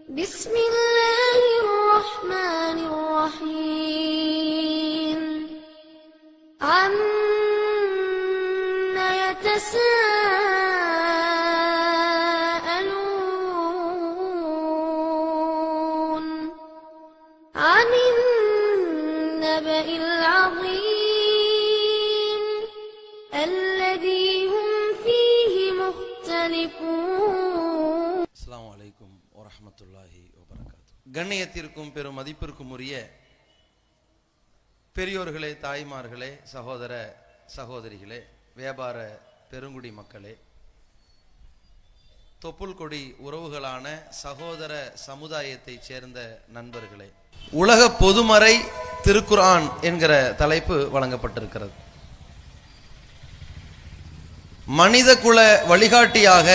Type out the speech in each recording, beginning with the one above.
بسم الله الرحمن الرحيم عما يتساءلون عن النبأ العظيم الذي هم فيه مختلفون. அஸ்ஸலாமு அலைக்கும் வரஹ்மத்துல்லாஹி வபரகாத்துஹு. கண்ணியத்திற்கும் பெரும் மதிப்பிற்கும் உரிய பெரியோர்களே, தாய்மார்களே, சகோதர சகோதரிகளே, வியாபார பெருங்குடி மக்களே, தொப்புள் கொடி உறவுகளான சகோதர சமுதாயத்தைச் சேர்ந்த நண்பர்களே, உலக பொதுமறை திருக்குர்ஆன் என்கிற தலைப்பு வழங்கப்பட்டிருக்கிறது. மனித குல வழிகாட்டியாக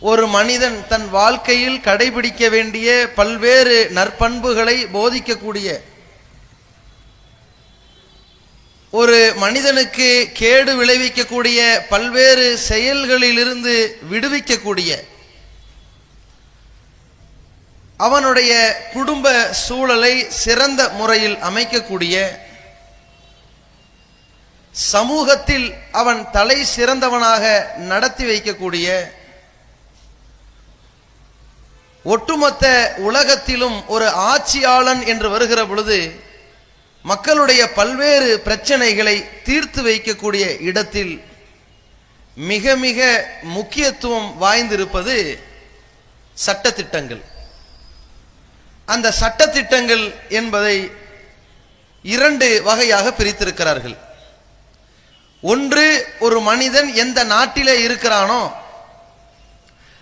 ஒரு மனிதன் தன் வாழ்க்கையில் கடைபிடிக்க வேண்டிய பல்வேறு நற்பண்புகளை போதிக்கக்கூடிய, ஒரு மனிதனுக்கு கேடு விளைவிக்கக்கூடிய பல்வேறு செயல்களிலிருந்து விடுவிக்கக்கூடிய, அவனுடைய குடும்ப சூழலை சிறந்த முறையில் அமைக்கக்கூடிய, சமூகத்தில் அவன் தலை சிறந்தவனாக நடத்தி வைக்கக்கூடிய, ஒட்டுமொத்த உலகத்திலும் ஒரு ஆட்சியாளன் என்று வருகிற பொழுது மக்களுடைய பல்வேறு பிரச்சனைகளை தீர்த்து வைக்கக்கூடிய இடத்தில் மிக மிக முக்கியத்துவம் வாய்ந்திருப்பது சட்டத்திட்டங்கள். அந்த சட்டத்திட்டங்கள் என்பதை இரண்டு வகையாக பிரித்திருக்கிறார்கள். ஒன்று, ஒரு மனிதன் எந்த நாட்டிலே இருக்கிறானோ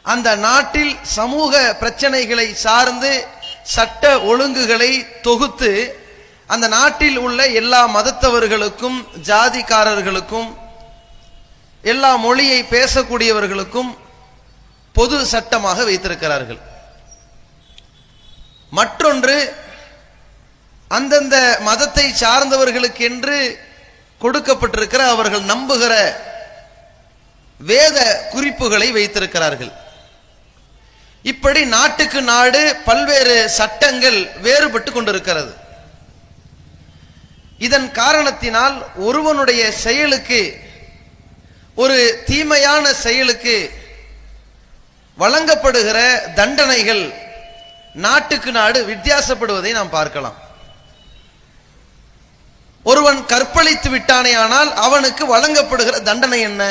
அந்த நாட்டில் சமூக பிரச்சனைகளை சார்ந்து சட்ட ஒழுங்குகளை தொகுத்து அந்த நாட்டில் உள்ள எல்லா மதத்தவர்களுக்கும், ஜாதிக்காரர்களுக்கும், எல்லா மொழியை பேசக்கூடியவர்களுக்கும் பொது சட்டமாக வைத்திருக்கிறார்கள். மற்றொன்று, அந்தந்த மதத்தை சார்ந்தவர்களுக்கென்று கொடுக்கப்பட்டிருக்கிற அவர்கள் நம்புகிற வேத குறிப்புகளை வைத்திருக்கிறார்கள். இப்படி நாட்டுக்கு நாடு பல்வேறு சட்டங்கள் வேறுபட்டு கொண்டிருக்கிறது. இதன் காரணத்தினால் ஒருவனுடைய செயலுக்கு, ஒரு தீமையான செயலுக்கு வழங்கப்படுகிற தண்டனைகள் நாட்டுக்கு நாடு வித்தியாசப்படுவதை நாம் பார்க்கலாம். ஒருவன் கற்பழித்து விட்டானேயானால் அவனுக்கு வழங்கப்படுகிற தண்டனை என்ன?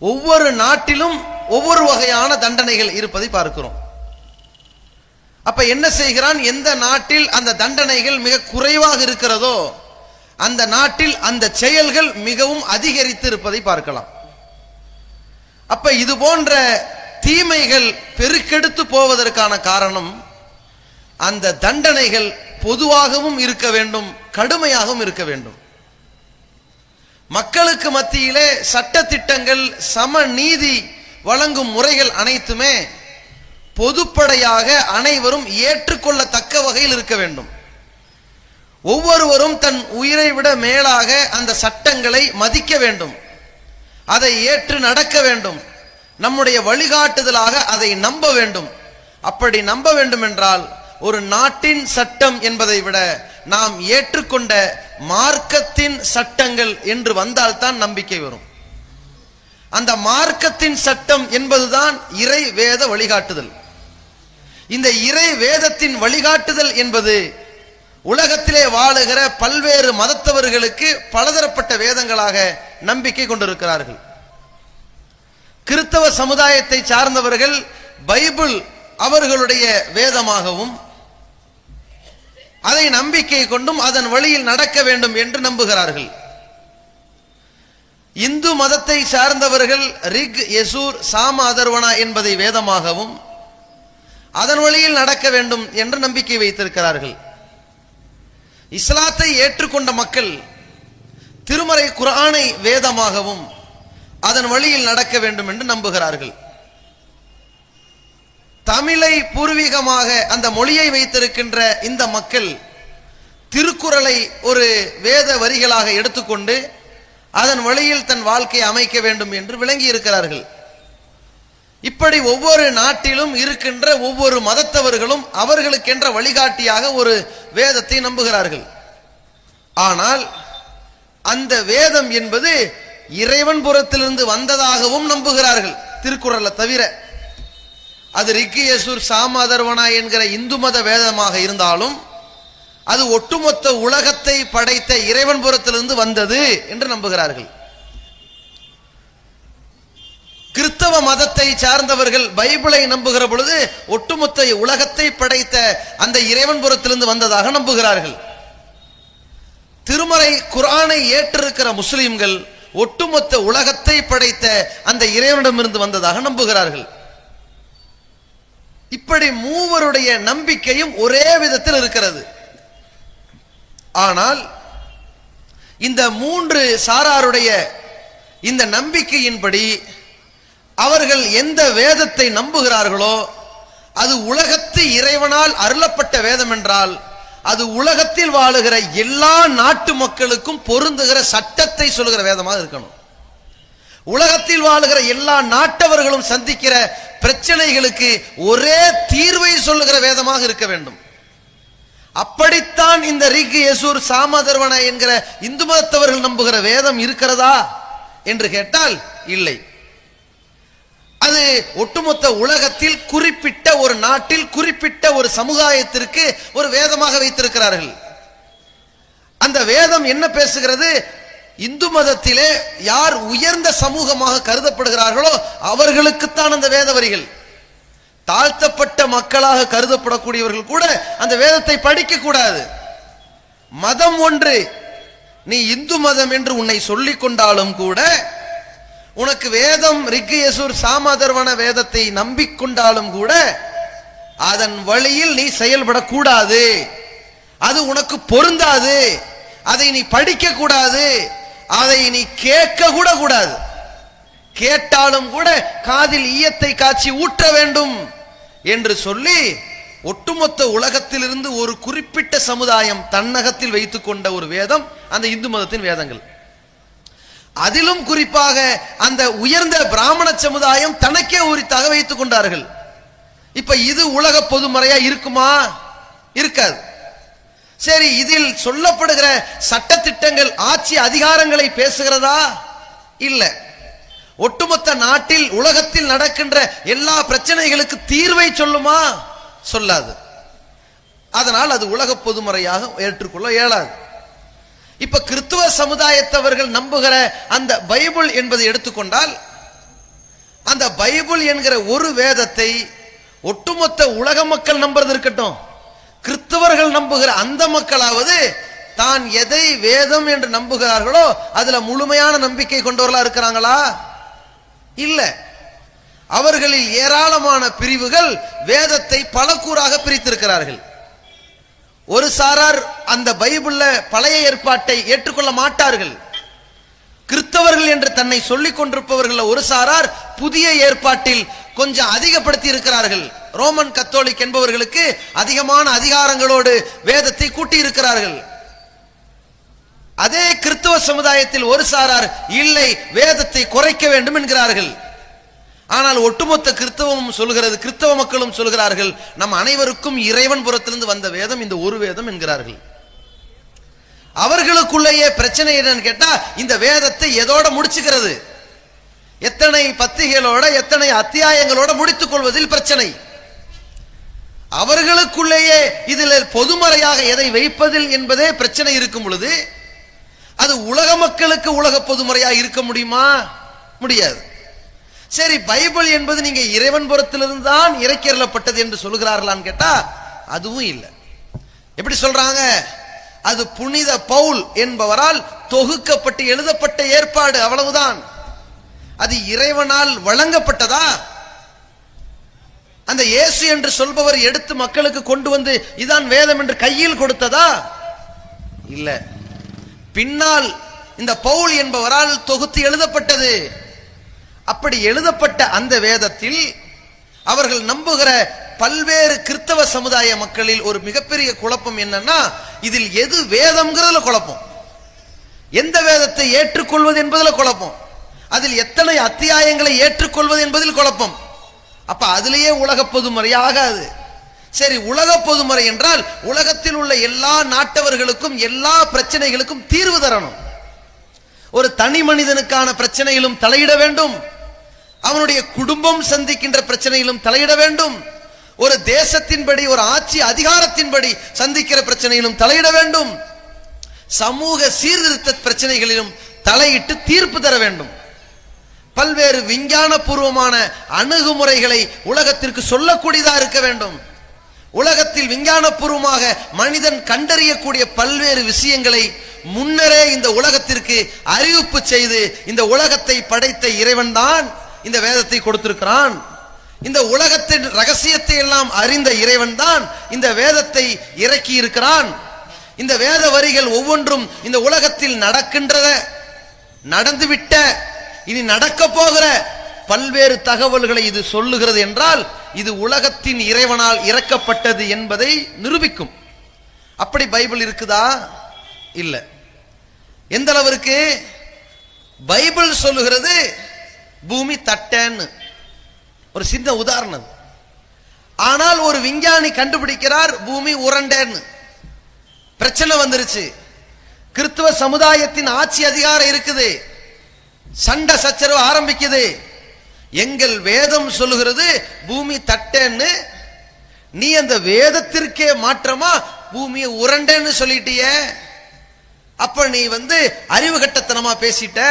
ஒவ்வொரு நாட்டிலும் ஒவ்வொரு வகையான தண்டனைகள் இருப்பதை பார்க்கிறோம். அப்ப என்ன செய்கிறான்? எந்த நாட்டில் அந்த தண்டனைகள் மிக குறைவாக இருக்கிறதோ அந்த நாட்டில் அந்த செயல்கள் மிகவும் அதிகரித்து இருப்பதை பார்க்கலாம். அப்ப இது போன்ற தீமைகள் பெருக்கெடுத்து போவதற்கான காரணம், அந்த தண்டனைகள் பொதுவாகவும் இருக்க வேண்டும், கடுமையாகவும் இருக்க வேண்டும். மக்களுக்கு மத்தியிலே சட்டத்திட்டங்கள், சம நீதி வழங்கும் முறைகள் அனைத்துமே பொதுப்படையாக அனைவரும் ஏற்றுக்கொள்ளத்தக்க வகையில் இருக்க வேண்டும். ஒவ்வொருவரும் தன் உயிரை விட மேலாக அந்த சட்டங்களை மதிக்க வேண்டும், அதை ஏற்று நடக்க வேண்டும், நம்முடைய வழிகாட்டுதலாக அதை நம்ப வேண்டும். அப்படி நம்ப வேண்டும் என்றால் ஒரு நாட்டின் சட்டம் என்பதை விட நாம் ஏற்றுக்கொண்ட மார்க்கத்தின் சட்டங்கள் என்று வந்தால்தான் நம்பிக்கை வரும். அந்த மார்க்கத்தின் சட்டம் என்பதுதான் இறை வேத வழிகாட்டுதல். இந்த இறை வேதத்தின் வழிகாட்டுதல் என்பது உலகத்திலே வாழுகிற பல்வேறு மதத்தவர்களுக்கு பலதரப்பட்ட வேதங்களாக நம்பிக்கை கொண்டிருக்கிறார்கள். கிறிஸ்தவ சமுதாயத்தை சார்ந்தவர்கள் பைபிள் அவர்களுடைய வேதமாகவும் அதை நம்பிக்கை கொண்டும் அதன் வழியில் நடக்க வேண்டும் என்று நம்புகிறார்கள். இந்து மதத்தை சார்ந்தவர்கள் ரிக், யசூர், சாம, அதர்வனா என்பதை வேதமாகவும் அதன் வழியில் நடக்க வேண்டும் என்று நம்பிக்கை வைத்திருக்கிறார்கள். இஸ்லாத்தை ஏற்றுக்கொண்ட மக்கள் திருமறை குர்ஆனை வேதமாகவும் அதன் வழியில் நடக்க வேண்டும் என்று நம்புகிறார்கள். தமிழை பூர்வீகமாக அந்த மொழியை வைத்திருக்கின்ற இந்த மக்கள் திருக்குறளை ஒரு வேத வரிகளாக எடுத்துக்கொண்டு அதன் வழியில் தன் வாழ்க்கையை அமைக்க வேண்டும் என்று விளங்கி இருக்கிறார்கள். இப்படி ஒவ்வொரு நாட்டிலும் இருக்கின்ற ஒவ்வொரு மதத்தவர்களும் அவர்களுக்கென்ற வழிகாட்டியாக ஒரு வேதத்தை நம்புகிறார்கள். ஆனால் அந்த வேதம் என்பது இறைவன் புறத்திலிருந்து வந்ததாகவும் நம்புகிறார்கள், திருக்குறளை தவிர. அது ரிக்கு யசுர் சாமதர்வனா என்கிற இந்து மத வேதமாக இருந்தாலும் அது ஒட்டுமொத்த உலகத்தை படைத்த இறைவன் புறத்திலிருந்து வந்தது என்று நம்புகிறார்கள். கிறிஸ்தவ மதத்தை சார்ந்தவர்கள் பைபிளை நம்புகிற பொழுது ஒட்டுமொத்த உலகத்தை படைத்த அந்த இறைவன் புறத்திலிருந்து வந்ததாக நம்புகிறார்கள். திருமறை குர்ஆனை ஏற்றிருக்கிற முஸ்லிம்கள் ஒட்டுமொத்த உலகத்தை படைத்த அந்த இறைவனிடமிருந்து வந்ததாக நம்புகிறார்கள். இப்படி மூவருடைய நம்பிக்கையும் ஒரே விதத்தில் இருக்கிறது. ஆனால் இந்த மூன்று சாராருடைய இந்த நம்பிக்கையின்படி அவர்கள் எந்த வேதத்தை நம்புகிறார்களோ அது உலகத்து இறைவனால் அருளப்பட்ட வேதம் என்றால் அது உலகத்தில் வாழுகிற எல்லா நாட்டு மக்களுக்கும் பொருந்துகிற சட்டத்தை சொல்லுகிற வேதமாக இருக்கணும். உலகத்தில் வாழுகிற எல்லா நாட்டவர்களும் சந்திக்கிற பிரச்சனைகளுக்கு ஒரே தீர்வை சொல்லுகிற வேதமாக இருக்க வேண்டும். அப்படித்தான் இந்த ரிக் யசுர் சாமதர்வன என்கிற இந்து மதத்தவர்கள் நம்புகிற வேதம் இருக்கிறதா என்று கேட்டால் இல்லை. அது ஒட்டுமொத்த உலகத்தில் குறிப்பிட்ட ஒரு நாட்டில் குறிப்பிட்ட ஒரு சமுதாயத்திற்கு ஒரு வேதமாக வைத்திருக்கிறார்கள். அந்த வேதம் என்ன பேசுகிறது? இந்து மதத்திலே யார் உயர்ந்த சமூகமாக கருதப்படுகிறார்களோ அவர்களுக்குத்தான் அந்த வேத வரிகள். தாழ்த்தப்பட்ட மக்களாக கருதப்படக்கூடியவர்கள் கூட அந்த வேதத்தை படிக்க கூடாது. மதம் ஒன்று, நீ இந்து மதம் என்று உன்னை சொல்லிக் கொண்டாலும் கூட உனக்கு வேதம் ரிக் யசுர் சாமதர்வன வேதத்தை நம்பிக்கொண்டாலும் கூட அதன் வழியில் நீ செயல்படக்கூடாது. அது உனக்கு பொருந்தாது. அதை நீ படிக்க கூடாது. அதை நீ கேட்க கூட கூடாது. கேட்டாலும் கூட காதில் ஈயத்தை காய்ச்சி ஊற்ற வேண்டும் என்று சொல்லி ஒட்டுமொத்த உலகத்திலிருந்து ஒரு குறிப்பிட்ட சமுதாயம் தன்னகத்தில் வைத்துக் கொண்ட ஒரு வேதம் அந்த இந்து மதத்தின் வேதங்கள். அதிலும் குறிப்பாக அந்த உயர்ந்த பிராமண சமுதாயம் தனக்கே உரித்தாக வைத்துக் கொண்டார்கள். இப்ப இது உலக பொதுமறையா இருக்குமா? இருக்காது. சரி, இதில் சொல்லப்படுகிற சட்டத்திட்டங்கள் ஆட்சி அதிகாரங்களை பேசுகிறதா? இல்ல. ஒட்டுமொத்த நாட்டில் உலகத்தில் நடக்கின்ற எல்லா பிரச்சனைகளுக்கு தீர்வை சொல்லுமா? சொல்லாது. அதனால் அது உலக பொதுமறையாக ஏற்றுக்கொள்ள இயலாது. இப்ப கிறிஸ்துவ சமுதாயத்தவர்கள் நம்புகிற அந்த பைபிள் என்பதை எடுத்துக்கொண்டால் அந்த பைபிள் என்கிற ஒரு வேதத்தை ஒட்டுமொத்த உலக மக்கள் நம்புறது இருக்கட்டும், கிறிஸ்தவர்கள் நம்புகிற அந்த மக்களாவது தான் எதை வேதம் என்று நம்புகிறார்களோ அதுல முழுமையான நம்பிக்கை கொண்டவர்களா இருக்கிறாங்களா? இல்ல. அவர்களில் ஏராளமான பிரிவுகள் வேதத்தை பல கூறாக பிரித்திருக்கிறார்கள். ஒரு சாரார் அந்த பைபிள்ல பழைய ஏற்பாட்டை ஏற்றுக்கொள்ள மாட்டார்கள். கிறிஸ்தவர்கள் என்று தன்னை சொல்லிக் கொண்டிருப்பவர்கள் ஒரு சாரார் புதிய ஏற்பாட்டில் கொஞ்சம் அதிகப்படுத்தி இருக்கிறார்கள். ரோமன் கத்தோலிக் என்பவர்களுக்கு அதிகமான அதிகாரங்களோடு வேதத்தை கூட்டி இருக்கிறார்கள். அதே கிறிஸ்தவ சமுதாயத்தில் ஒரு சாரார் இல்லை, வேதத்தை குறைக்க வேண்டும் என்கிறார்கள். ஆனால் ஒட்டுமொத்த கிறிஸ்தவமும் சொல்கிறது, கிறிஸ்தவ மக்களும் சொல்கிறார்கள், நம் அனைவருக்கும் இறைவன் புறத்திலிருந்து வந்த வேதம் இந்த ஒரு வேதம் என்கிறார்கள். அவர்களுக்குள்ளேயே பிரச்சனை என்னன்னு கேட்டா இந்த வேதத்தை எதோட முடிச்சுக்கிறது, எத்தனை பத்திகளோட எத்தனை அத்தியாயங்களோட முடித்துக் கொள்வதில் பிரச்சனை. அவர்களுக்குள்ளேயே இதில் பொதுமறையாக எதை வைப்பதில் என்பதே பிரச்சனை இருக்கும் பொழுது அது உலக மக்களுக்கு உலக பொதுமறையாக இருக்க முடியுமா? முடியாது. சரி, பைபிள் என்பது நீங்க இறைவன் புறத்திலிருந்து தான் இறக்கியறப்பட்டது என்று சொல்கிறார்களான்னு கேட்டா அதுவும் இல்லை. எப்படி சொல்றாங்க? அது புனித பவுல் என்பவரால் தொகுக்கப்பட்டு எழுதப்பட்ட ஏற்பாடு, அவ்வளவுதான். அது இறைவனால் வழங்கப்பட்டதா? அந்த இயேசு என்று சொல்பவர் எடுத்து மக்களுக்கு கொண்டு வந்து இதான் வேதம் என்று கையில் கொடுத்ததா? இல்ல. பின்னால் இந்த பவுல் என்பவரால் தொகுத்து எழுதப்பட்டது. அப்படி எழுதப்பட்ட அந்த வேதத்தில் அவர்கள் நம்புகிற பல்வேறு கிறிஸ்தவ சமுதாய மக்களில் ஒரு மிகப்பெரிய குழப்பம் என்னன்னா, இதில் எது வேதம்ங்கிறதுல குழப்பம், எந்த வேதத்தை ஏற்றுக்கொள்வது என்பதில் குழப்பம், அதில் எத்தனை அத்தியாயங்களை ஏற்றுக்கொள்வது என்பதில் குழப்பம். அப்ப அதுலயே உலக பொதுமறை ஆகாது. சரி, உலக பொதுமறை என்றால் உலகத்தில் உள்ள எல்லா நாட்டவர்களுக்கும் எல்லா பிரச்சனைகளுக்கும் தீர்வு தரணும். ஒரு தனி மனிதனுக்கான பிரச்சனையிலும் தலையிட வேண்டும், அவனுடைய குடும்பம் சந்திக்கின்ற பிரச்சனையிலும் தலையிட வேண்டும், ஒரு தேசத்தின்படி ஒரு ஆட்சி அதிகாரத்தின்படி சந்திக்கிற பிரச்சனையிலும் தலையிட வேண்டும், சமூக சீர்திருத்த பிரச்சனைகளிலும் தலையிட்டு தீர்ப்பு தர வேண்டும். பல்வேறு விஞ்ஞான பூர்வமான அணுகுமுறைகளை உலகத்திற்கு சொல்லக்கூடியதா இருக்க வேண்டும். உலகத்தில் விஞ்ஞான பூர்வமாக மனிதன் கண்டறியக்கூடிய பல்வேறு விஷயங்களை முன்னரே இந்த உலகத்திற்கு அறிவிப்பு செய்து இந்த உலகத்தை படைத்த இறைவன் தான் இந்த வேதத்தை கொடுத்திருக்கிறான். இந்த உலகத்தின் ரகசியத்தை எல்லாம் அறிந்த இறைவன் தான் இந்த வேதத்தை இறக்கி இருக்கிறான். இந்த வேத வரிகள் ஒவ்வொன்றும் இந்த உலகத்தில் நடக்கின்றத, நடந்துவிட்ட, இனி நடக்க போகிற பல்வேறு தகவல்களை இது சொல்லுகிறது என்றால் இது உலகத்தின் இறைவனால் இறக்கப்பட்டது என்பதை நிரூபிக்கும். அப்படி பைபிள் இருக்குதா? இல்ல. எந்த அளவிற்கு? பைபிள் சொல்லுகிறது பூமி தட்டன்னு. ஒரு சின்ன உதாரணம். ஆனால் ஒரு விஞ்ஞானி கண்டுபிடிக்கிறார் பூமி உருண்டைன்னு. பிரச்சனை வந்துருச்சு. கிறிஸ்துவ சமுதாயத்தின் ஆட்சி அதிகாரம் இருக்குது, சண்டை சச்சரவு ஆரம்பிக்குது. எங்கள் வேதம் சொல்லுகிறது பூமி தட்டன்னு, நீ அந்த வேதத்திற்கே மாற்றமா பூமியை உருண்டைன்னு சொல்லிட்டிய. அப்ப நீ அறிவு கட்டத்தனமா பேசிட்ட,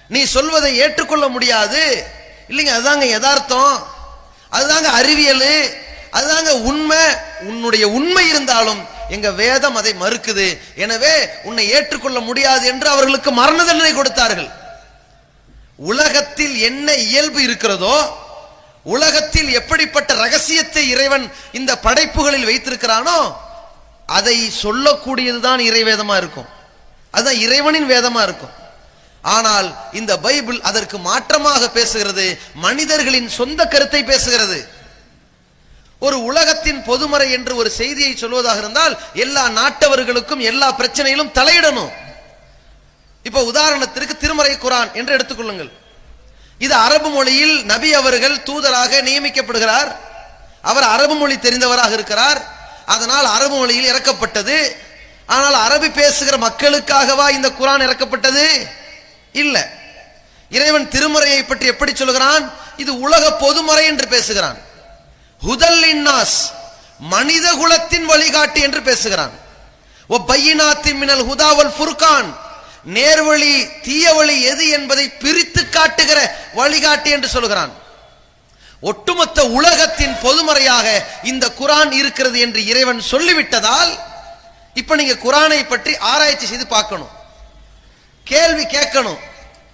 நீ சொல்வதை ஏற்றுக்கொள்ள முடியாது. இல்லைங்க, அதுதாங்க யதார்த்தம், அதுதாங்க அறிவியல், அதுதாங்க உண்மை. உன்னுடைய உண்மை இருந்தாலும் எங்க வேதம் அதை மறுக்குது, எனவே உன்னை ஏற்றுக்கொள்ள முடியாது என்று அவர்களுக்கு மரண தண்டனை கொடுத்தார்கள். உலகத்தில் என்ன இயல்பு இருக்கிறதோ, உலகத்தில் எப்படிப்பட்ட ரகசியத்தை இறைவன் இந்த படைப்புகளில் வைத்திருக்கிறானோ அதை சொல்லக்கூடியதுதான் இறைவேதமா இருக்கும், அதுதான் இறைவனின் வேதமா இருக்கும். ஆனால் இந்த பைபிள் அதற்கு மாற்றமாக பேசுகிறது, மனிதர்களின் சொந்த கருத்தை பேசுகிறது. ஒரு உலகத்தின் பொதுமறை என்று ஒரு செய்தியை சொல்வதாக இருந்தால் எல்லா நாட்டவர்களுக்கும் எல்லா பிரச்சனையிலும் தலையிடணும். இப்ப உதாரணத்திற்கு திருமறை குர்ஆன் என்று எடுத்துக்கொள்ளுங்கள். இது அரபு மொழியில் நபி அவர்கள் தூதராக நியமிக்கப்படுகிறார். அவர் அரபு மொழி தெரிந்தவராக இருக்கிறார், அதனால் அரபு மொழியில் இறக்கப்பட்டது. ஆனால் அரபி பேசுகிற மக்களுக்காகவா இந்த குர்ஆன் இறக்கப்பட்டது? இல்ல. இறைவன் திருமறையை பற்றி எப்படி சொல்கிறான்? இது உலக பொதுமறை என்று பேசுகிறான். ஹுதல் லின்னாஸ், மனித குலத்தின் வழிகாட்டி என்று பேசுகிறான். ஒ பையினாத்தி மினல் ஹுதா வல் ஃபுர்கான், நேர்வழி தீயவழி எது என்பதை பிரித்து காட்டுகிற வழிகாட்டி என்று சொல்கிறான். ஒட்டுமொத்த உலகத்தின் பொதுமறையாக இந்த குர்ஆன் இருக்கிறது என்று இறைவன் சொல்லிவிட்டதால் இப்ப நீங்க குர்ஆனை பற்றி ஆராய்ச்சி செய்து பார்க்கணும், கேள்வி கேட்கணும்.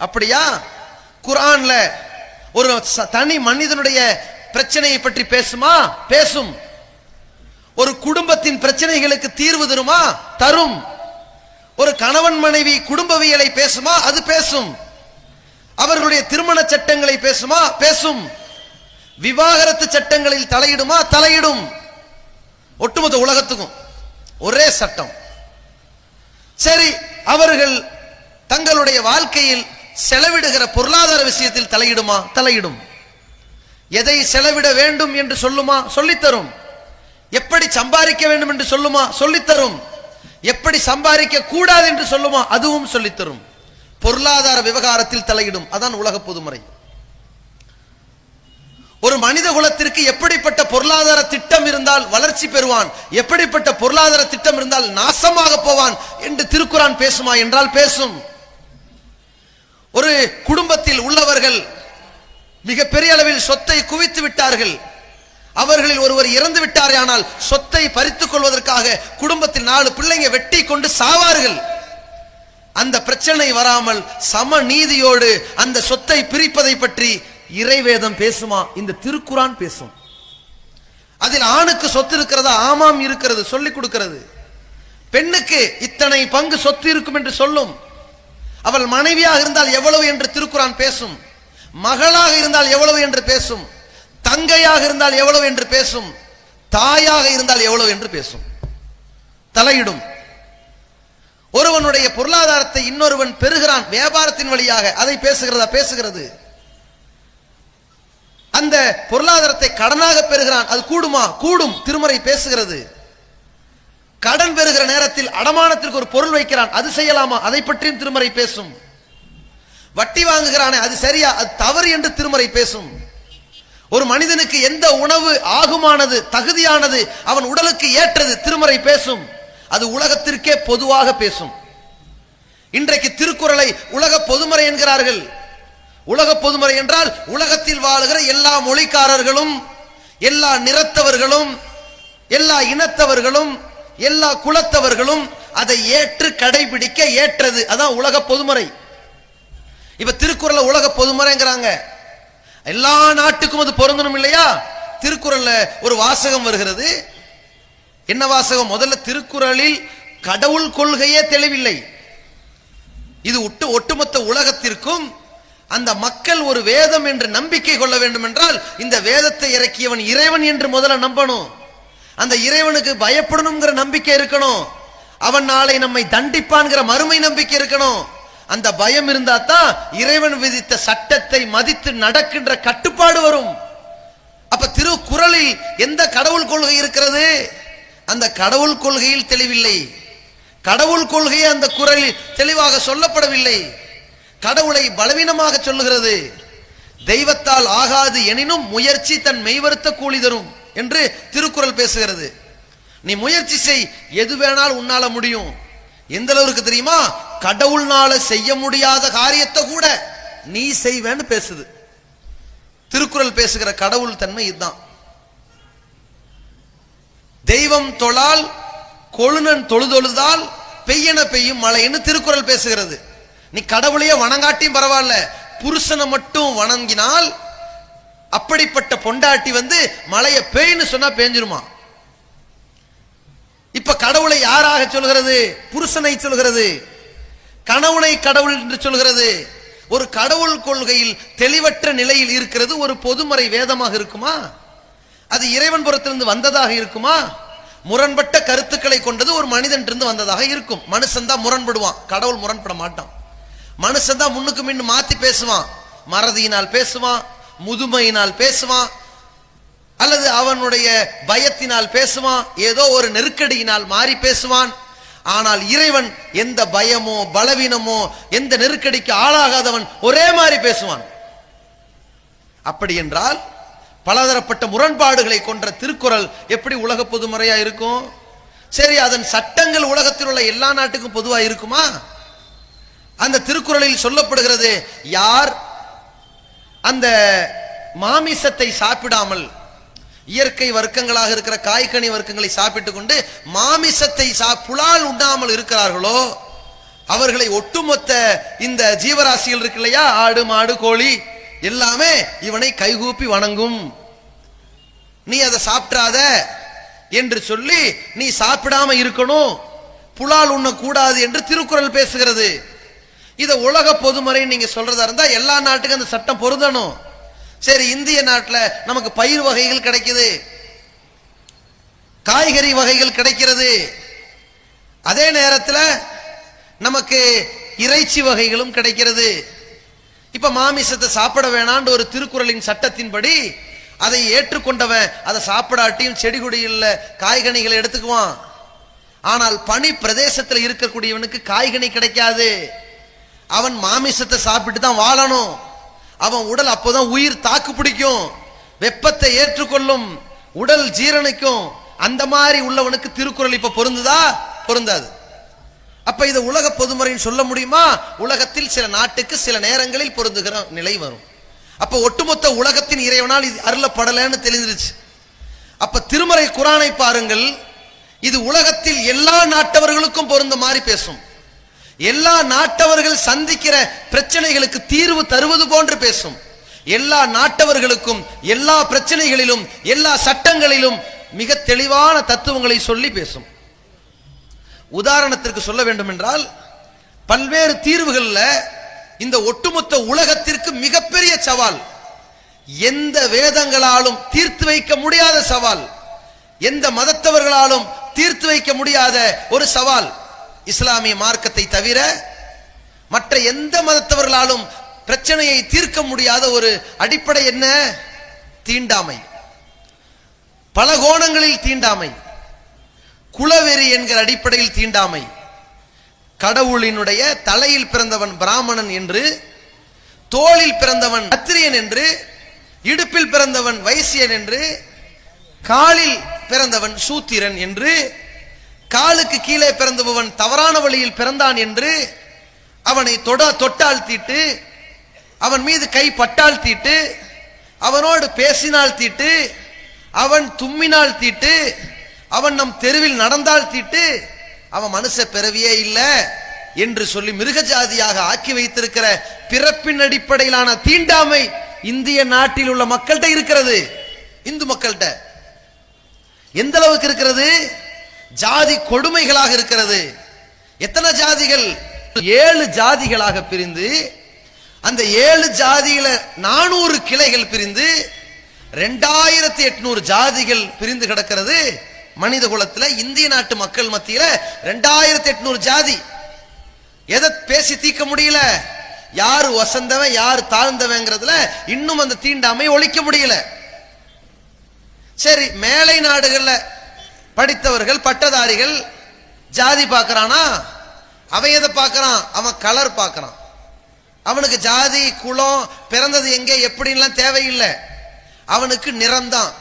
அப்படியா? குர்ஆன்ல ஒரு தனி மனிதனுடைய பிரச்சனையை பற்றி பேசுமா? பேசும். ஒரு குடும்பத்தின் பிரச்சனைகளுக்கு தீர்வு தருமா? தரும். ஒரு கணவன் மனைவி குடும்பவியலை பேசுமா? அது பேசும். அவர்களுடைய திருமண சட்டங்களை பேசுமா? பேசும். விவாகரத்து சட்டங்களில் தலையிடுமா? தலையிடும். ஒட்டுமொத்த உலகத்துக்கும் ஒரே சட்டம். சரி, அவர்கள் தங்களுடைய வாழ்க்கையில் செலவிடுகிற பொருளாதார விஷயத்தில் தலையிடுமா? தலையிடும். எதை செலவிட வேண்டும் என்று சொல்லுமா? சொல்லித்தரும். எப்படி சம்பாதிக்க வேண்டும் என்று சொல்லுமா? சொல்லித்தரும். எப்படி சம்பாதிக்க கூடாது என்று சொல்லுமா? அதுவும் சொல்லித்தரும். பொருளாதார விவகாரத்தில் தலையிடும். அதான் உலக பொதுமறை. ஒரு மனித குலத்திற்கு எப்படிப்பட்ட பொருளாதார திட்டம் இருந்தால் வளர்ச்சி பெறுவான், எப்படிப்பட்ட பொருளாதார திட்டம் இருந்தால் நாசமாக போவான் என்று திருக்குர்ஆன் பேசுமா என்றால் பேசும். ஒரு குடும்பத்தில் உள்ளவர்கள் மிக பெரிய அளவில் சொத்தை குவித்து விட்டார்கள், அவர்களில் ஒருவர் இறந்து விட்டாரே, ஆனால் சொத்தை பறித்துக் கொள்வதற்காக குடும்பத்தில் 4 பிள்ளைங்க வெட்டி கொண்டு சாவார்கள். அந்த பிரச்சனை வராமல் சம நீதியோடு அந்த சொத்தை பிரிப்பதை பற்றி இறைவேதம் பேசுமா? இந்த திருக்குர்ஆன் பேசும். அதில் ஆணுக்கு சொத்து இருக்கிறதா? ஆமாம் இருக்கிறது, சொல்லிக் கொடுக்கிறது. பெண்ணுக்கு இத்தனை பங்கு சொத்து இருக்கும் என்று சொல்லும். அவள் மனைவியாக இருந்தால் எவ்வளவு என்று திருக்குர்ஆன் பேசும். மகளாக இருந்தால் எவ்வளவு என்று பேசும். தங்கையாக இருந்தால் எவ்வளவு என்று பேசும். தாயாக இருந்தால் எவ்வளவு என்று பேசும். தலையிடும். ஒருவனுடைய பொருளாதாரத்தை இன்னொருவன் பெறுகிறான் வியாபாரத்தின் வழியாக, அதை பேசுகிறதா? பேசுகிறது. அந்த பொருளாதாரத்தை கடனாக பெறுகிறான். அது கூடுமா? கூடும். திருமறை பேசுகிறது. கடன் பெறுகிற நேரத்தில் அடமானத்திற்கு ஒரு பொருள் வைக்கிறான், அது செய்யலாமா? அதை பற்றியும் திருமறை பேசும். வட்டி வாங்குகிறானே, அது சரியா? அது தவறு என்று திருமறை பேசும். ஒரு மனிதனுக்கு எந்த உணவு ஆகுமானது, தகுதியானது, அவன் உடலுக்கு ஏற்றது, திருமறை பேசும். அது உலகத்திற்கே பொதுவாக பேசும். இன்றைக்கு திருக்குறளை உலக பொதுமறை என்கிறார்கள். உலக பொதுமறை என்றால் உலகத்தில் வாழுகிற எல்லா மொழிக்காரர்களும், எல்லா நிறத்தவர்களும், எல்லா இனத்தவர்களும், எல்லா குலத்தவர்களும் அதை ஏற்று கடைபிடிக்க ஏற்றது. அதான் உலக பொதுமறை. இப்ப திருக்குறளை உலக பொதுமறைங்கிறாங்க. எல்லா நாட்டுக்கும் அது பொருந்தணும் இல்லையா? திருக்குறள்ல ஒரு வாசகம் வருகிறது. என்ன வாசகம்? முதல்ல திருக்குறளில் கடவுள் கொள்கையே தெளிவில்லை. இது ஒட்டுமொத்த உலகத்திற்கும் அந்த மக்கள் ஒரு வேதம் என்று நம்பிக்கை கொள்ள வேண்டும் என்றால் இந்த வேதத்தை இறக்கியவன் இறைவன் என்று முதல்ல நம்பணும். அந்த இறைவனுக்கு பயப்படணுங்கிற நம்பிக்கை இருக்கணும். அவன் நாளை நம்மை தண்டிப்பான்கிற மறுமை நம்பிக்கை இருக்கணும். அந்த பயம் இருந்தா தான் இறைவன் விதித்த சட்டத்தை மதித்து நடக்கின்ற கட்டுப்பாடு வரும். அப்ப திருக்குறளில் எந்த கடவுள் கொள்கை இருக்கிறது? அந்த கடவுள் கொள்கையில் தெளிவில்லை. கடவுள் கொள்கையே அந்த குறளில் தெளிவாக சொல்லப்படவில்லை. கடவுளை பலவீனமாக சொல்லுகிறது. தெய்வத்தால் ஆகாது எனினும் முயற்சி தன் மெய்வருத்த கூலி தரும் என்று திருக்குறள் பேசுகிறது. நீ முயற்சி செய், எது வேணாலும் உன்னால முடியும். எந்த அளவுக்கு தெரியுமா? கடவுள்னால செய்ய முடியாத காரியத்தை கூட நீ செய்வேன்னு பேசுது. திருக்குறள் பேசுகிற கடவுள் தன்மை இதுதான். தெய்வம் தொழால் கொழுநன் தொழுதொழுதால் பெய்யன பெய்யும் மழைன்னு திருக்குறள் பேசுகிறது. நீ கடவுளையே வணங்காட்டியும் பரவாயில்ல, புருஷனை மட்டும் வணங்கினால் அப்படிப்பட்ட பொண்டாட்டி மழையை பெய்ன்னு சொன்னா பெஞ்சிருமா? இப்ப கடவுளை யாராக சொல்கிறது? புருஷனை சொல்கிறது. கணவனை கடவுள் என்று சொல்கிறது. ஒரு கடவுள் கொள்கையில் தெளிவற்ற நிலையில் இருக்கிறது ஒரு பொதுமறை வேதமாக இருக்குமா? அது இறைவன் புறத்திலிருந்து வந்ததாக இருக்குமா? முரண்பட்ட கருத்துக்களை கொண்டது ஒரு மனிதன் இருந்து வந்ததாக இருக்கும். மனுஷன் தான் முரண்படுவான், கடவுள் முரண்பட மாட்டான். மனுஷன் தான் முன்னுக்கு மின்னு மாத்தி பேசுவான். மறதியினால் பேசுவான், முதுமையினால் பேசுவான், அல்லது அவனுடைய பயத்தினால் பேசுவான், ஏதோ ஒரு நெருக்கடியினால் மாறி பேசுவான். ஆனால் இறைவன் எந்த பயமோ பலவீனமோ எந்த நெருக்கடிக்கு ஆளாகாதவன் ஒரே மாதிரி பேசுவான். அப்படி என்றால் பலதரப்பட்ட முரண்பாடுகளை கொன்ற திருக்குறள் எப்படி உலக பொதுமறையா இருக்கும்? சரி, அதன் சட்டங்கள் உலகத்தில் உள்ள எல்லா நாட்டுக்கும் பொதுவா இருக்குமா? அந்த திருக்குறளில் சொல்லப்படுகிறது, யார் அந்த மாமிசத்தை சாப்பிடாமல் இயற்கை வர்க்கங்களாக இருக்கிற காய்கனி வர்க்கங்களை சாப்பிட்டு கொண்டு மாமிசத்தை புலால் உண்ணாமல் இருக்கிறார்களோ அவர்களை ஒட்டுமொத்த இந்த ஜீவராசிகள் இருக்கு இல்லையா, ஆடு மாடு கோழி எல்லாமே இவனை கைகூப்பி வணங்கும். நீ அதை சாப்பிடாத என்று சொல்லி நீ சாப்பிடாம இருக்கணும், புலால் உண்ணக்கூடாது என்று திருக்குறள் பேசுகிறது. இதை உலக பொதுமறை நீங்க சொல்றதா இருந்தா எல்லா நாட்டுக்கும் அந்த சட்டம் பொருந்தணும். சரி, இந்திய நாட்டில் நமக்கு பயிர் வகைகள் கிடைக்குது, காய்கறி வகைகள் கிடைக்கிறது, அதே நேரத்தில் நமக்கு இறைச்சி வகைகளும் கிடைக்கிறது. இப்ப மாமிசத்தை சாப்பிட வேணான்னு ஒரு திருக்குறளின் சட்டத்தின்படி அதை ஏற்றுக்கொண்டவன் அதை சாப்பிடாட்டியும் செடி கொடியில் காய்கனிகளை எடுத்துக்குவான். ஆனால் பனி பிரதேசத்தில் இருக்கக்கூடியவனுக்கு காய்கனி கிடைக்காது. அவன் மாமிசத்தை சாப்பிட்டு தான் வாழணும். அவன் உடல் அப்போதான் உயிர் தாக்கு பிடிக்கும், வெப்பத்தை ஏற்றுக்கொள்ளும், உடல் ஜீரணிக்கும். அந்த மாதிரி உள்ளவனுக்கு திருக்குறள் இப்ப பொருந்துதா? பொருந்தாது. அப்ப இதை உலக பொதுமறைன்னு சொல்ல முடியுமா? உலகத்தில் சில நாட்டுக்கு சில நேரங்களில் பொருந்துகிற நிலை வரும். அப்ப ஒட்டுமொத்த உலகத்தின் இறைவனால் இது அருளப்படலன்னு தெரிஞ்சிருச்சு. அப்ப திருமறை குரானை பாருங்கள், இது உலகத்தில் எல்லா நாட்டவர்களுக்கும் பொருந்த மாதிரி பேசும். எல்லா நாட்டவர்கள் சந்திக்கிற பிரச்சனைகளுக்கு தீர்வு தருவது போன்று பேசும். எல்லா நாட்டவர்களுக்கும் எல்லா பிரச்சனைகளிலும் எல்லா சட்டங்களிலும் மிக தெளிவான தத்துவங்களை சொல்லி பேசும். உதாரணத்திற்கு சொல்ல வேண்டும் என்றால், பல்வேறு தீர்வுகள்ல இந்த ஒட்டுமொத்த உலகத்திற்கு மிகப்பெரிய சவால், எந்த வேதங்களாலும் தீர்த்து வைக்க முடியாத சவால், எந்த மதத்தவர்களாலும் தீர்த்து வைக்க முடியாத ஒரு சவால். இஸ்லாமிய மார்க்கத்தை தவிர மற்ற எந்த மதத்தவர்களாலும் பிரச்சனையை தீர்க்க முடியாத ஒரு அடிப்படை என்ன? தீண்டாமை, பல கோணங்களில் தீண்டாமை, குலவெறி என்கிற அடிப்படையில் தீண்டாமை, கடவுளினுடைய தலையில் பிறந்தவன் பிராமணன் என்று, தோளில் பிறந்தவன் சத்திரியன் என்று, இடுப்பில் பிறந்தவன் வைசியன் என்று, காலில் பிறந்தவன் சூத்திரன் என்று, காலுக்கு கீழே பிறந்தவன் தவறான வழியில் பிறந்தான் என்று, அவனை தொட்டால் தீட்டு, அவன் மீது கை பட்டால் தீட்டு, அவனோடு பேசினால் தீட்டு, அவன் தும்மினால் தீட்டு, அவன் நம் தெருவில் நடந்தால் தீட்டு, அவன் மனுஷ பிறவியே இல்லை என்று சொல்லி மிருக ஜாதியாக ஆக்கி வைத்திருக்கிற பிறப்பின் அடிப்படையிலான தீண்டாமை இந்திய நாட்டில் உள்ள மக்கள்கிட்ட இருக்கிறது. இந்து மக்கள்கிட்ட எந்த அளவுக்கு இருக்கிறது? ஜாதி கொடுமைகளாக இருக்கிறது. எத்தனை ஜாதிகள்? 7 ஜாதிகளாக பிரிந்து, அந்த 7 ஜாதியில 400 கிளைகள் பிரிந்து 2800 ஜாதிகள் பிரிந்து கிடக்கிறது. மனித குலத்துல இந்திய நாட்டு மக்கள் மத்தியில 2800 ஜாதி. எதை பேசி தீர்க்க முடியல? யாரு வசந்தவன் யாரு தாழ்ந்தவங்கிறதுல இன்னும் அந்த தீண்டாமை ஒழிக்க முடியல. சரி, மேலை நாடுகள்ல படித்தவர்கள் பட்டதாரிகள் ஜாதி பார்க்கறானா? அவன் எதை பார்க்கறான்? அவன் கலர் பார்க்கறான். அவனுக்கு ஜாதி குலம் பிறந்தது எங்கே எப்படின்லாம் தேவையில்லை. அவனுக்கு நிறம்தான்.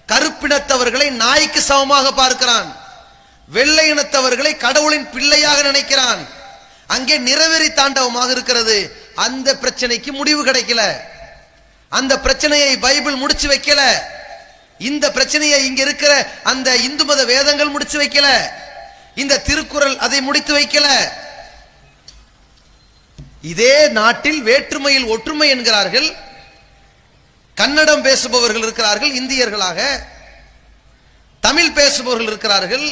கருப்பினத்தவர்களை நாய்க்கு சமமாக பார்க்கிறான். வெள்ளை இனத்தவர்களை கடவுளின் பிள்ளையாக நினைக்கிறான். அங்கே நிறவெறி தாண்டவமாக இருக்கிறது. அந்த பிரச்சனைக்கு முடிவு கிடைக்கல. அந்த பிரச்சனையை பைபிள் முடிச்சு வைக்கல. இந்த பிரச்சனையை இங்க இருக்கிற அந்த இந்து மத வேதங்கள் முடிச்சு வைக்கல. இந்த திருக்குறள் அதை முடித்து வைக்கல. இதே நாட்டில் வேற்றுமையில் ஒற்றுமை என்கிறார்கள். கன்னடம் பேசுபவர்கள் இருக்கிறார்கள் இந்தியர்களாக, தமிழ் பேசுபவர்கள் இருக்கிறார்கள்,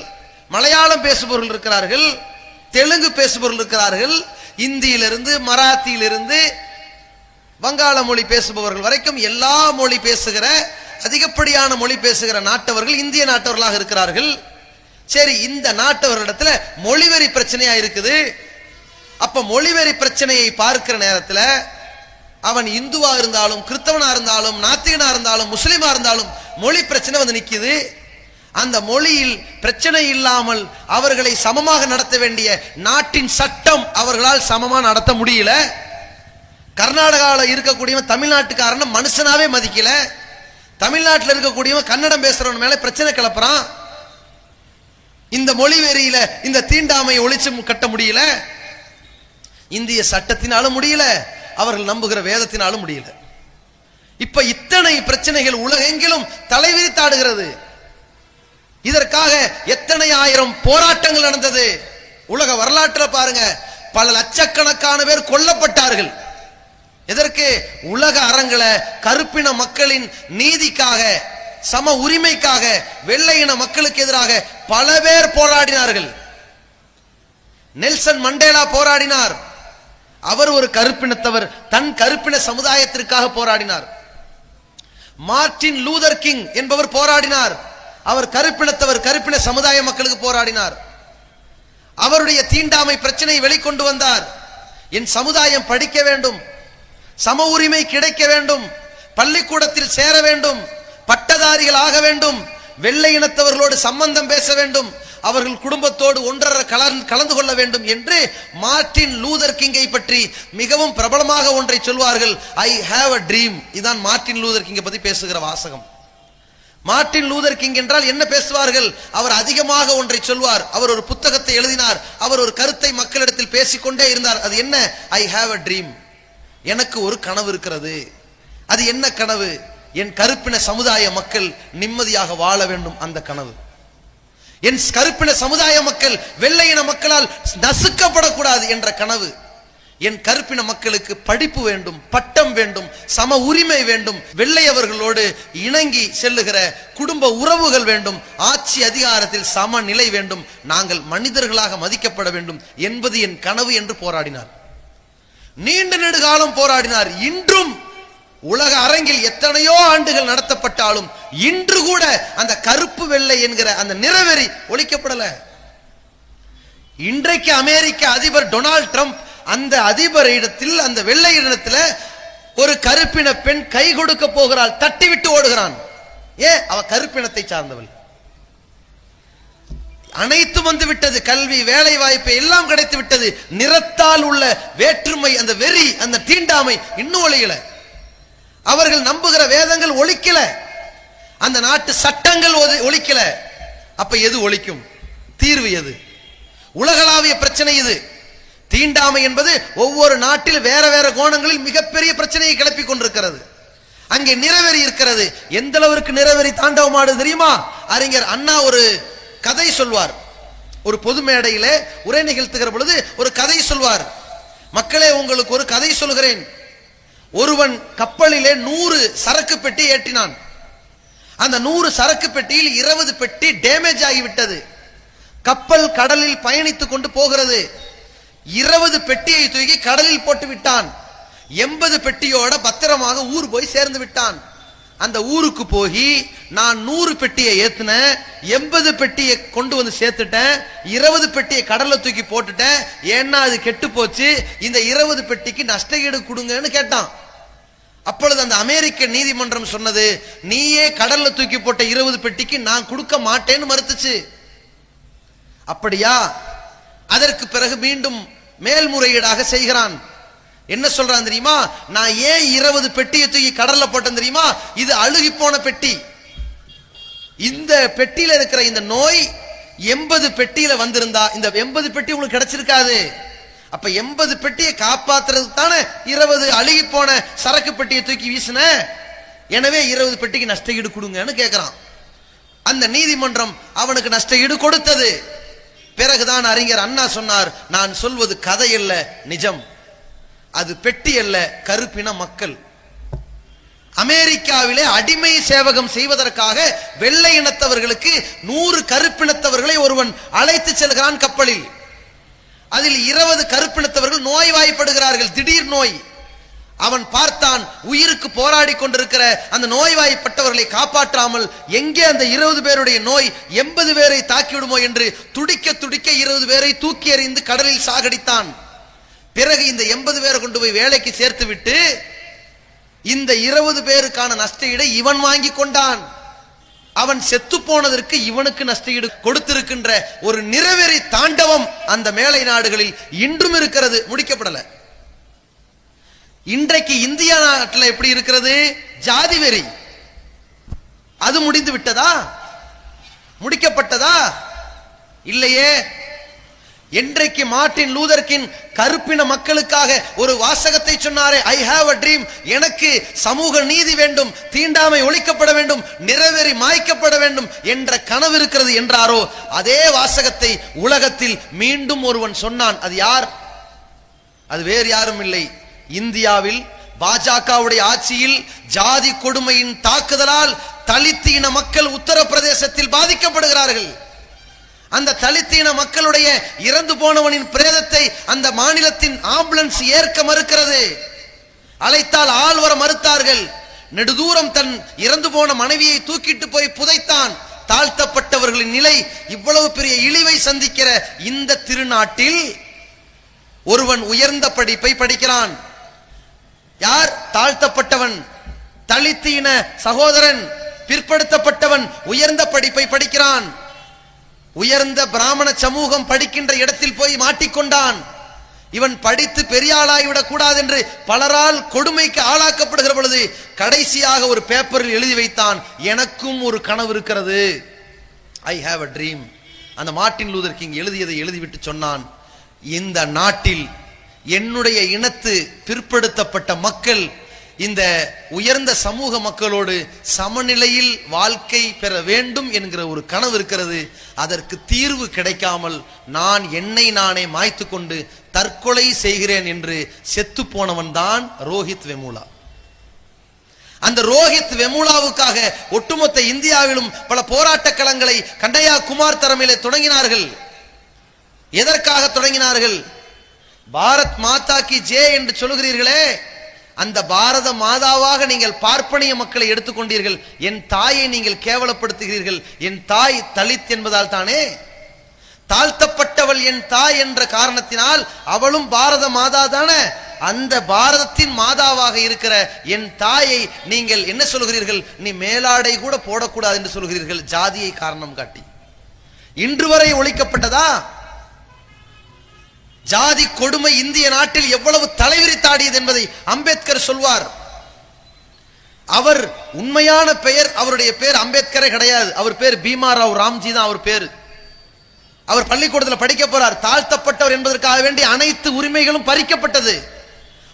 மலையாளம் பேசுபவர்கள் இருக்கிறார்கள், தெலுங்கு பேசுபவர்கள் இருக்கிறார்கள், இந்தியிலிருந்து மராத்தியிலிருந்து வங்காள மொழி பேசுபவர்கள் வரைக்கும் எல்லா மொழி பேசுகிற அதிகப்படியான மொழி பேசுகிற நாட்டவர்கள் இந்திய நாட்டவர்களாக இருக்கிறார்கள். சரி, இந்த நாட்டவர்களிடத்துல மொழிவெறி பிரச்சனையா இருக்குது. அப்ப மொழிவெறி பிரச்சனையை பார்க்கிற நேரத்தில் அவன் இந்துவா இருந்தாலும் கிறிஸ்தவனா இருந்தாலும் நாத்திகனா இருந்தாலும் முஸ்லிமா இருந்தாலும் மொழி பிரச்சனை வந்து நிக்குது. அந்த மொழியில் பிரச்சனை இல்லாமல் அவர்களை சமமாக நடத்த வேண்டிய நாட்டின் சட்டம் அவர்களால் சமமா நடத்த முடியல. கர்நாடகாவில் இருக்கக்கூடியவன் தமிழ்நாட்டுக்காரன் மனுஷனாவே மதிக்கல. தமிழ்நாட்டில் இருக்கக்கூடியவன் கன்னடம் பேசுறவன் மேல பிரச்சனை கிளப்புறான். இந்த மொழி வெறியில இந்த தீண்டாமை ஒழிச்சு கட்ட முடியல. இந்திய சட்டத்தினாலும் முடியல, அவர்கள் நம்புகிற வேதத்தினாலும் முடியல. இப்ப இத்தனை பிரச்சனைகள் உலகெங்கிலும் தலைவிரித்தாடுகிறது. இதற்காக எத்தனை ஆயிரம் போராட்டங்கள் நடந்தது. உலக வரலாற்றில் பாருங்க, பல லட்சக்கணக்கான பேர் கொல்லப்பட்டார்கள். எதற்கு? உலக அரங்கில கருப்பின மக்களின் நீதிக்காக, சம உரிமைக்காக, வெள்ளை இன மக்களுக்கு எதிராக பல பேர் போராடினார்கள். நெல்சன் மண்டேலா போராடினார். அவர் ஒரு கருப்பினத்தவர், தன் கருப்பின சமுதாயத்திற்காக போராடினார். மார்ட்டின் லூதர் கிங் என்பவர் போராடினார். அவர் கருப்பினத்தவர், கருப்பின சமுதாய மக்களுக்கு போராடினார். அவருடைய தீண்டாமை பிரச்சனையை வெளிக்கொண்டு வந்தார். என் சமுதாயம் படிக்க வேண்டும், சம உரிமை கிடைக்க வேண்டும், பள்ளிக்கூடத்தில் சேர வேண்டும், பட்டதாரிகள் ஆக வேண்டும், வெள்ளை இனத்தவர்களோடு சம்பந்தம் பேச வேண்டும், அவர்கள் குடும்பத்தோடு ஒன்றரை கலந்து கொள்ள வேண்டும் என்று மார்ட்டின் லூதர் கிங்கை பற்றி மிகவும் பிரபலமாக ஒன்றை சொல்வார்கள். I have a dream. இதான் மார்ட்டின் லூதர் கிங்கை பற்றி பேசுகிற வாசகம். மார்ட்டின் லூதர் கிங் என்றால் என்ன பேசுவார்கள்? அவர் அதிகமாக ஒன்றை சொல்வார். அவர் ஒரு புத்தகத்தை எழுதினார். அவர் ஒரு கருத்தை மக்களிடத்தில் பேசிக்கொண்டே இருந்தார். அது என்ன? I have a dream. எனக்கு ஒரு கனவு இருக்கிறது. அது என்ன கனவு? என் கருப்பின சமுதாய மக்கள் நிம்மதியாக வாழ வேண்டும். அந்த கனவு. என் கருப்பின சமுதாய மக்கள் வெள்ளையின மக்களால் நசுக்கப்படக்கூடாது என்ற கனவு. என் கருப்பின மக்களுக்கு படிப்பு வேண்டும், பட்டம் வேண்டும், சம உரிமை வேண்டும், வெள்ளையவர்களோடு இணங்கி செல்லுகிற குடும்ப உறவுகள் வேண்டும், ஆட்சி அதிகாரத்தில் சமநிலை வேண்டும், நாங்கள் மனிதர்களாக மதிக்கப்பட வேண்டும் என்பது என் கனவு என்று போராடினார். நீண்ட நெடுகாலம் போராடினார். இன்றும் உலக அரங்கில் எத்தனையோ ஆண்டுகள் நடத்தப்பட்டாலும் இன்று கூட அந்த கருப்பு வெள்ளை என்கிற அந்த நிறவெறி ஒழிக்கப்படல. இன்றைக்கு அமெரிக்க அதிபர் டொனால்ட் ட்ரம்ப் அந்த அதிபர் இடத்தில், அந்த வெள்ளை இடத்துல ஒரு கருப்பின பெண் கை கொடுக்க போகிறாள், தட்டிவிட்டு ஓடுகிறான். அவ கருப்பினத்தை சார்ந்தவள். அனைத்தும் வந்து விட்டது, கல்வி, வேலை வாய்ப்பு எல்லாம் கிடைத்து விட்டது. நிறத்தால் உள்ள வேற்றுமை, அந்த வெறி, அந்த தீண்டாமை இன்னும் ஒழியல. அவர்கள் நம்புகிற வேதங்கள் ஒழிக்கல, அந்த நாட்டு சட்டங்கள் ஒழிக்கல. அப்ப எது ஒழிக்கும்? தீர்வு எது? உலகளாவிய பிரச்சனை இது. தீண்டாமை என்பது ஒவ்வொரு நாட்டில் வேற வேற கோணங்களில் மிகப்பெரிய பிரச்சனையை கிளப்பி கொண்டிருக்கிறது. அங்கே நிறவெறி இருக்கிறது. எந்த அளவிற்கு நிறவெறி தாண்டவமாடு தெரியுமா? அறிஞர் அண்ணா ஒரு கதை சொல்வார். ஒரு பொது மேடையிலே உரை நிகழ்த்துகிற பொழுது ஒரு கதை சொல்வார். மக்களே, உங்களுக்கு ஒரு கதை சொல்கிறேன். ஒருவன் கப்பலிலே 100 சரக்கு பெட்டி ஏற்றினான். அந்த 100 சரக்கு பெட்டியில் 20 பெட்டி டேமேஜ் ஆகிவிட்டது. கப்பல் கடலில் பயணித்துக் கொண்டு போகிறது. 20 பெட்டியை தூக்கி கடலில் போட்டு விட்டான். 80 பெட்டியோட பத்திரமாக ஊர் போய் சேர்ந்து விட்டான். அந்த ஊருக்கு போய் நான் 100 பெட்டியை ஏத்துன, 80 பெட்டியை கொண்டு வந்து சேர்த்துட்டேன், 20 பெட்டியை கடல்ல தூக்கி போட்டுட்டேன். ஏன்னா அது கெட்டு போச்சு, இந்த 20 பெட்டிக்கு நஷ்டஈடு கொடுங்கன்னு கேட்டான். அப்பொழுது அந்த அமெரிக்க நீதிமன்றம் சொன்னது, நீயே கடல்ல தூக்கி போட்ட 20 பெட்டிக்கு நான் கொடுக்க மாட்டேன்னு மறுத்துச்சு. அப்படியா? அதற்கு பிறகு மீண்டும் மேல்முறையீடாக செய்கிறான். என்ன சொல்றான் தெரியுமா? நான் ஏன் 20 பெட்டியை தூக்கி கடல்ல போட்டேன் தெரியுமா? இது அழுகி போன பெட்டி. இந்த பெட்டியில இருக்கிற இந்த நோய் 80 பெட்டியில வந்திருந்தா இந்த 80 பெட்டி உங்களுக்கு கிடைச்சிருக்காது. அப்ப 80 பெட்டியை காப்பாத்துறதுக்கு தானே 20 அழுகி போன சரக்கு பெட்டியை தூக்கி வீசின. எனவே 20 பெட்டிக்கு நஷ்டஈடு கொடுங்கன்னு கேட்கிறான். அந்த நீதிமன்றம் அவனுக்கு நஷ்டஈடு கொடுத்தது. பிறகுதான் அறிஞர் அண்ணா சொன்னார், நான் சொல்வது கதை அல்ல, நிஜம். அது பெட்டி அல்ல, கருப்பின மக்கள். அமெரிக்காவிலே அடிமை சேவகம் செய்வதற்காக வெள்ளை இனத்தவர்களுக்கு 100 கருப்பினத்தவர்களை ஒருவன் அழைத்து செல்கிறான் கப்பலில். அதில் 20 கருப்பினத்தவர்கள் நோய்வாய்ப்படுகிறார்கள், திடீர் நோய். அவன் பார்த்தான், உயிருக்கு போராடி கொண்டிருக்கிற அந்த நோய்வாய்ப்பட்டவர்களை காப்பாற்றாமல் எங்கே அந்த 20 பேருடைய நோய் 80 பேரை தாக்கிவிடுமோ என்று துடிக்க துடிக்க 20 பேரை தூக்கி எறிந்து கடலில் சாகடித்தான். பிறகு இந்த 80 பேரை கொண்டு போய் வேலைக்கு சேர்த்து விட்டு இந்த 20 பேருக்கான நஷ்டஈடை இவன் வாங்கி கொண்டான். அவன் செத்து போனதற்கு இவனுக்கு நஷ்டஈடு கொடுத்திருக்கின்ற ஒரு நிறவெறி தாண்டவம் அந்த மேலை நாடுகளில் இன்றும் இருக்கிறது, முடிக்கப்படல. இன்றைக்கு இந்தியா நாட்டில் எப்படி இருக்கிறது? ஜாதி வெறி. அது முடிந்து விட்டதா? முடிக்கப்பட்டதா? இல்லையே. என்றைக்கு மார்ட்டின் லூதர் கிங் கருப்பின மக்களுக்காக ஒரு வாசகத்தை சொன்னாரே, ஐ ஹாவ் அ ட்ரீம், எனக்கு சமூக நீதி வேண்டும், தீண்டாமை ஒழிக்கப்பட வேண்டும், நிறவெறி மாய்க்கப்பட வேண்டும் என்ற கனவு இருக்கிறது என்றாரோ, அதே வாசகத்தை உலகத்தில் மீண்டும் ஒருவன் சொன்னான். அது யார்? அது வேறு யாரும் இல்லை, இந்தியாவில் பாஜகவுடைய ஆட்சியில் ஜாதி கொடுமையின் தாக்குதலால் தலித் இன மக்கள் உத்தரப்பிரதேசத்தில் பாதிக்கப்படுகிறார்கள். அந்த தலித் இன மக்களுடைய இறந்து போனவனின் பிரேதத்தை அந்த மாநிலத்தின் ஆம்புலன்ஸ் ஏற்க மறுக்கிறது. அழைத்தால் ஆள் வர மறுத்தார்கள். நெடுதூரம் தன் இறந்து போன மனைவியை தூக்கிட்டு போய் புதைத்தான். தாழ்த்தப்பட்டவர்களின் நிலை இவ்வளவு பெரிய இழிவை சந்திக்கிற இந்த திருநாட்டில் ஒருவன் உயர்ந்த படிப்பை படிக்கிறான். யார்? தாழ்த்தப்பட்டவன், தலித் இன சகோதரன், பிற்படுத்தப்பட்டவன் உயர்ந்த படிப்பை படிக்கிறான். உயர்ந்த பிராமண சமூகம் படிக்கின்ற இடத்தில் போய் மாட்டிக்கொண்டான். இவன் படித்து பெரிய ஆளாகிவிடக் கூடாது என்று பலரால் கொடுமைக்கு ஆளாக்கப்படுகிற பொழுது கடைசியாக ஒரு பேப்பரில் எழுதி வைத்தான், எனக்கும் ஒரு கனவு இருக்கிறது, ஐ ஹாவ் அ ட்ரீம். அந்த மார்ட்டின் லூதர் கிங் எழுதியதை எழுதிவிட்டு சொன்னான், இந்த நாட்டில் என்னுடைய இனத்து பிற்படுத்தப்பட்ட மக்கள் இந்த உயர்ந்த சமூக மக்களோடு சமநிலையில் வாழ்க்கை பெற வேண்டும் என்கிற ஒரு கனவு இருக்கிறது. அதற்கு தீர்வு கிடைக்காமல் நான் என்னை நானே மாய்த்து கொண்டு தற்கொலை செய்கிறேன் என்று செத்து போனவன் தான் ரோஹித் வெமுலா. அந்த ரோஹித் வெமுலாவுக்காக ஒட்டுமொத்த இந்தியாவிலும் பல போராட்ட களங்களை கண்ணையா குமார் தலைமையிலே தொடங்கினார்கள். எதற்காக தொடங்கினார்கள்? பாரத் மாதா கி ஜெய் என்று சொல்கிறீர்களே, அந்த பாரத மாதாவாக நீங்கள் பார்ப்பனிய மக்களை எடுத்துக்கொண்டீர்கள். என் தாயை நீங்கள் கேவலப்படுத்துகிறீர்கள். என் தாய் தலித் என்பதால் தானே, தாழ்த்தப்பட்டவள் என் தாய் என்ற காரணத்தினால் அவளும் பாரத மாதா தானே. அந்த பாரதத்தின் மாதாவாக இருக்கிற என் தாயை நீங்கள் என்ன சொல்கிறீர்கள், நீ மேலாடை கூட போடக்கூடாது என்று சொல்கிறீர்கள், ஜாதியை காரணம் காட்டி. இன்று வரை ஒழிக்கப்பட்டதா? ஜாதி கொடுமை இந்திய நாட்டில் எவ்வளவு தலைவிரித்தாடியது என்பதை அம்பேத்கர் சொல்வார். அவர் உண்மையான பெயர், அவருடைய பேர் அம்பேத்கரே கிடையாது, அவர் பேர் பீமாராவ் ராம்ஜி தான் அவர் பேரு. அவர் பள்ளிக்கூடத்தில் படிக்க போறார். தாழ்த்தப்பட்டவர் என்பதற்காக வேண்டி அனைத்து உரிமைகளும் பறிக்கப்பட்டது.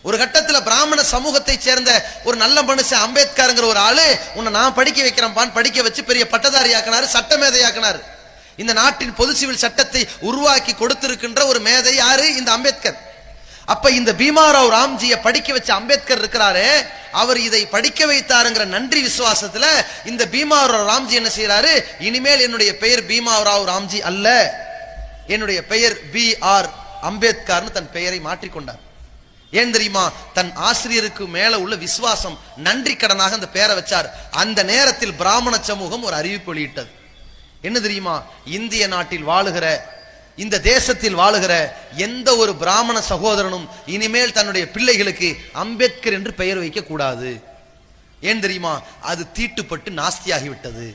ஒரு கட்டத்தில் பிராமண சமூகத்தை சேர்ந்த ஒரு நல்ல மனுஷன் அம்பேத்கர்ங்கிற ஒரு ஆளு, உன்னை நான் படிக்க வைக்கிறேன், படிக்க வச்சு பெரிய பட்டதாரி ஆக்கினாரு, சட்டமேதை ஆக்கினார். இந்த நாட்டின் பொது சிவில் சட்டத்தை உருவாக்கி கொடுத்திருக்கின்ற ஒரு மேதை யாரு? இந்த அம்பேத்கர். அப்ப இந்த பீமாராவ் ராம்ஜியை படிக்க வச்ச அம்பேத்கர் இருக்கிறாரு, அவர் இதை படிக்க வைத்தாருங்கிற நன்றி விசுவாசத்துல இந்த பீமாராவ் ராம்ஜி என்ன செய்யறாரு, இனிமேல் என்னுடைய பெயர் பீமாராவ் ராம்ஜி அல்ல, என்னுடைய பெயர் B.R. அம்பேத்கர்னு தன் பெயரை மாற்றிக்கொண்டார். ஏன் தெரியுமா? தன் ஆசிரியருக்கு மேல உள்ள விசுவாசம், நன்றி கடனாக அந்த பெயரை வச்சார். அந்த நேரத்தில் பிராமண சமூகம் ஒரு அறிவிப்பு வெளியிட்டது. என்ன தெரியுமா? இந்திய நாட்டில் வாழுகிற, இந்த தேசத்தில் வாழுகிற எந்த ஒரு பிராமண சகோதரனும் இனிமேல் தன்னுடைய பிள்ளைகளுக்கு அம்பேத்கர் என்று பெயர் வைக்க கூடாது. ஏன் தெரியுமா? அது தீட்டுப்பட்டு நாஸ்தியாகிவிட்டது.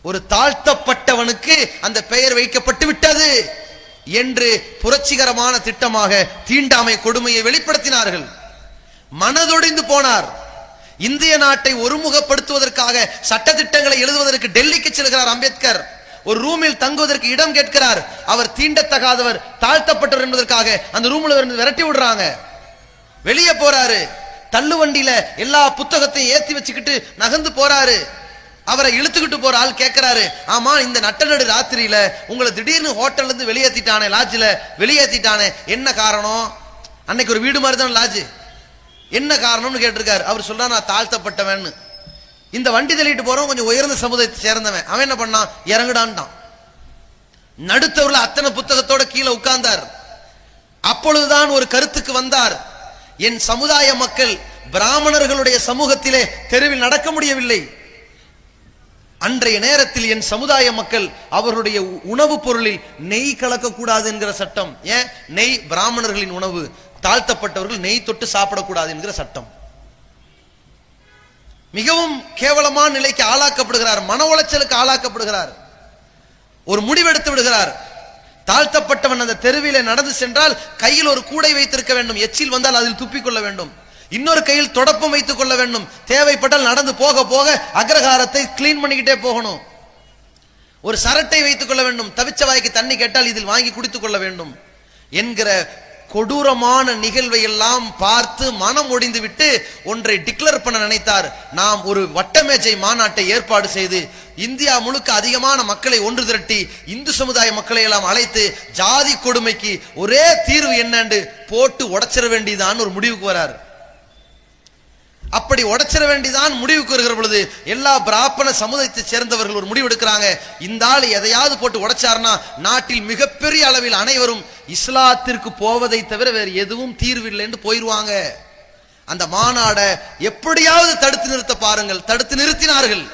ஒரு தாழ்த்தப்பட்டவனுக்கு அந்த பெயர் வைக்கப்பட்டு விட்டது என்று புரட்சிகரமான திட்டமாக தீண்டாமை கொடுமையை வெளிப்படுத்தினார்கள். மனதொடிந்து போனார். இந்திய நாட்டை ஒருமுகப்படுத்துவதற்காக சட்டத்திட்டங்களை எழுதுவதற்கு டெல்லிக்கு செல்கிறார் அம்பேத்கர். ஒரு ரூமில் தங்குவதற்கு இடம் கேட்கிறார். அவர் தீண்டத்தகாதவர், தாழ்த்தப்பட்டவர் என்பதற்காக அந்த ரூம்ல இருந்து விரட்டி விடுறாங்க. வெளியே போறாரு, தள்ளுவண்டியில எல்லா புத்தகத்தையும் ஏத்தி வச்சுக்கிட்டு நகர்ந்து போறாரு. அவரை இழுத்துக்கிட்டு போற ஆள் கேட்கிறாரு, ஆமா இந்த நட்டநடு ராத்திரியில உங்களை திடீர்னு ஹோட்டல்ல இருந்து வெளியேற்றிட்டானே, லாட்ஜில வெளியேற்றிட்டானே, என்ன காரணம்? அன்னைக்கு ஒரு வீடு மாதிரி தான் லாட்ஜ், என்ன காரணம்னு கேட்டிருக்காரு. அவர் சொல்றா, நான் தாழ்த்தப்பட்டவன், இந்த வண்டி தள்ளிட்டு போறோம் கொஞ்சம் உயர்ந்த சமுதாயத்தை சேர்ந்தவன். அவன் என்ன பண்ணான்? இறங்குடான்ட்டான். நடுத்தவர்ல அத்தனை புத்தகத்தோட கீழே உட்கார்ந்தார். அப்பொழுதுதான் ஒரு கருத்துக்கு வந்தார், என் சமுதாய மக்கள் பிராமணர்களுடைய சமூகத்திலே தெருவில் நடக்க முடியவில்லை. அன்றைய நேரத்தில் என் சமுதாய மக்கள் அவர்களுடைய உணவுப் பொருளில் நெய் கலக்கக்கூடாது என்கிற சட்டம். ஏன்? நெய் பிராமணர்களின் உணவு, தாழ்த்தப்பட்டவர்கள் நெய் தொட்டு சாப்பிடக்கூடாது என்கிற சட்டம். மிகவும் கேவலமான நிலைக்கு ஆளாக்கப்படுகிறார், மன உளைச்சலுக்கு ஆளாக்கப்படுகிறார். ஒரு முடிவெடுத்து விடுகிறார், தாழ்த்தப்பட்டவன் அந்த தெருவிலே நடந்து சென்றால் கையில் ஒரு கூடை வைத்திருக்க வேண்டும், எச்சில் வந்தால் அதில் துப்பிக்கொள்ள வேண்டும், இன்னொரு கையில் தொடப்பம் வைத்துக் கொள்ள வேண்டும், தேவைப்பட்டால் நடந்து போக போக அக்ரஹாரத்தை கிளீன் பண்ணிக்கிட்டே போகணும், ஒரு சரட்டை வைத்துக் கொள்ள வேண்டும், தவிச்ச வாய்க்கு தண்ணி கேட்டால் இதில் வாங்கி குடித்துக் கொள்ள வேண்டும் என்கிற கொடூரமான நிகழ்வை எல்லாம் பார்த்து மனம் ஒடிந்து விட்டு ஒன்றை டிக்ளேர் பண்ண நினைத்தார். நாம் ஒரு வட்டமேஜை மாநாட்டை ஏற்பாடு செய்து இந்தியா முழுக்க அதிகமான மக்களை ஒன்று திரட்டி இந்து சமுதாய மக்களை எல்லாம் அழைத்து ஜாதி கொடுமைக்கு ஒரே தீர்வு என்னன்னு போட்டு உடைச்சிட வேண்டியதான் ஒரு முடிவுக்கு வரார். அப்படி உடைச்சிட வேண்டிதான் முடிவுக்கு வருகிற பொழுது எல்லா பிராமண சமுதாயத்தை சேர்ந்தவர்கள் ஒரு முடிவு எடுக்கிறாங்க, இந்த ஆள் எதையாவது போட்டு உடைச்சார்னா நாட்டில் மிகப்பெரிய அளவில் அனைவரும் இஸ்லாத்திற்கு போவதை தவிர வேறு எதுவும் தீர்வு இல்லை என்று போயிருவாங்க. அந்த மாநாடை எப்படியாவது தடுத்து நிறுத்த பாருங்கள், தடுத்து நிறுத்தினார்கள்.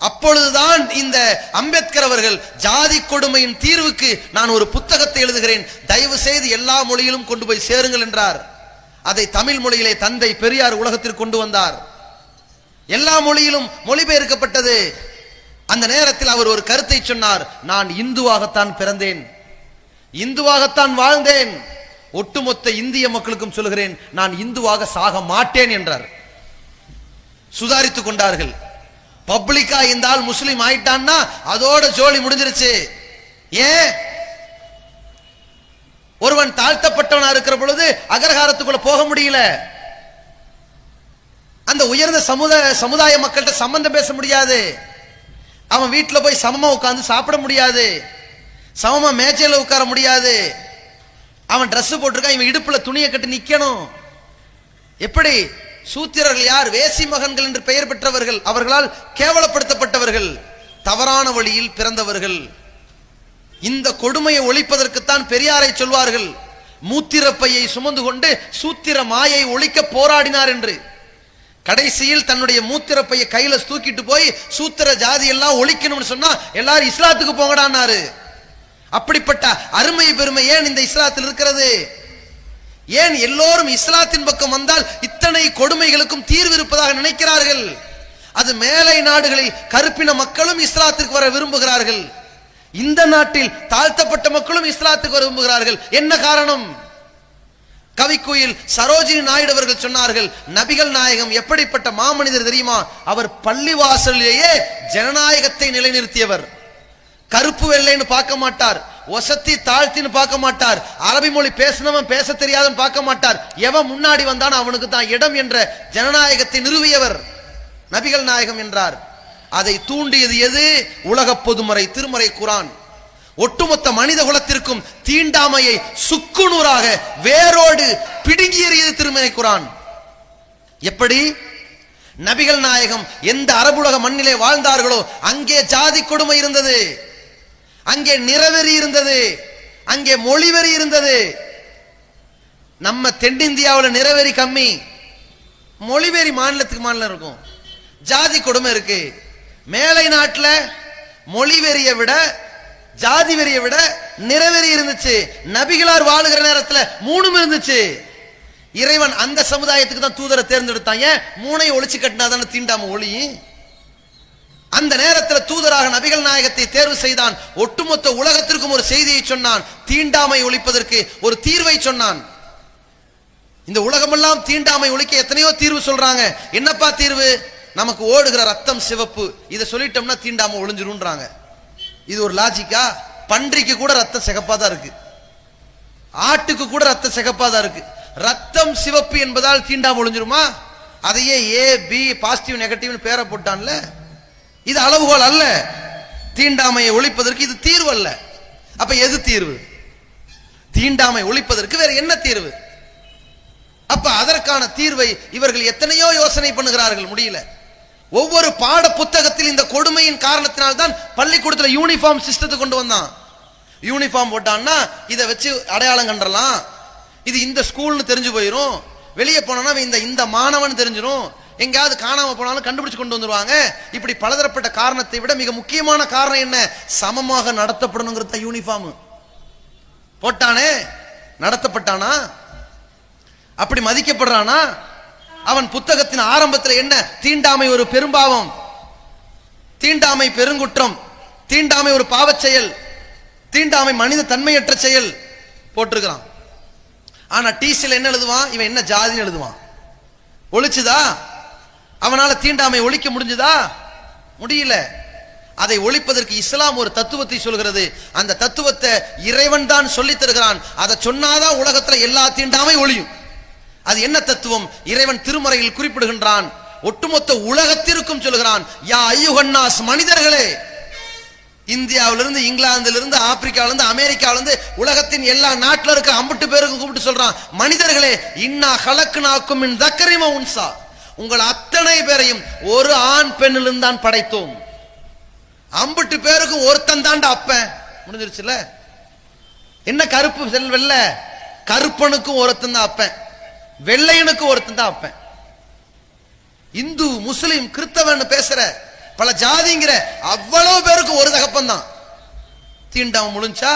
அப்பொழுதுதான் இந்த அம்பேத்கர் அவர்கள் ஜாதி கொடுமையின் தீர்வுக்கு நான் ஒரு புத்தகத்தை எழுதுகிறேன், தயவு செய்து எல்லா மொழியிலும் கொண்டு போய் சேருங்கள் என்றார். அதை தமிழ் மொழியிலே தந்தை பெரியார் உலகத்திற்கு கொண்டு வந்தார். எல்லா மொழியிலும் மொழிபெயர்க்கப்பட்டது. அந்த நேரத்தில் அவர் ஒரு கருத்தை சொன்னார், நான் இந்துவாகத்தான் பிறந்தேன், இந்துவாகத்தான் வாழ்ந்தேன், ஒட்டுமொத்த இந்திய மக்களுக்கும் சொல்கிறேன் நான் இந்துவாக சாக மாட்டேன் என்றார். சுதாரித்துக் கொண்டார்கள். பப்ளிக்கா இந்த ஆள் முஸ்லிம் ஆயிட்டான்னா அதோட ஜோலி முடிஞ்சிருச்சு. ஏன்? ஒருவன் தாழ்த்தப்பட்டவனா இருக்கிற பொழுது அகரஹாரத்துக்குள்ள போக முடியல, அந்த உயர்ந்த சமுதாய மக்கள்கிட்ட சம்பந்தம் பேச முடியாது, அவன் வீட்டுல போய் சமமா உட்கார்ந்து சாப்பிட முடியாது, சமமா மேஜையில உட்கார முடியாது, அவன் டிரஸ் போட்டிருக்கான், இவன் இடுப்புல துணியை கட்டி நிக்கணும். எப்படி? சூத்திரர்கள் யார்? வேசி மகன்கள் என்று பெயர் பெற்றவர்கள், அவர்களால் கேவலப்படுத்தப்பட்டவர்கள், தவறான வழியில் பிறந்தவர்கள். இந்த கொடுமையை ஒழிப்பதற்குத்தான் பெரியாரை சொல்வார்கள், மூத்திரப்பையை சுமந்து கொண்டு சூத்திர மாயை ஒழிக்க போராடினார் என்று. கடைசியில் தன்னுடைய மூத்திரப்பையை கையில தூக்கிட்டு போய் சூத்திர ஜாதி எல்லாம் ஒழிக்கணும்னு சொன்னா எல்லாரும் இஸ்லாத்துக்கு போங்கடான்னாரு. அப்படிப்பட்ட அருமை பெருமை ஏன் இந்த இஸ்லாத்தில் இருக்கிறது? ஏன் எல்லோரும் இஸ்லாத்தின் பக்கம் வந்தால் இத்தனை கொடுமைகளுக்கும் தீர்வு இருப்பதாக நினைக்கிறார்கள்? அது மேலை நாடுகளில் கருப்பின மக்களும் இஸ்லாத்திற்கு வர விரும்புகிறார்கள், இந்த நாட்டில் தாழ்த்தப்பட்ட மக்களும் இஸ்லாத்துக்கு வர விரும்புகிறார்கள். என்ன காரணம்? கவிக்குயில் சரோஜினி நாயுடு அவர்கள் சொன்னார்கள், நபிகள் நாயகம் எப்படிப்பட்ட மாமனிதர் தெரியுமா? அவர் பள்ளிவாசலிலேயே ஜனநாயகத்தை நிலைநிறுத்தியவர். கருப்பு வெள்ளைன்னு பார்க்க மாட்டார், ஒசத்தி தாழ்த்தின்னு பார்க்க மாட்டார், அரபி மொழி பேசினவன் பேச தெரியாதவன் பார்க்க மாட்டார், எவன் முன்னாடி வந்தான் அவனுக்கு தான் இடம் என்ற ஜனநாயகத்தை நிறுவியவர் நபிகள் நாயகம் என்றார். அதை தூண்டியது எது? உலக பொதுமறை திருமறை குரான். ஒட்டுமொத்த மனித குலத்திற்கும் தீண்டாமையை சுக்குநூறாக வேரோடு பிடுங்கி எறியது திருமறை குரான். எப்படி? நபிகள் நாயகம் எந்த அரபுலக மண்ணிலே வாழ்ந்தார்களோ அங்கே ஜாதி கொடுமை இருந்தது, அங்கே நிறவெறி இருந்தது, அங்கே மொழிவெறி இருந்தது. நம்ம தென்னிந்தியாவில் நிறவெறி கம்மி, மொழிவெறி மாநிலத்துக்கு மாநிலம் இருக்கும், ஜாதி கொடுமை இருக்கு. மேலை நாட்டில் மொழிவெறியை விட ஜாதி வெறியை விட நிறவெறி இருந்துச்சு. நபிகளார் வாழுகிற நேரத்தில் மூணும் இருந்துச்சு. இறைவன் அந்த சமுதாயத்துக்கு தான் தூதரை தேர்ந்தெடுத்தான். ஏன்? மூணையை ஒழிச்சு கட்டினாதான தீண்டாம ஒளி. அந்த நேரத்தில் தூதராக நபிகள் நாயகத்தை தேர்வு செய்தான். ஒட்டுமொத்த உலகத்திற்கும் ஒரு செய்தியை சொன்னான், தீண்டாமை ஒழிப்பதற்கு ஒரு தீர்வை சொன்னான். இந்த உலகமெல்லாம் தீண்டாமை ஒழிக்க எத்தனையோ தீர்வு சொல்றாங்க. என்னப்பா தீர்வு? நமக்கு ஓடுகிற ரத்தம் சிவப்பு, இதை சொல்லிட்டோம்னா தீண்டாமை ஒளிஞ்சிரும்ன்றாங்க. இது ஒரு லாஜிக்கா? பன்றிக்கு கூட ரத்தம் சிகப்பா தான் இருக்கு, ஆட்டுக்கு கூட ரத்தம் சிகப்பா தான் இருக்கு. ரத்தம் சிவப்பு என்பதால் தீண்டாமை ஒளிஞ்சிருமா? அதையே ஏ பி பாசிட்டிவ் நெகட்டிவ் பேரை போட்டான்ல. இது அளவுகோல் அல்ல. தீண்டாமையை ஒழிப்பதற்கு இது தீர்வு அல்ல. அப்ப எது தீர்வு? தீண்டாமை ஒழிப்பதற்கு வேற என்ன தீர்வு? அப்ப அதற்கான தீர்வை இவர்கள் எத்தனையோ யோசனை பண்ணுகிறார்கள், முடியல. ஒவ்வொரு பாட புத்தகத்தில் இந்த கொடுமையின் காரணத்தினால் தான் பள்ளிக்கூடத்தில் யூனிஃபார்ம் சிஸ்டத்தை கொண்டு வந்தான். யூனிஃபார்ம் போட்டான்னா இதை வச்சு அடையாளம் கண்டறலாம், இது இந்த ஸ்கூல்னு தெரிஞ்சு போயிடும், வெளியே போனா இந்த மாணவன் தெரிஞ்சிடும், எங்கேயாவது காணாம போனாலும் கண்டுபிடிச்சு கொண்டு வந்துருவாங்க. இப்படி பலதரப்பட்ட காரணத்தை விட மிக முக்கியமான காரணம் என்ன? சமமாக நடத்தப்படணுங்கிறத. யூனிஃபார்ம் போட்டானே, நடத்தப்பட்டானா? அப்படி மதிக்கப்படுறானா? அவன் புத்தகத்தின் ஆரம்பத்தில் என்ன? தீண்டாமை ஒரு பெரும்பாவம், தீண்டாமை பெருங்குற்றம், தீண்டாமை ஒரு பாவச் செயல், தீண்டாமை மனித தன்மையற்ற செயல் போட்டிருக்கிறான். ஆனா டிசில என்ன எழுதுவான்? இவன் என்ன ஜாதின்னு எழுதுவான். ஒழிச்சுதா? அவனால தீண்டாமை ஒழிக்க முடிஞ்சதா? முடியல. அதை ஒழிப்பதற்கு இஸ்லாம் ஒரு தத்துவத்தை சொல்கிறது. அந்த தத்துவத்தை இறைவன் தான் சொல்லி தருகிறான். அதை சொன்னாதான் உலகத்துல எல்லா தீண்டாமை ஒழியும். அது என்ன தத்துவம்? இறைவன் திருமறையில் குறிப்பிடுகின்றான், ஒட்டுமொத்த உலகத்திற்கும் சொல்கிறான், யா ஐயுஹன்னாஸ், மனிதர்களே. இந்தியாவிலிருந்து, இங்கிலாந்திலிருந்து, ஆப்பிரிக்காவிலிருந்து, அமெரிக்காவிலிருந்து, உலகத்தின் எல்லா நாட்டில் இருக்க அம்புட்டு பேருக்கும் கூப்பிட்டு சொல்றான், மனிதர்களே, இன்னா ஹலக்னாக்கும் மின் தக்கரி வ உன்சா, உங்கள் அத்தனை பேரையும் ஒரு ஆண் பெண்ணிலிருந்து தான் படைத்தோம். அம்புட்டு பேருக்கும் ஒருத்தன் தாண்டா அப்பன். முடிஞ்சிருச்சுல. என்ன கருப்பு வெள்ள? கருப்பனுக்கும் ஒருத்தன் தான் அப்பன், வெள்ளையனுக்கு ஒருத்தன் தான் அப்பன். இந்து முஸ்லிம் கிறிஸ்தவன் பேசுற பல ஜாதிங்கிற அவ்வளவு பேருக்கு ஒரு தகப்பன் தான். தீண்டாம முடிஞ்சா?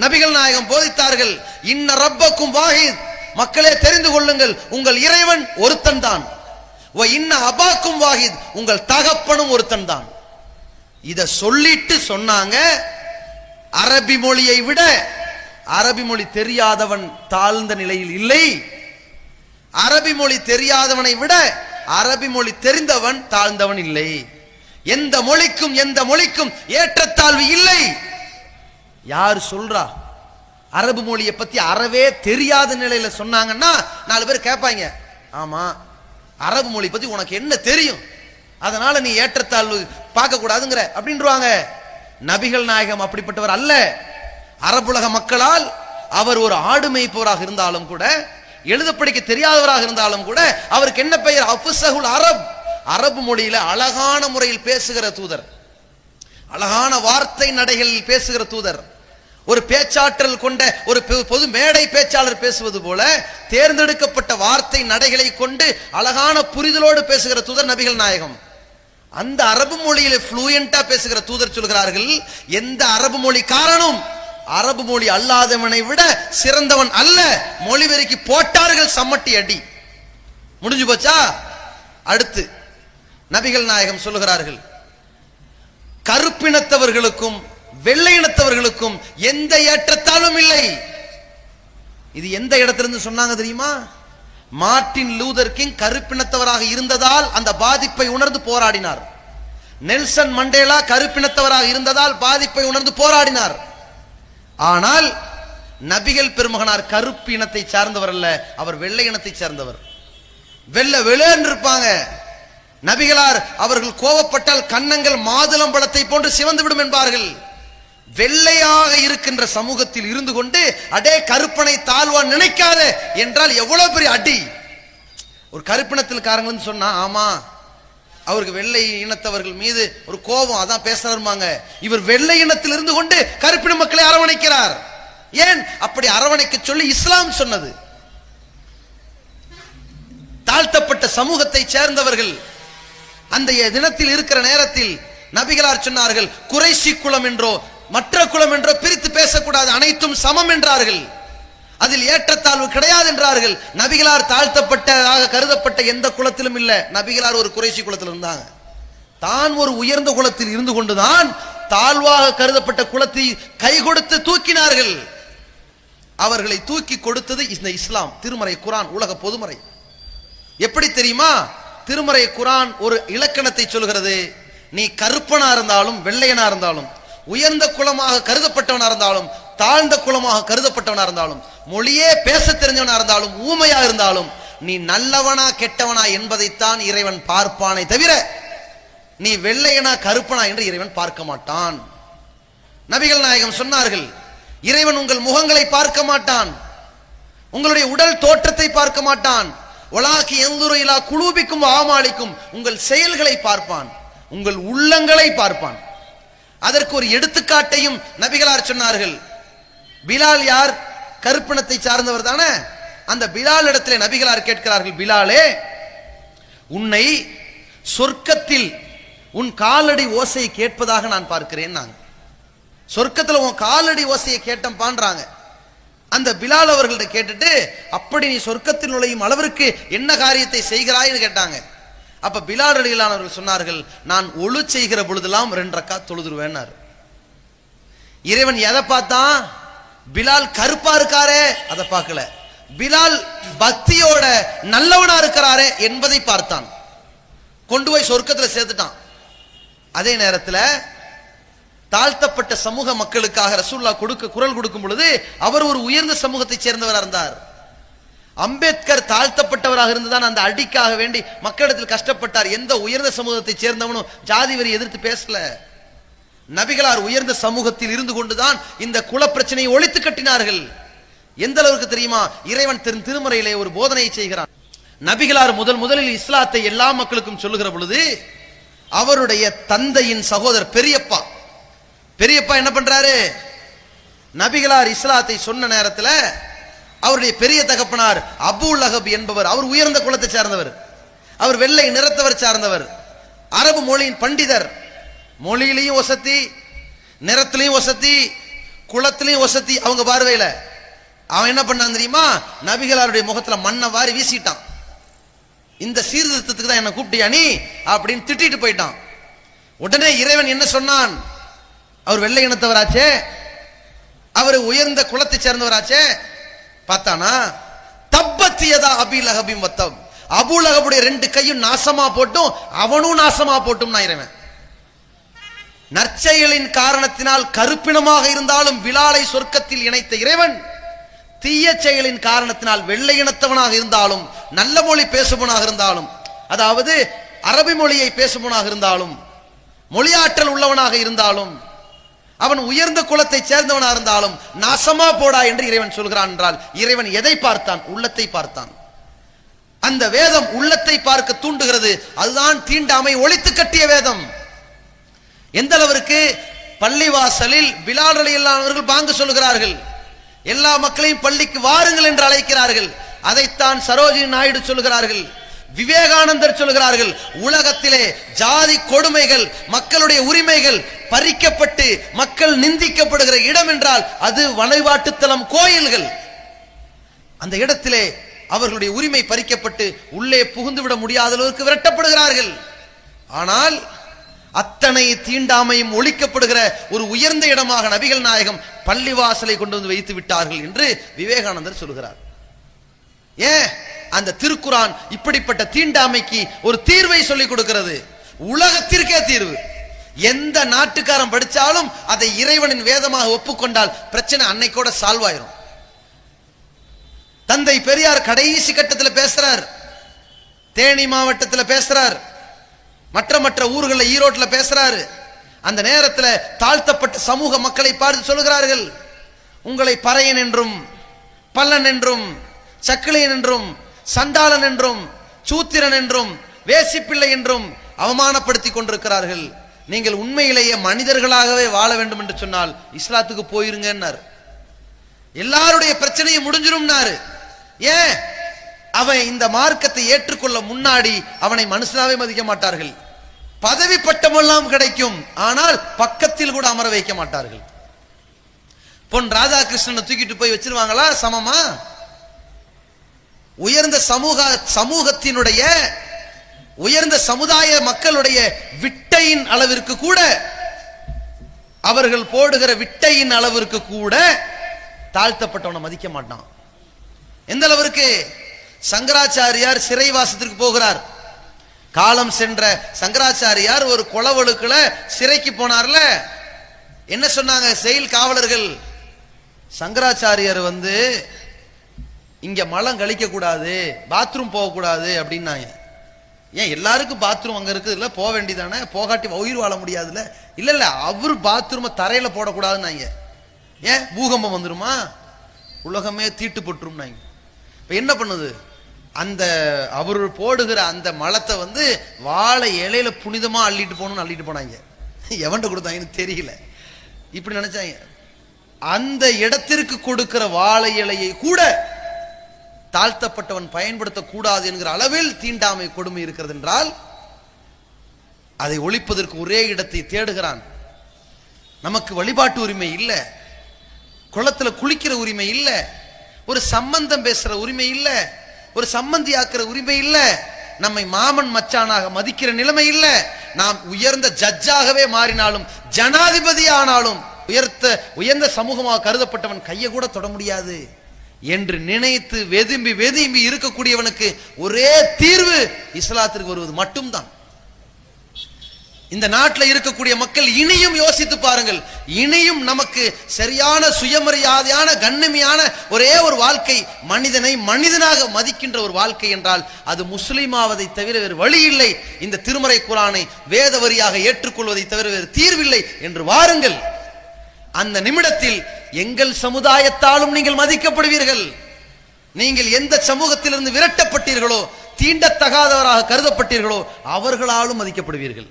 நபிகள் நாயகம் போதித்தார்கள், இன்ன ரப்பக்கும் வாஹித், மக்களே தெரிந்து கொள்ளுங்கள், உங்கள் இறைவன் ஒருத்தன் தான். இன்ன அபாக்கும் வாஹித், உங்கள் தகப்பனும் ஒருத்தன் தான். இத சொல்லிட்டு சொன்னாங்க, அரபி மொழியை விட அரபி மொழி தெரியாதவன் தாழ்ந்த நிலையில் இல்லை, அரபி மொழி தெரியாதவனை விட அரபி மொழி தெரிந்தவன் தாழ்ந்தவன் இல்லை. எந்த மொழிக்கும் ஏற்றத்தாழ்வு இல்லை. யார் சொல்றா? அரபு மொழியை பத்தி அறவே தெரியாத நிலையில சொன்னாங்கன்னா 4 பேர் கேட்பாங்க, ஆமா அரபு மொழி பத்தி உனக்கு என்ன தெரியும், அதனால நீ ஏற்றத்தாழ்வு பார்க்க கூடாதுங்கிற அப்படின்றாங்க. நபிகள் நாயகம் அப்படிப்பட்டவர் அல்ல. அரபுலக மக்களால் அவர் ஒரு ஆடு மேய்ப்பவராக இருந்தாலும் கூட, எழுத படிக்க தெரியாதவராக இருந்தாலும் கூட, அவருக்கு என்ன பெயர்? அஃப்ஸஹுல் அரப், அரபு மொழியில அழகான முறையில் பேசுகிற தூதர், அழகான வார்த்தை நடைகளில் பேசுகிற தூதர். ஒரு பேச்சாற்றல் கொண்ட ஒரு பொது மேடை பேச்சாளர் பேசுவது போல தேர்ந்தெடுக்கப்பட்ட வார்த்தை நடைகளை கொண்டு அழகான புரிதலோடு பேசுகிற தூதர் நபிகள் நாயகம். அந்த அரபு மொழியில ஃப்ளூயண்டா பேசுகிற தூதர் சொல்கிறார்கள், எந்த அரபு மொழி காரணம் அரபு மொழி அல்லாதவனை விட சிறந்தவன் அல்ல. மொழிவெறிக்கு போட்டார்கள் சம்மட்டி அடி. முடிஞ்சு போச்சா? அடுத்து நபிகள் நாயகம் சொல்லுகிறார்கள், கருப்பினத்தவர்களுக்கும் வெள்ளை இனத்தவர்களுக்கும் எந்த ஏற்றத்தாலும் இல்லை. இது எந்த இடத்திலிருந்து சொன்னாங்க தெரியுமா? மார்ட்டின் லூதர் கிங் கருப்பினத்தவராக இருந்ததால் அந்த பாதிப்பை உணர்ந்து போராடினார். நெல்சன் மண்டேலா கருப்பினத்தவராக இருந்ததால் பாதிப்பை உணர்ந்து போராடினார். ஆனால் நபிகள் பெருமகனார் கருப்பு இனத்தை சார்ந்தவர் அல்ல, அவர் வெள்ளை இனத்தை சார்ந்தவர். வெள்ளை வெள்ளேன்னு இருப்பாங்க. நபிகளார் அவர்கள் கோபப்பட்டால் கன்னங்கள் மாதுளம்பழத்தை போன்று சிவந்து விடும் என்பார்கள். வெள்ளையாக இருக்கின்ற சமூகத்தில் இருந்து கொண்டு அடே கருப்பனை தாழ்வான் நினைக்காத என்றால் எவ்வளவு பெரிய அடி. ஒரு கருப்பினத்தில்காரங்க சொன்னா ஆமா அவருக்கு வெள்ளை இனத்தவர்கள் மீது ஒரு கோபம், அதான் பேசுறாருமாங்க. இவர் வெள்ளை இனத்தில் இருந்து கொண்டு கருப்பின மக்களை அரவணைக்கிறார். ஏன் அப்படி அரவணைக்க சொல்லி இஸ்லாம் சொன்னது. தாழ்த்தப்பட்ட சமூகத்தை சேர்ந்தவர்கள் அந்த தினத்தில் இருக்கிற நேரத்தில் நபிகளார் சொன்னார்கள், குறைசி குலம் என்றோ மற்ற குலம் என்றோ பிரித்து பேசக்கூடாது, அனைத்தும் சமம் என்றார்கள். அதில் ஏற்றத்தாழ்வு கிடையாது என்றார்கள். நபிகளார் தாழ்த்தப்பட்டதாக கருதப்பட்ட எந்த குலத்திலும் இல்ல. நபிகளார் ஒரு குறைசி குலத்தில் இருந்தாங்க. தான் ஒரு உயர்ந்த குலத்தில் இருந்து கொண்டுதான் தாழ்வாக கருதப்பட்ட குலத்தை கை கொடுத்து தூக்கினார்கள். அவர்களை தூக்கி கொடுத்தது இந்த இஸ்லாம், திருமறை குர்ஆன், உலக பொதுமறை. எப்படி தெரியுமா? திருமறை குர்ஆன் ஒரு இலக்கணத்தை சொல்கிறது. நீ கருப்பனா இருந்தாலும் வெள்ளையனா இருந்தாலும், உயர்ந்த குலமாக கருதப்பட்டவனா இருந்தாலும் தாழ்ந்த குலமாக கருதப்பட்டவனா இருந்தாலும், மொழியே பேச தெரிஞ்சவனா இருந்தாலும் ஊமையா இருந்தாலும், நீ நல்லவனா கெட்டவனா என்பதைத்தான் இறைவன் பார்ப்பானே தவிர நீ வெள்ளையனா கருப்பனா என்று இறைவன் பார்க்க மாட்டான். நபிகள் நாயகம் சொன்னார்கள், இறைவன் உங்கள் முகங்களை பார்க்க மாட்டான், உங்களுடைய உடல் தோற்றத்தை பார்க்க மாட்டான். வலாக்கி யன்துரு இலா குலூபிக்கும் ஆமாலிக்கும், உங்கள் செயல்களை பார்ப்பான், உங்கள் உள்ளங்களை பார்ப்பான். அதற்கு ஒரு எடுத்துக்காட்டையும் நபிகளார் சொன்னார்கள். பிலால் யார்? கருப்பினத்தை சார்ந்தவர் தானே. அந்த பிலால் இடத்திலே நபிகளார் கேட்கிறார்கள், பிலாலே உன்னை சொர்க்கத்தில் உன் காலடி ஓசையை கேட்பதாக நான் பார்க்கிறேன். நாங்க சொர்க்கத்தில் உன் காலடி ஓசையை கேட்டோம் பான்றாங்க. அந்த பிலால் அவர்கள்ட்ட கேட்டுட்டு, அப்படி நீ சொர்க்கத்தில் நுழையும் அளவிற்கு என்ன காரியத்தை செய்கிறாய்னு கேட்டாங்க. அப்ப பிலால் ரலியல்லாஹு அவர்கள் சொன்னார்கள், நான் ஒழு செய்கிற பொழுதெல்லாம் 2 ரக்காத் தொழுதுருவேன்னாரு. இறைவன் எதை பார்த்தான்? பிலால் கருப்பா இருக்காரே அதை பார்க்கல, பிலால் பக்தியோட நல்லவனா இருக்கிறாரே என்பதை பார்த்தான். கொண்டு போய் சொர்க்கத்தில் சேர்த்துட்டான். அதே நேரத்தில் தாழ்த்தப்பட்ட சமூக மக்களுக்காக ரசூலுல்லாஹ் குரல் கொடுக்கும் பொழுது அவர் ஒரு உயர்ந்த சமூகத்தை சேர்ந்தவராக இருந்தார். அம்பேத்கர் தாழ்த்தப்பட்டவராக இருந்துதான் அந்த அடிக்காக வேண்டி மக்களிடத்தில் கஷ்டப்பட்டார். எந்த உயர்ந்த சமூகத்தை சேர்ந்தவனும் ஜாதி வரி எதிர்த்து பேசல. நபிகளார் உயர்ந்த சமூகத்தில் இருந்து கொண்டுதான் இந்த குல பிரச்சனையை ஒழித்து கட்டினார்கள். எந்த அளவுக்கு தெரியுமா? இறைவன் திருமறையிலே ஒரு போதனையை செய்கிறான். நபிகளார் முதலில் இஸ்லாத்தை எல்லா மக்களுக்கும் சொல்லுகிற பொழுது அவருடைய தந்தையின் சகோதரர் பெரியப்பா என்ன பண்றாரு? நபிகளார் இஸ்லாத்தை சொன்ன நேரத்தில் அவருடைய பெரிய தகப்பனார் அபூ லஹப் என்பவர், அவர் உயர்ந்த குலத்தை சார்ந்தவர், அவர் வெள்ளை நிறத்தவர் சார்ந்தவர், அரபு மொழியின் பண்டிதர், மொழியிலையும் வசதி, நிறத்திலையும் வசதி, குலத்திலையும் வசதி. அவங்க பார்வையில அவன் என்ன பண்ணான் தெரியுமா? நபிகளாருடைய முகத்துல மண்ணை வாரி வீசிட்டான். இந்த சீர்திருத்தத்துக்கு தான் என்ன கூப்பிட்டியா நீ அப்படின்னு திட்டிட்டு போயிட்டான். உடனே இறைவன் என்ன சொன்னான்? அவர் வெள்ளை இனத்தவராச்சே, அவர் உயர்ந்த குலத்தை சேர்ந்தவராச்சே. பார்த்தானா, தப்பத்தியதா அபி லஹபின் வத்தம், அபூ லஹபுடைய 2 கையும் நாசமா போட்டும் அவனும் நாசமா போட்டும். நான் இறைவன் நற்செயலின் காரணத்தினால் கருப்பினமாக இருந்தாலும் பிலாலை சொர்க்கத்தில் இணைத்த இறைவன், தீய செயலின் காரணத்தினால் வெள்ளை இனத்தவனாக இருந்தாலும் நல்ல மொழி பேசுபவனாக இருந்தாலும், அதாவது அரபி மொழியை பேசுபவனாக இருந்தாலும் மொழியாற்றல் உள்ளவனாக இருந்தாலும் அவன் உயர்ந்த குலத்தை சேர்ந்தவனாக இருந்தாலும் நாசமா போடா என்று இறைவன் சொல்கிறான் என்றால் இறைவன் எதை பார்த்தான்? உள்ளத்தை பார்த்தான். அந்த வேதம் உள்ளத்தை பார்க்க தூண்டுகிறது. அதுதான் தீண்டாமை ஒழித்து கட்டிய வேதம். எந்த அளவிற்கு பள்ளிவாசலில் பிலால் ரலியல்லாஹு அவர்கள் பாங்கு சொல்கிறார்கள், எல்லா மக்களையும் பள்ளிக்கு வாருங்கள் என்று அழைக்கிறார்கள். அதைத்தான் சரோஜினி நாயுடு சொல்கிறார்கள், விவேகானந்தர் சொல்கிறார்கள், உலகத்திலே ஜாதி கொடுமைகள், மக்களுடைய உரிமைகள் பறிக்கப்பட்டு மக்கள் நிந்திக்கப்படுகிற இடம் என்றால் அது வழிபாட்டுத்தலம் கோயில்கள். அந்த இடத்திலே அவர்களுடைய உரிமை பறிக்கப்பட்டு உள்ளே புகுந்துவிட முடியாத அளவுக்கு விரட்டப்படுகிறார்கள். ஆனால் அத்தனை தீண்டாமையும் ஒழிக்கப்படுகிற ஒரு உயர்ந்த இடமாக நபிகள் நாயகம் பள்ளிவாசலை கொண்டு வந்து வைத்து விட்டார்கள் என்று விவேகானந்தர் சொல்கிறார். ஏன்? அந்த திருக்குரான் இப்படிப்பட்ட தீண்டாமைக்கு ஒரு தீர்வை சொல்லிக் கொடுக்கிறது. உலகத்திற்கே தீர்வு. எந்த நாட்டுக்காரன் படிச்சாலும் அதை இறைவனின் வேதமாக ஒப்புக்கொண்டால் பிரச்சனை அன்னைக்கோட சால்வ் ஆயிரும். தந்தை பெரியார் கடைசி கட்டத்தில் பேசுறார், தேனி மாவட்டத்தில் பேசுறார், மற்ற ஊர்களில் ஈரோட்டில் பேசுறாரு. அந்த நேரத்தில் தாழ்த்தப்பட்ட சமூக மக்களை பார்த்து சொல்கிறார்கள், உங்களை பறையன் என்றும் பல்லன் என்றும் சக்கிலியன் என்றும் சண்டாளன் என்றும் சூத்திரன் என்றும் வேசிப்பிள்ளை என்றும் அவமானப்படுத்தி கொண்டிருக்கிறார்கள். நீங்கள் உண்மையிலேயே மனிதர்களாகவே வாழ வேண்டும் என்று சொன்னால் இஸ்லாத்துக்கு போயிருங்கன்னார். எல்லாருடைய பிரச்சனையும் முடிஞ்சிரும்னாரு. ஏன்? அவன் இந்த மார்க்கத்தை ஏற்றுக்கொள்ள முன்னாடி அவனை மனுஷனாவே மதிக்க மாட்டார்கள். பதவி பட்டமெல்லாம் கிடைக்கும், ஆனால் பக்கத்தில் கூட அமர வைக்க மாட்டார்கள். பொன் ராதாகிருஷ்ணனை தூக்கிட்டு போய் வச்சிருவாங்களா சமமா? உயர்ந்த சமூகத்தினுடைய உயர்ந்த சமுதாய மக்களுடைய விட்டையின் அளவிற்கு கூட, அவர்கள் போடுகிற விட்டையின் அளவிற்கு கூட தாழ்த்தப்பட்டவனை மதிக்க மாட்டான். எந்த அளவிற்கு? சங்கராச்சாரியார் சிறைவாசத்திற்கு போகிறார். காலம் சென்ற சங்கராச்சாரியார் ஒரு கொலவழுக்குல சிறைக்கு போனார்ல. என்ன சொன்னாங்க செயல் காவலர்கள்? சங்கராச்சாரியார் இங்க மலம் கழிக்க கூடாது, பாத்ரூம் போக கூடாது அப்படின்னாங்க. ஏன் எல்லாருக்கும் பாத்ரூம் அங்க இருக்குது இல்ல, போக வேண்டியதானே, போகாட்டி உயிர் வாழ முடியாதுல்ல. இல்ல இல்ல, அவரு பாத்ரூமை தரையில போடக்கூடாதுன்னாங்க. ஏன்? பூகம்பம் வந்துருமா, உலகமே தீட்டு போட்டுரும்னாங்க. இப்ப என்ன பண்ணுது? அந்த அவர் போடுகிற அந்த மலத்தை வாழை இலையில புனிதமா அள்ளிட்டு போகணும்னு அள்ளிட்டு போனாங்க. எவன்ட கொடுத்தாங்கன்னு தெரியல. இப்படி நினைச்சாங்க. அந்த இடத்திற்கு கொடுக்கிற வாழை இலையை கூட தாழ்த்தப்பட்டவன் பயன்படுத்தக்கூடாது என்கிற அளவில் தீண்டாமை கொடுமை இருக்கிறது என்றால், அதை ஒழிப்பதற்கு ஒரே இடத்தை தேடுகிறான். நமக்கு வழிபாட்டு உரிமை இல்லை, குளத்துல குளிக்கிற உரிமை இல்லை, ஒரு சம்பந்தம் பேசுற உரிமை இல்லை, ஒரு சம்பந்தி ஆக்கிற உரிமை இல்லை, நம்மை மாமன் மச்சானாக மதிக்கிற நிலைமை இல்லை. நாம் உயர்ந்த ஜட்ஜாகவே மாறினாலும், ஜனாதிபதி ஆனாலும், உயர்ந்த சமூகமாக கருதப்பட்டவன் கையை கூட தொட முடியாது என்று நினைத்து வெதும்பி இருக்கக்கூடியவனுக்கு ஒரே தீர்வு இஸ்லாத்திற்கு வருவது மட்டும்தான். இந்த நாட்டில் இருக்கக்கூடிய மக்கள் இனியும் யோசித்து பாருங்கள். இனியும் நமக்கு சரியான சுயமரியாதையான கண்ணியமான ஒரே ஒரு வாழ்க்கை, மனிதனை மனிதனாக மதிக்கின்ற ஒரு வாழ்க்கை என்றால் அது முஸ்லிமாவதை தவிர வேறு வழி இல்லை. இந்த திருமறை குர்ஆனை வேத வரியாக ஏற்றுக்கொள்வதை தவிர வேறு தீர்வில்லை என்று வாருங்கள். அந்த நிமிடத்தில் எங்கள் சமுதாயத்தாலும் நீங்கள் மதிக்கப்படுவீர்கள். நீங்கள் எந்த சமூகத்திலிருந்து விரட்டப்பட்டீர்களோ, தீண்டத்தகாதவராக கருதப்பட்டீர்களோ, அவர்களாலும் மதிக்கப்படுவீர்கள்.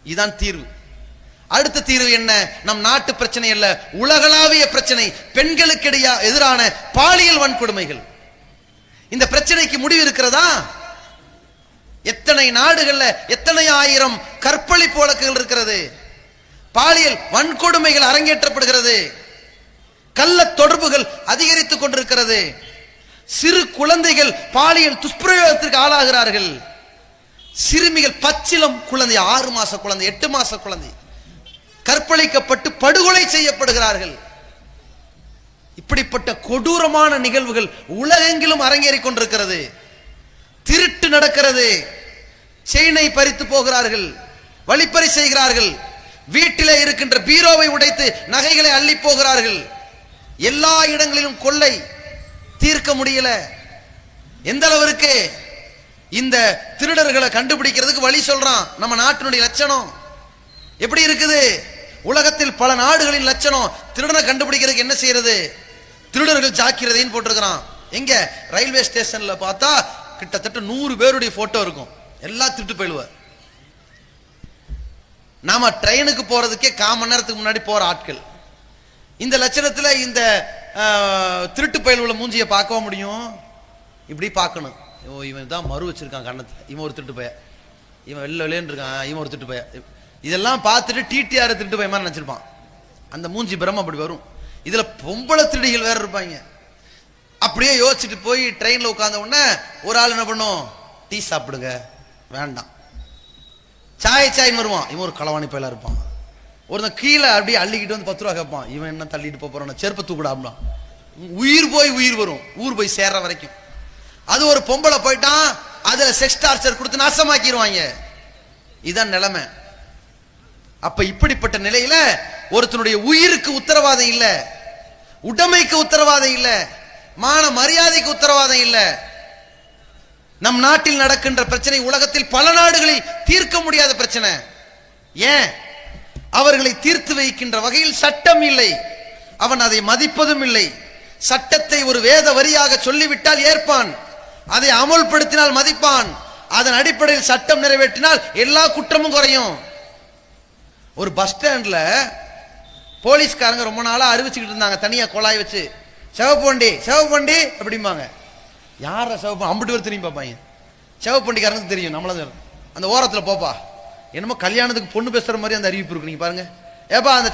இதுதான் தீர்வு. அடுத்த தீர்வு என்ன? நம் நாட்டு பிரச்சனை அல்ல, உலகளாவிய பிரச்சனை, பெண்களுக்கு எதிரான பாலியல் வன்கொடுமைகள். இந்த பிரச்சனைக்கு முடிவு இருக்கிறதா? எத்தனை நாடுகள்ல எத்தனை ஆயிரம் கற்பழிப்பு வழக்குகள் இருக்கிறது, பாலியல் வன்கொடுமைகள் அரங்கேற்றப்படுகிறது, கள்ள தொடர்புகள் அதிகரித்துக் கொண்டிருக்கிறது, சிறு குழந்தைகள் பாலியல் துஷ்பிரயோகத்திற்கு ஆளாகிறார்கள், சிறுமிகள் பச்சிலம் குழந்தை, 6 மாச குழந்தை, 8 மாச குழந்தை கற்பழிக்கப்பட்டு படுகொலை செய்யப்படுகிறார்கள். இப்படிப்பட்ட கொடூரமான நிகழ்வுகள் உலகெங்கிலும் அரங்கேறிக் கொண்டிருக்கிறது. திருட்டு நடக்கிறது, செயினை பறித்து போகிறார்கள், வழிப்பறி செய்கிறார்கள், வீட்டிலே இருக்கின்ற பீரோவை உடைத்து நகைகளை அள்ளி போகிறார்கள். எல்லா இடங்களிலும் கொள்ளை, தீர்க்க முடியல. எந்த அளவிற்கு இந்த திருடர்களை கண்டுபிடிக்கிறதுக்கு வழி சொல்றான். நம்ம நாட்டினுடைய லட்சணம் எப்படி இருக்குது? உலகத்தில் பல நாடுகளின் லட்சணம். திருடனை கண்டுபிடிக்கிறதுக்கு என்ன செய்யறது? திருடர்கள் ஜாக்கிரதைன்னு போட்டிருக்கிறான். எங்க? ரயில்வே ஸ்டேஷன்ல பார்த்தா கிட்டத்தட்ட 100 பேருடைய போட்டோ இருக்கும். எல்லாம் திருட்டு போயிடுவார். நாம ட்ரெயினுக்கு போறதுக்கே 1/4 மணி நேரத்துக்கு முன்னாடி போற ஆட்கள். இந்த லட்சணத்துல இந்த திருட்டு பயலுள்ள மூஞ்சியை பார்க்க முடியும்? இப்படி பார்க்கணும். இவன் தான் மறு வச்சிருக்கான் கண்ணத்துல, இவன் ஒரு திட்டு போய, இவன் வெளிலேன்னு இருக்கான், இவன் ஒரு திட்டு போய. இதெல்லாம் பார்த்துட்டு டிடிஆர் திட்டு போய் மாதிரி நினைச்சிருப்பான். அந்த மூஞ்சி பிரம்ம அப்படி வரும். இதுல பொம்பளை திருடிகள் வேற இருப்பாங்க. அப்படியே யோசிச்சுட்டு போய் ட்ரெயின்ல உட்கார்ந்த உடனே ஒரு ஆள் என்ன பண்ணும், டீ சாப்பிடுங்க, வேண்டாம், சாய்ன்னு வருவான். இவன் ஒரு களவாணி பயிலா இருப்பான். ஒருத்தன் கீழே அப்படியே அள்ளிக்கிட்டு வந்து 10 ரூபா கேட்பான். இவன் என்ன தள்ளிட்டு போறான், செருப்பை தூக்கிடாமலாம். உயிர் வரும், ஊர் போய் சேர்ற வரைக்கும். அது ஒரு பொம்பளை போயிட்டான், அதுல செக்ஸ் டார்ச்சர் கொடுத்து நாசமாக்கிடுவாங்க. இதான் நிலைமை. அப்ப இப்படிப்பட்ட நிலையில ஒருத்தனுடைய உயிருக்கு உத்தரவாதம் இல்ல, உடைமைக்கு உத்தரவாதம் இல்ல, மான மரியாதைக்கு உத்தரவாதம் இல்ல. நம் நாட்டில் நடக்கின்ற பிரச்சனை உலகத்தில் பல நாடுகளில் தீர்க்க முடியாத பிரச்சனை. ஏன்? அவர்களை தீர்த்து வைக்கின்ற வகையில் சட்டம் இல்லை, அவன் அதை மதிப்பதும் இல்லை. சட்டத்தை ஒரு வேத வரியாக சொல்லிவிட்டால் ஏற்பான், அதை அமல்படுத்தினால் மதிப்பான். அதன் அடிப்படையில் சட்டம் நிறைவேற்றினால் எல்லா குற்றமும் குறையும். ஒரு பஸ் ஸ்டாண்ட்ல போலீஸ்காரங்க ரொம்ப நாளா அறிவிச்சுக்கிட்டு இருந்தாங்க, தனியா குழாய் வச்சு, சிவப்பண்டி அப்படிம்பாங்க. யார சிவப்பு அம்பிட்டு பேர் திரும்பி பார்ப்பாங்க. சிவப்பண்டிக்காரனுக்கு தெரியும், நம்மள அந்த ஓரத்துல போப்பா, என்னமோ கல்யாணத்துக்கு பொண்ணு பேசுற மாதிரி அந்த அறிவிப்பு இருக்கு, நீங்க பாருங்க. ஏப்பா அந்த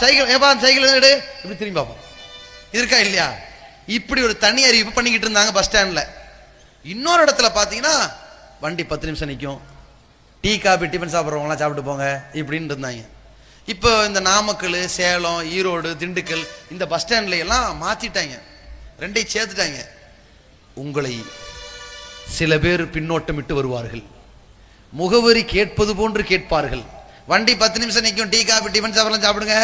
சைக்கிள் எடு, இப்படி திரும்பி பார்ப்போம். இருக்கா இல்லையா? இப்படி ஒரு தனி அறிவிப்பு பண்ணிக்கிட்டு இருந்தாங்க பஸ் ஸ்டாண்ட்ல. இன்னொரு இடத்துல பாத்தீங்கன்னா வண்டி 10 நிமிஷம் நிற்கும், டீ காபி டிஃபன் சாப்பிட்றவங்களாம் சாப்பிட்டு போங்க இப்படின்னு இருந்தாங்க. இப்போ இந்த நாமக்கல், சேலம், ஈரோடு, திண்டுக்கல் இந்த பஸ் ஸ்டாண்ட்ல எல்லாம் மாத்திட்டாங்க, ரெண்டையும் சேர்த்துட்டாங்க. உங்களை சில பேர் பின்னோட்டமிட்டு வருவார்கள், முகவரி கேட்பது போன்று கேட்பார்கள். வண்டி 10 நிமிஷம் நிற்கும், டீ காபி டிஃபன் சாப்பிடலாம், சாப்பிடுங்க.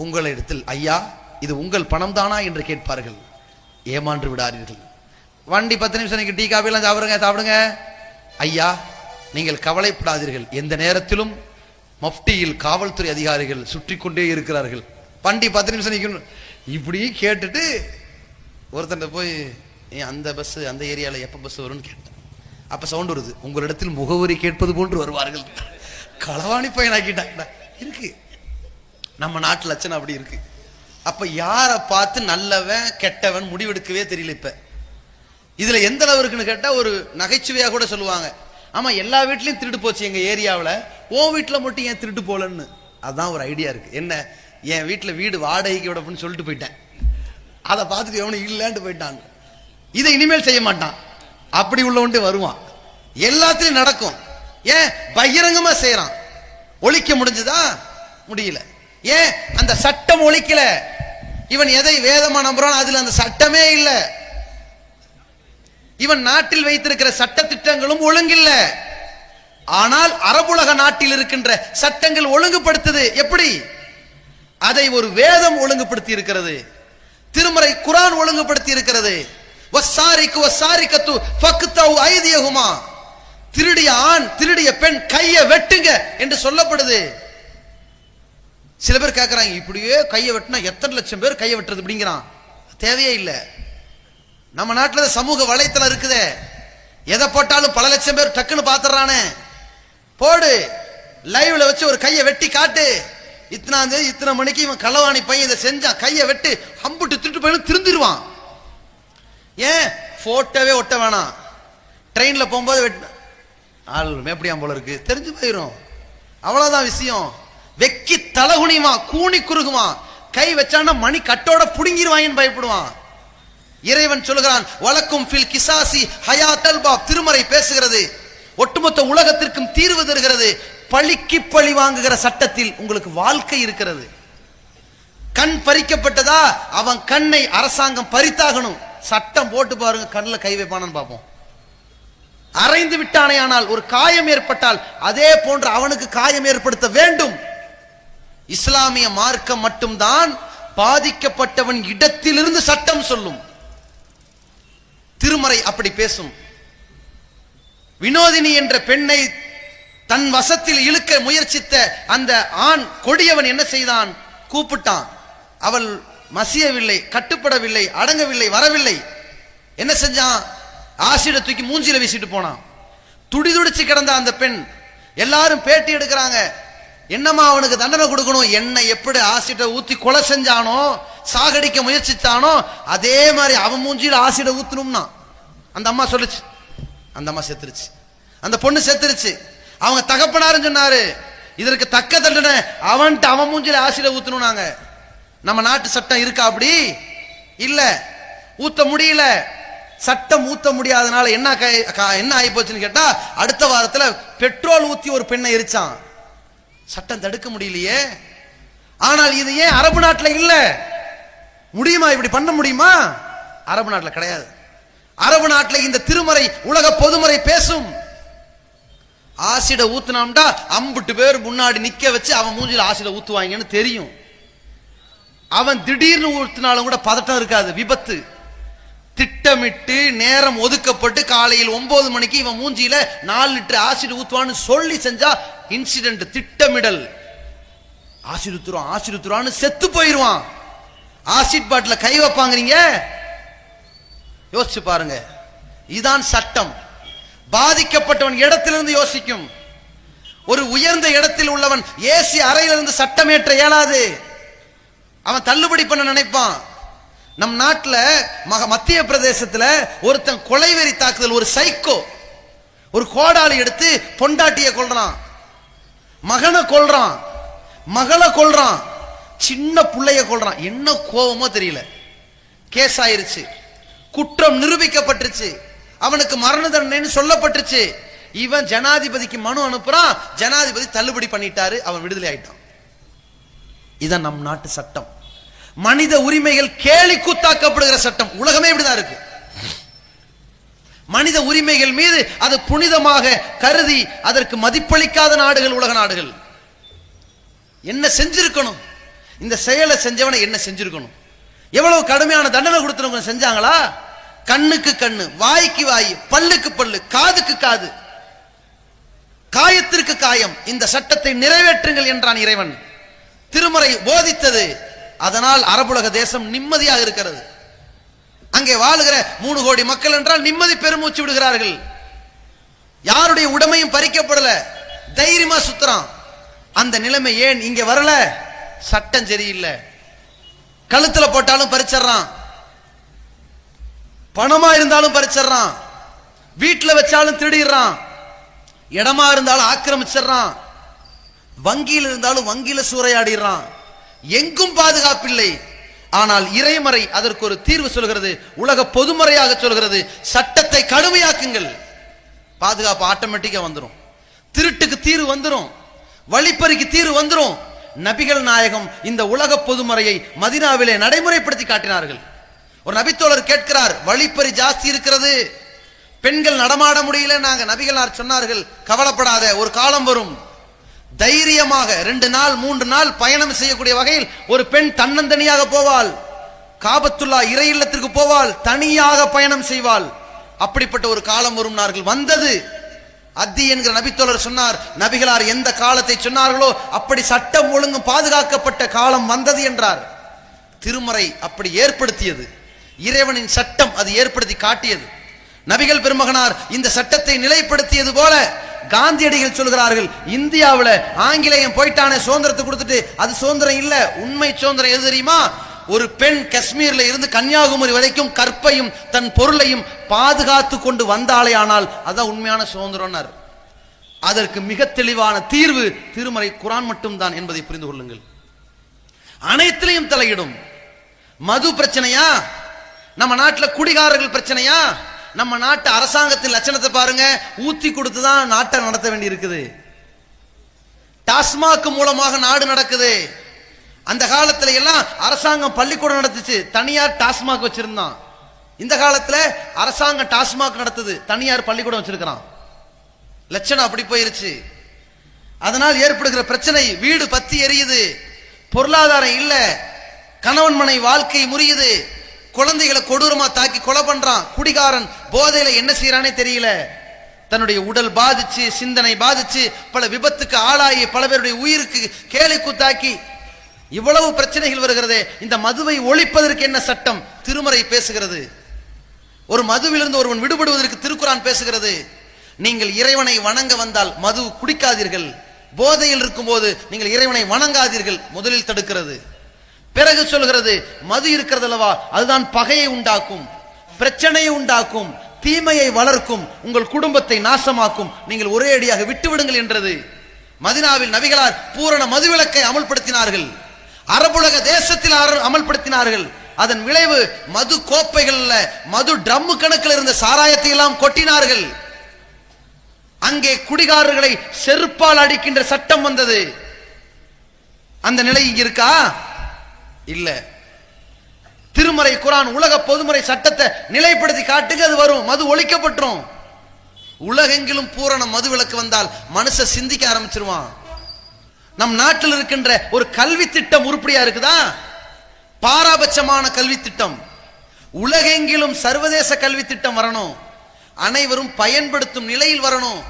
உங்களை இடத்தில் ஐயா இது உங்கள் பணம் தானா என்று கேட்பார்கள். ஏமான்று விடாதீர்கள். வண்டி 10 நிமிஷம் நிற்கும், டீ காபி எல்லாம் சாப்பிடுங்க. ஐயா நீங்கள் கவலைப்படாதீர்கள், எந்த நேரத்திலும் மஃப்டியில் காவல்துறை அதிகாரிகள் சுற்றி கொண்டே இருக்கிறார்கள். வண்டி 10 நிமிஷம் நிற்கணும். இப்படி கேட்டுட்டு ஒருத்தன் போய் அந்த பஸ் அந்த ஏரியாவில் எப்போ பஸ் வரும்னு கேட்டேன். அப்ப சவுண்ட் வருது, உங்களிடத்தில் முகவரி கேட்பது போன்று வருவார்கள். களவாணி பையனாக்கிட்டாங்க. இருக்கு நம்ம நாட்டு லட்சணம் அப்படி இருக்கு. அப்ப யாரை பார்த்து நல்லவன் கெட்டவன் முடிவெடுக்கவே தெரியல. இப்ப இதுல எந்த அளவு இருக்குன்னு கேட்டா ஒரு நகைச்சுவையா கூட சொல்லுவாங்க, ஆமா எல்லா வீட்லயும் திருட்டு போச்சு எங்க ஏரியாவில், ஓ வீட்டுல மட்டும் ஏன் திருட்டு போலன்னு. அதான் ஒரு ஐடியா இருக்கு. என்ன, என் வீட்டுல வீடு வாடகைக்கு விடப்புன்னு சொல்லிட்டு போயிட்டேன், அதை பார்த்துட்டு எவனும் இல்லைன்ட்டு போயிட்டான், இதை இனிமேல் செய்ய மாட்டான், அப்படி உள்ளவன்ட்டு வருவான். எல்லாத்திலும் நடக்கும். ஏன்? பகிரங்கமா செய்யறான். ஒழிக்க முடிஞ்சதா? முடியல. ஏன்? அந்த சட்டம் ஒழிக்கல. இவன் எதை வேதமா நம்புறான், அதுல அந்த சட்டமே இல்ல. இவன் நாட்டில் வைத்திருக்கிற சட்ட திட்டங்களும் ஒழுங்கில்ல. ஆனால் அரபுலக நாட்டில் இருக்கின்ற சட்டங்கள் ஒழுங்குபடுத்துது. எப்படி? அதை ஒரு வேதம் ஒழுங்குபடுத்தி இருக்கிறது, திருமறை குர்ஆன் ஒழுங்குபடுத்தி இருக்கிறது. வஸ்ஸாரிக்கு வஸ்ஸாரிகத்து ஃபக்தவு ஐதியஹுமா, திருடிய ஆண் திருடிய பெண் கையை வெட்டுங்க என்று சொல்லப்படுது. சில பேர் கேட்கறாங்க, இப்படியே கையை வெட்டினா எத்தனை லட்சம் பேர் கையை வெட்டுறது அப்படிங்கிறான். தேவையே இல்லை. நம்ம நாட்டில் சமூக வலைத்தளம் இருக்குதே, எதை போட்டாலும் பல லட்சம் பேர் டக்குன்னு பாத்துறானே. போடு, லைவ்ல வச்சு ஒரு கையை வெட்டி காட்டு, இத்தனை மணிக்கு இவன் களவாணி பையன் இதை செஞ்சான், கையை வெட்டு, அம்புட்டு திருட்டு போய் திருந்திருவான். ஏன்? போட்டோவே ஒட்ட வேணாம், ட்ரெயின்ல போகும்போது ஆள் மேப்படியாம் போல இருக்கு தெரிஞ்சு போயிடும், அவ்வளவுதான் விஷயம். வெக்கி தலகுனிமா, கூனி குறுகுமா, கை வச்சான்னா மணி கட்டோட புடுங்கிடுவாங்கன்னு பயப்படுவான். இறைவன் சொல்லுகிறான், வலக்கும் ஃபில் கிசாசி ஹயாத்தல் பாப், திருமறை பேசுகிறது, ஒட்டுமொத்த உலகத்திற்கும் தீர்வு தருகிறது. பழிக்கு பழி வாங்குகிற சட்டத்தில் உங்களுக்கு வாழ்க்கை இருக்கிறது. கண் பறிக்கப்பட்டதா, அவன் கண்ணை அரசாங்கம் பறித்தாகணும். சட்டம் போட்டு பாருங்க, கண்ணில் கை வைப்பானு பார்ப்போம். அரைந்து விட்டானே ஆனால் ஒரு காயம் ஏற்பட்டால் அதே போன்று அவனுக்கு காயம் ஏற்படுத்த வேண்டும். இஸ்லாமிய மார்க்கம் மட்டும்தான் பாதிக்கப்பட்டவன் இடத்திலிருந்து சட்டம் சொல்லும். திருமறை அப்படி பேசும். வினோதினி என்ற பெண்ணை தன் வசத்தில் இழுக்க முயற்சித்த அந்த ஆண் கொடியவன் என்ன செய்தான்? கூப்பிட்டான். அவள் மசியவில்லை, கட்டுப்படவில்லை, அடங்கவில்லை, வரவில்லை. என்ன செஞ்சான்? ஆசிட தூக்கி மூஞ்சில வீசிட்டு போனான். துடிதுடிச்சு கிடந்த அந்த பெண், எல்லாரும் பேட்டி எடுக்கிறாங்க, என்னமா அவனுக்கு தண்டனை கொடுக்கணும்? என்ன எப்படி ஆசிட ஊத்தி கொலை செஞ்சானோ, சாகடிக்க முயற்சித்தானோ, அதே மாதிரி அவன் மூஞ்சில ஆசிட ஊத்தணும்னா அந்த அம்மா சொல்லுச்சு. அந்த அம்மா செத்துருச்சு, அந்த பொண்ணு செத்துருச்சு. அவங்க தகப்பனாருன்னு சொன்னாரு, இதற்கு தக்க தண்டனை அவன்ட்டு அவன் மூஞ்சில ஆசில ஊத்தணும்னாங்க. நம்ம நாட்டு சட்டம் இருக்கா அப்படி? இல்ல, ஊத்த முடியல. சட்டம் ஊத்த முடியாதனால என்ன ஆகி போச்சுன்னு கேட்டா, அடுத்த வாரத்துல பெட்ரோல் ஊத்தி ஒரு பெண்ணை எரிச்சான். சட்டம் தடுக்க முடியலையே. ஆனால் இது ஏன் அரபு நாட்டுல இல்ல? முடியுமா? இப்படி பண்ண முடியுமா? அரபு நாட்டுல கிடையாது. அரபு நாட்டுல இந்த திருமறை உலக பொதுமறை பேசும். ஆசிட ஊத்துனாம்டா 50 பேர் முன்னாடி நிக்க வச்சு அவன் மூஞ்சில ஆசிட ஊத்துவாங்கன்னு தெரியும். அவன் திடீர்னு ஊத்துனாலும் கூட பதட்டம் இருக்காது. விபத்து திட்டமிட்டு நேரம் ஒதுக்கப்பட்டு காலையில் 9 மணிக்கு இவன் மூஞ்சியில 4 லிட்டர் ஆசிட் ஊத்துவான்னு சொல்லி செஞ்சா இன்சிடென்ட், திட்டமிடல். ஆசிட் ஊத்துறான்னு செத்து போயிருவான். ஆசிட் பாட்டில கை வைப்பாங்க. யோசிச்சு பாருங்க. இதுதான் சட்டம். பாதிக்கப்பட்டவன் இடத்திலிருந்து யோசிக்கும். ஒரு உயர்ந்த இடத்தில் உள்ளவன் ஏசி அறையிலிருந்து சட்டமேற்ற இயலாது. அவன் தள்ளுபடி பண்ண நினைப்பான். நம் நாட்டில் மத்திய பிரதேசத்தில் ஒருத்தன் கொலைவெறி தாக்குதல், ஒரு சைக்கோ, ஒரு கோடாலி எடுத்து பொண்டாட்டியை கொல்றான், மகனை கொல்றான், மகளை கொல்றான், சின்ன பிள்ளைய கொல்றான். என்ன கோபமோ தெரியல. கேஸ் ஆயிருச்சு, குற்றம் நிரூபிக்கப்பட்டுருச்சு, அவனுக்கு மரண தண்டனை சொல்லப்பட்டுருச்சு. இவன் ஜனாதிபதிக்கு மனு அனுப்புறான், ஜனாதிபதி தள்ளுபடி பண்ணிட்டாரு, அவன் விடுதலை ஆயிட்டான். இதான் நம் நாட்டு சட்டம். மனித உரிமைகள் கேலி கூத்தாக்கப்படுகிற சட்டம். உலகமே இப்படிதான் இருக்கு. மனித உரிமைகள் மீது அது புனிதமாக கருதி அதற்கு மதிப்பளிக்காத நாடுகள் உலக நாடுகள். என்ன செஞ்சிருக்கணும்? இந்த செயலை செஞ்சவனை என்ன செஞ்சிருக்கணும்? எவ்வளவு கடுமையான தண்டனை கொடுத்தவங்க செஞ்சாங்களா? கண்ணுக்கு கண்ணு, வாய்க்கு வாய், பல்லுக்கு பல்லு, காதுக்கு காது, காயத்திற்கு காயம். இந்த சட்டத்தை நிறைவேற்றுங்கள் என்றான் இறைவன். திருமறை போதித்தது. அதனால் அரபுலக தேசம் நிம்மதியாக இருக்கிறது. அங்கே வாழுகிற 3 கோடி மக்கள் என்றால் நிம்மதி பெருமூச்சு விடுகிறார்கள். யாருடைய உடைமையும் பறிக்கப்படல, தைரியமா சுத்துறான். அந்த நிலைமை ஏன் இங்க வரல? சட்டம் சரியில்லை. கழுத்துல போட்டாலும் பறிச்சிடறான், பணமா இருந்தாலும் பறிச்சிடறான், வீட்டுல வச்சாலும் திருடிடுறான், இடமா இருந்தாலும் ஆக்கிரமிச்சிடறான், வங்கியில் இருந்தாலும் வங்கியில சூறையாடிடுறான். எங்கும் பாதுகாப்பில்லை. ஆனால் இறைமறை அதற்கு ஒரு தீர்வு சொல்கிறது, உலக பொதுமறையாக சொல்கிறது, சட்டத்தை கடுமையாக்குங்கள், பாதுகாப்பு ஆட்டோமேட்டிக்கா வந்துடும். திருட்டுக்கு தீர்வு வந்துடும், வழிப்பறிக்கு தீர்வு வந்துடும். நபிகள் நாயகம் இந்த உலக பொதுமறையை மதீனாவிலே நடைமுறைப்படுத்தி காட்டினார்கள். ஒரு நபித்தோழர் கேட்கிறார், வழிப்பறி ஜாஸ்தி இருக்கிறது, பெண்கள் நடமாட முடியல. நாங்க நபிகள் சொன்னார்கள், கவலைப்படாத, ஒரு காலம் வரும், தைரியமாக 2 நாள் 3 நாள் பயணம் செய்யக்கூடிய வகையில் ஒரு பெண் தன்னந்தனியாக போவாள், காபத்துல்லா இறை இல்லத்திற்கு போவாள், தனியாக பயணம் செய்வாள். அப்படிப்பட்ட ஒரு காலம் வரும். வந்தது. அத்தி என்கிற நபித்தோழர் சொன்னார், நபிகளார் எந்த காலத்தை சொன்னார்களோ அப்படி சட்டம் ஒழுங்கும் பாதுகாக்கப்பட்ட காலம் வந்தது என்றார். திருமறை அப்படி ஏற்படுத்தியது. இறைவனின் சட்டம் அது ஏற்படுத்தி காட்டியது. நபிகள் பெருமகனார் இந்த சட்டத்தை நிலைப்படுத்தியது போல காந்தியடிகள் சொல்கிறார்கள், இந்தியாவில் ஆங்கிலேயம் போயிட்டானே சுதந்திரத்தை கொடுத்துட்டு, அது சுதந்திரம் இல்ல. உண்மை சுதந்திரம் எது தெரியுமா? ஒரு பெண் காஷ்மீர்ல இருந்து கன்னியாகுமரி வரைக்கும் கற்பையும் தன் பொருளையும் பாதுகாத்து கொண்டு வந்தாலே ஆனால் அதான் உண்மையான சுதந்திரம். அதற்கு மிக தெளிவான தீர்வு திருமறை குர்ஆன் மட்டும்தான் என்பதை புரிந்து கொள்ளுங்கள். அனைத்திலையும் தலையிடும். மது பிரச்சனையா? நம்ம நாட்டில் குடிகாரர்கள் பிரச்சனையா? நம்ம நாட்டு அரசாங்கத்தின் லட்சணத்தை பாருங்க. ஊத்தி கொடுத்துதான் நாட்டை நடத்த வேண்டி இருக்குது. டாஸ்மாக் மூலமாக நாடு நடக்குது. அந்த காலத்துல எல்லாம் அரசாங்கம் பள்ளிக்கூடம் நடத்துச்சு, தனியார் டாஸ்மாக் வச்சிருந்தான். இந்த காலத்துல அரசாங்கம் டாஸ்மாக் நடத்துது, தனியார் பள்ளிக்கூடம் வச்சிருக்கிறான். லட்சணம் அப்படி போயிருச்சு. அதனால் ஏற்படுகிற பிரச்சனை, வீடு பத்தி எரியுது, பொருளாதாரம் இல்ல, கணவன் மனை வாழ்க்கை முறியுது, குழந்தைகளை கொடூரமா தாக்கி கொலை பண்றான். குடிகாரன் போதையில என்ன செய்யறானே தெரியல. தன்னுடைய உடல் பாதிச்சு, சிந்தனை பாதிச்சு, பல விபத்துக்கு ஆளாகி பல பேருடைய உயிருக்கு கேலி கூத்தாக்கி இவ்வளவு பிரச்சனைகள் வருகிறதே. இந்த மதுவை ஒழிப்பதற்கு என்ன சட்டம்? திருமறை பேசுகிறது. ஒரு மதுவிலிருந்து ஒருவன் விடுபடுவதற்கு திருக்குர்ஆன் பேசுகிறது. நீங்கள் இறைவனை வணங்க வந்தால் மது குடிக்காதீர்கள், போதையில் இருக்கும் போது நீங்கள் இறைவனை வணங்காதீர்கள், முதலில் தடுக்கிறது. பிறகு சொல்கிறது, மது இருக்கிறது அல்லவா, அதுதான் பகையை உண்டாக்கும், பிரச்சனையை உண்டாக்கும், தீமையை வளர்க்கும், உங்கள் குடும்பத்தை நாசமாக்கும், நீங்கள் ஒரே அடியாக விட்டுவிடுங்கள் என்றது. மதினாவில் நபிகளார் பூரண மதுவிலக்கை அமல்படுத்தினார்கள். அரபுலக தேசத்தில் அமல்படுத்தினார்கள். அதன் விளைவு மது கோப்பைகள்ல மது ட்ரம் கணக்கில் இருந்த சாராயத்தை எல்லாம் கொட்டினார்கள். அங்கே குடிகாரர்களை செருப்பால் அடிக்கின்ற சட்டம் வந்தது. அந்த நிலை இங்க இருக்கா? இல்ல. திருமறை குர்ஆன் உலக பொதுமுறை சட்டத்தை நிலைப்படுத்தி காட்டுங்க, அது வரும், மது ஒழிக்கப்பட்டுரும். உலகெங்கிலும் பூரண மது விலக்கு வந்தால் மனுஷ சிந்திக்க ஆரம்பிச்சிருவான். நம் நாட்டில் இருக்கின்ற ஒரு கல்வி திட்டம் உருப்படியா இருக்குதா? பாராபட்சமான கல்வி திட்டம். உலகெங்கிலும் சர்வதேச கல்வி திட்டம் வரணும், அனைவரும் பயன்படுத்தும் நிலையில் வரணும்.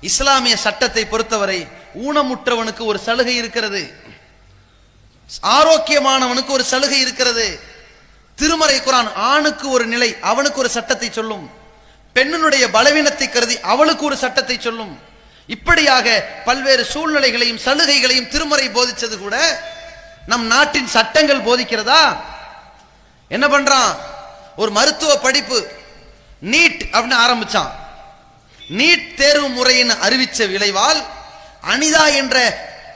இஸ்லாமிய சட்டத்தை பொறுத்தவரை ஊனமுற்றவனுக்கு ஒரு சலுகை இருக்கிறது, ஆரோக்கியமானவனுக்கு ஒரு சலுகை இருக்கிறது. திருமறை குர்ஆன் ஆணுக்கு ஒரு நிலை, அவனுக்கு ஒரு சட்டத்தை சொல்லும். பெண்ணினுடைய பலவீனத்தை கருதி அவளுக்கு ஒரு சட்டத்தை சொல்லும். இப்படியாக பல்வேறு சூழ்நிலைகளையும் சலுகைகளையும் திருமறை போதிச்சது கூட நம் நாட்டின் சட்டங்கள் போதிக்கிறதா? என்ன பண்றான்? ஒரு மருத்துவ படிப்பு நீட் அப்படின்னு ஆரம்பிச்சான். நீட் தேர்வு முறையின் அறிவிச்ச விளைவால் அனிதா என்ற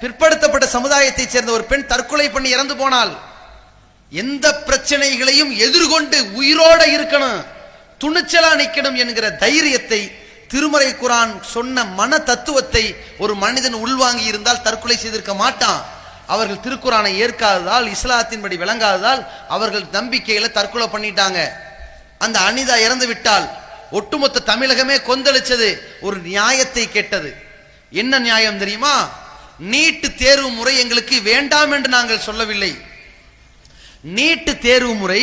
பிற்படுத்தப்பட்ட சமுதாயத்தை சேர்ந்த ஒரு பெண் தற்கொலை பண்ணி இறந்து போனால், எந்த பிரச்சனைகளையும் எதிர்கொண்டு உயிரோட இருக்கணும், துணிச்சலா நிக்கணும் என்கிற தைரியத்தை, திருமறை குர்ஆன் சொன்ன மன தத்துவத்தை ஒரு மனிதன் உள்வாங்கி இருந்தால் தற்கொலை செய்திருக்க மாட்டான். அவர்கள் திருக்குர்ஆனை ஏற்காததால், இஸ்லாத்தின்படி விளங்காததால் அவர்கள் நம்பிக்கையில தற்கொலை பண்ணிட்டாங்க. அந்த அனிதா இறந்து விட்டால் ஒட்டுமொத்த தமிழகமே கொந்தளிச்சது. ஒரு நியாயத்தை கேட்டது. என்ன நியாயம் தெரியுமா? நீட் தேர்வு முறை எங்களுக்கு வேண்டாம் என்று நாங்கள் சொல்லவில்லை, நீட் தேர்வு முறை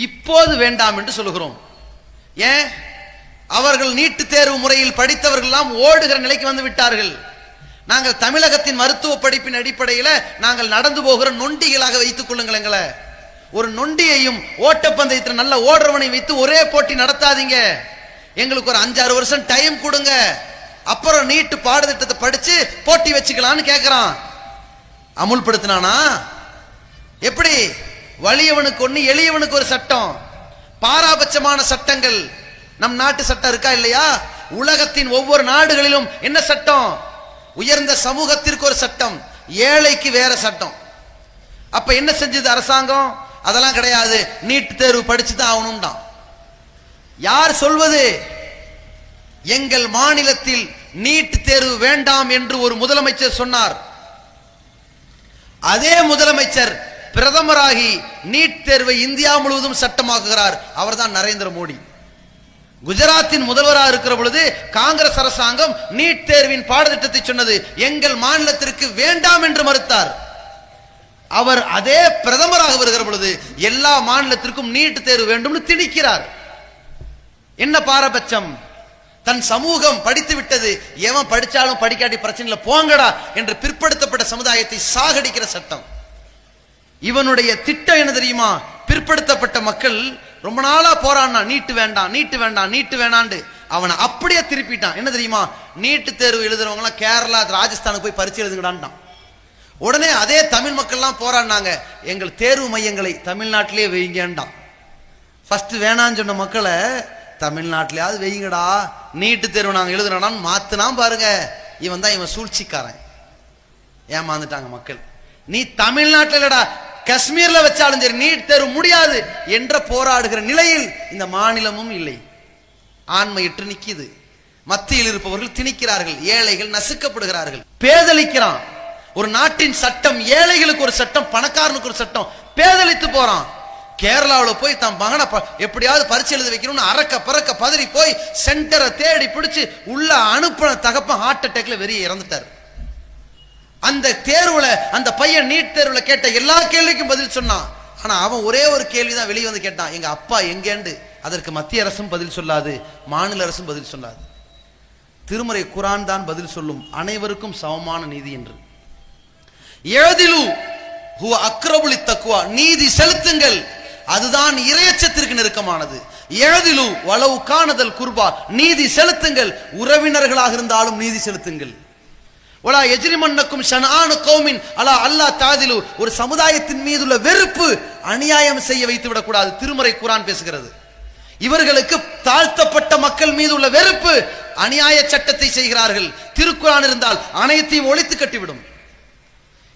இப்போது வேண்டாம் என்று சொல்லுகிறோம். ஏன்? அவர்கள் நீட் தேர்வு முறையில் படித்தவர்கள் எல்லாம் ஓடுகிற நிலைக்கு வந்து விட்டார்கள். நாங்கள் தமிழகத்தின் மருத்துவ படிப்பின் அடிப்படையில் நாங்கள் நடந்து போகிற நொண்டிகளாக வைத்துக் கொள்ளுங்கள் எங்களை. ஒரு நொண்டியையும் ஓட்டப்பந்தயத்தில் நல்ல ஓடுறவனை வைத்து ஒரே போட்டி நடத்தாதீங்க. எங்களுக்கு ஒரு 5-6 வருஷம் டைம் கொடுங்க, அப்புறம் நீட் பாடத்திட்டத்தை படிச்சு போட்டி வச்சுக்கலான்னு கேட்கிறான். அமுல்படுத்தினானா? எப்படி? வலியவனுக்கு ஒண்ணு, எளியவனுக்கு ஒரு சட்டம். பாராபட்சமான சட்டங்கள். நம் நாட்டு சட்டம் இருக்கா இல்லையா? உலகத்தின் ஒவ்வொரு நாடுகளிலும் என்ன சட்டம்? உயர்ந்த சமூகத்திற்கு ஒரு சட்டம், ஏழைக்கு வேற சட்டம். அப்ப என்ன செஞ்சது அரசாங்கம்? அதெல்லாம் கிடையாது, நீட் தேர்வு படிச்சுதான் ஆகணும்டான். யார் சொல்வது? எங்கள் மாநிலத்தில் நீட் தேர்வு வேண்டாம் என்று ஒரு முதலமைச்சர் சொன்னார். அதே முதலமைச்சர் பிரதமராகி நீட் தேர்வை இந்தியா முழுவதும் சட்டமாக்குகிறார். அவர்தான் நரேந்திர மோடி. குஜராத்தின் முதல்வராக இருக்கிற பொழுது காங்கிரஸ் அரசாங்கம் நீட் தேர்வின் பாடத்திட்டத்தை சொன்னது, எங்கள் மாநிலத்திற்கு வேண்டாம் என்று மறுத்தார். அவர் அதே பிரதமராக வருகிற பொழுது எல்லா மாநிலத்திற்கும் நீட் தேர்வு வேண்டும் திணிக்கிறார். என்ன பாரபட்சம்? தன் சமூகம் படித்து விட்டது, எவன் படிச்சாலும் படிக்காட்டி பிரச்சனை போங்கடா என்று பிற்படுத்தப்பட்ட சமுதாயத்தை சாகடிக்கிற சட்டம். இவனுடைய திட்டம் என்ன தெரியுமா? பிற்படுத்தப்பட்ட மக்கள் ரொம்ப நாளா போறான்னா நீட்டு வேண்டாம், நீட்டு வேண்டாம், நீட்டு வேண்டாண்டு அவனை அப்படியே திருப்பிட்டான். என்ன தெரியுமா? நீட்டு தேர்வு எழுதுறவங்க எல்லாம் கேரளா, ராஜஸ்தானுக்கு போய் பரிசு எழுதுங்கடான்ட்டான். உடனே அதே தமிழ் மக்கள் எல்லாம் போராடினாங்க, எங்கள் தேர்வு மையங்களை தமிழ்நாட்டிலே வைங்கண்டான். ஃபர்ஸ்ட் வேணான்னு சொன்ன மக்களை தமிழ்நாட்டிலேயாவது வைங்கடா, நீட்டு தேர்வு நாங்கள் எழுதுறோம்னு மாத்தினா பாருங்க, இவன் தான் இவன் சூழ்ச்சிக்காரன். ஏமாந்துட்டாங்க மக்கள். நீ தமிழ்நாட்டில் இல்லடா, காஷ்மீர்ல வச்சாலும் சரி நீட் தேர்வு முடியாது என்ற போராடுகிற நிலையில் இந்த மாநிலமும் இல்லை. ஆண்மையற்று நிக்குது. மத்தியில் இருப்பவர்கள் திணிக்கிறார்கள், ஏழைகள் நசுக்கப்படுகிறார்கள், பேதலிக்கிறான். ஒரு நாட்டின் சட்டம், ஏழைகளுக்கு ஒரு சட்டம், பணக்காரனுக்கு ஒரு சட்டம், பேதலித்து போறான். கேரளாவில் போய் தன் மகனை எப்படியாவது பரிசு எழுத வைக்கணும்னு அரக்க பறக்க பதறி போய் சென்டரை தேடி பிடிச்சு உள்ள அனுப்பின தகப்பன் ஹார்ட் அட்டாக்ல வெறிய இறந்துட்டார். அந்த தேர்வுல அந்த பையன் நீட் தேர்வுல கேட்ட எல்லா கேள்விக்கும் பதில் சொன்னான். ஆனா அவன் ஒரே ஒரு கேள்விதான் வெளியே வந்து கேட்டான், எங்க அப்பா எங்கேண்டு. அதற்கு மத்திய அரசும் பதில் சொல்லாது, மாநில அரசும் பதில் சொல்லாது. திருமறை குர்ஆன் தான் பதில் சொல்லும், அனைவருக்கும் சமமான நீதி என்று. ஏதிலு ஹுவ அக்ரபுலி தக்வா, நீதி செலுத்துங்கள், அதுதான் இறையச்சத்திற்கு நெருக்கமானது. ஏதிலு வலவு காணதல் குர்பா, நீதி செலுத்துங்கள், உறவினர்களாக இருந்தாலும் நீதி செலுத்துங்கள். வலா எஜ்ரிமன்னக்கும் ஷனானு கௌமின் அலா அல்லா தாதிலு, ஒரு சமுதாயத்தின் மீது உள்ள வெறுப்பு அநியாயம் செய்ய வைத்து விடக்கூடாது. திருமறை குர்ஆன் பேசுகிறது. இவர்களுக்கு தாழ்த்தப்பட்ட மக்கள் மீது உள்ள வெறுப்பு. அநியாய சட்டத்தை செய்கிறார்கள். திருக்குர்ஆன் இருந்தால் அனைத்தையும் ஒழித்து கட்டிவிடும்.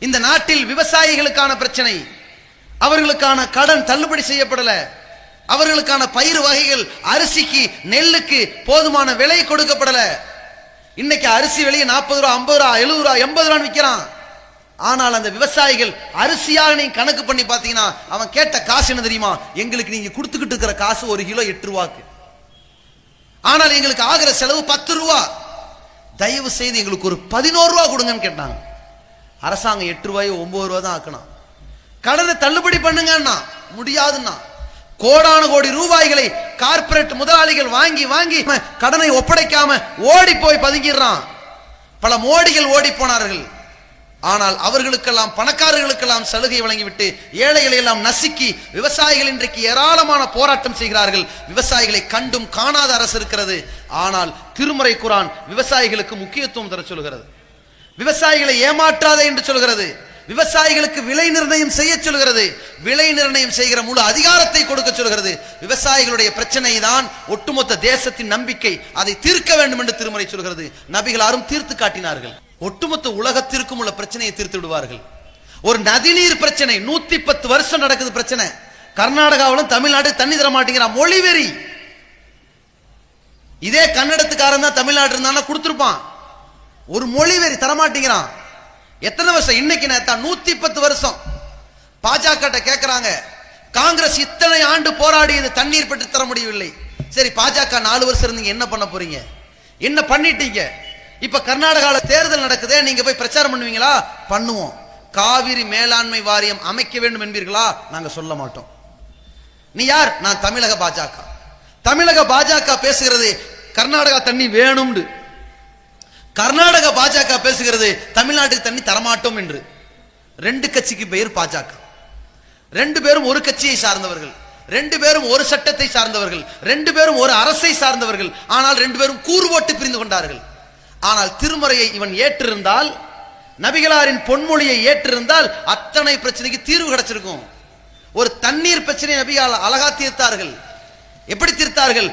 இந்த நாட்டில் விவசாயிகளுக்கான பிரச்சனை, அவர்களுக்கான கடன் தள்ளுபடி செய்யப்படல, அவர்களுக்கான பயிர் வகைகள் அரிசிக்கு நெல்லுக்கு போதுமான விலை கொடுக்கப்படல. இன்னைக்கு அரிசி விலையை 40 ரூபா 50 ரூபா 70 ரூபா 80 ரூபான்னு விற்கிறான். ஆனால் அந்த விவசாயிகள் அரிசியாக நீங்க கணக்கு பண்ணி பார்த்தீங்கன்னா அவன் கேட்ட காசு என்ன தெரியுமா? எங்களுக்கு நீங்க கொடுத்துக்கிட்டு இருக்கிற காசு 1 கிலோ 8 ரூபாய்க்கு, ஆனால் எங்களுக்கு ஆகிற செலவு 10 ரூபா. தயவு செய்து எங்களுக்கு ஒரு 11 ரூபா கொடுங்கன்னு கேட்டாங்க. அரசாங்கம் 8 ரூபாய் 9 ரூபா தான் ஆக்கணும். கடனை தள்ளுபடி பண்ணுங்கன்னா முடியாதுன்னா கோடான கோடி ரூபாய்களை கார்ப்பரேட் முதலாளிகள் வாங்கி வாங்கி கடனை ஒப்படைக்காம ஓடி போய் பதுங்கிடுறான். பல மோடிகள் ஓடி போனார்கள். ஆனால் அவர்களுக்கெல்லாம் பணக்காரர்களுக்கெல்லாம் சலுகை வழங்கிவிட்டு ஏழைகளை எல்லாம் நசுக்கி விவசாயிகள் இன்றைக்கு ஏராளமான போராட்டம் செய்கிறார்கள். விவசாயிகளை கண்டும் காணாத அரசு இருக்கிறது. ஆனால் திருமறை குர்ஆன் விவசாயிகளுக்கு முக்கியத்துவம் தர சொல்கிறது. விவசாயிகளை ஏமாற்றாதே என்று சொல்கிறது. விவசாயிகளுக்கு விலை நிர்ணயம் செய்ய சொல்கிறது. விலை நிர்ணயம் செய்கிற முழு அதிகாரத்தை கொடுக்க சொல்கிறது. விவசாயிகளுடைய பிரச்சனை தான் ஒட்டுமொத்த தேசத்தின் நம்பிக்கை. அதை தீர்க்க வேண்டும் என்று திருமறை சொல்கிறது. நபிகளாரும் தீர்த்து காட்டினார்கள். ஒட்டுமொத்த உலகத்திற்கும் உள்ள பிரச்சனையை தீர்த்து விடுவார்கள். ஒரு நதிநீர் பிரச்சனை 110 வருஷம் நடக்குது பிரச்சனை. கர்நாடகாவிலும் தமிழ்நாடு தண்ணி தர மாட்டேங்கிறான். மொழிவெறி. இதே கன்னடத்துக்காரன் தான் தமிழ்நாடு இருந்தாலும் கொடுத்திருப்பான். ஒரு மொழிவெறி தரமாட்டேங்கிறான். எத்தனை வருஷம்? இன்னைக்கு 110 வருஷம். பாஜக கேட்கிறாங்க, காங்கிரஸ் இத்தனை ஆண்டு போராடியது தண்ணீர் பெற்று தர முடியவில்லை. சரி, பாஜக 4 வருஷம் இருந்தீங்க, என்ன பண்ண போறீங்க? என்ன பண்ணிட்டீங்க? இப்ப கர்நாடகாவில் தேர்தல் நடக்குதே, நீங்க போய் பிரச்சாரம் பண்ணுவீங்களா? பண்ணுவோம். காவிரி மேலாண்மை வாரியம் அமைக்க வேண்டும் என்பீர்களா? நாங்க சொல்ல மாட்டோம். நீ யார்? நான் தமிழக பாஜக. தமிழக பாஜக பேசுகிறது கர்நாடகா தண்ணி வேணும்னு. கர்நாடக பாஜக பேசுகிறது தமிழ்நாட்டுக்கு தண்ணி தரமாட்டோம் என்று. 2 கட்சிக்கு பெயர் பாஜக. 2 பேரும் ஒரு கட்சியை சார்ந்தவர்கள், 2 பேரும் ஒரு சட்டத்தை சார்ந்தவர்கள், 2 பேரும் ஒரு அரசை சார்ந்தவர்கள். ஆனால் 2 பேரும் கூறு போட்டு பிரிந்து கொண்டார்கள். ஆனால் திருமறையை இவன் ஏற்றிருந்தால், நபிகளாரின் பொன்மொழியை ஏற்றிருந்தால் அத்தனை பிரச்சனைக்கு தீர்வு கிடைச்சிருக்கும். ஒரு தண்ணீர் பிரச்சனை நபிகள் அழகா தீர்த்தார்கள். எப்படி தீர்த்தார்கள்?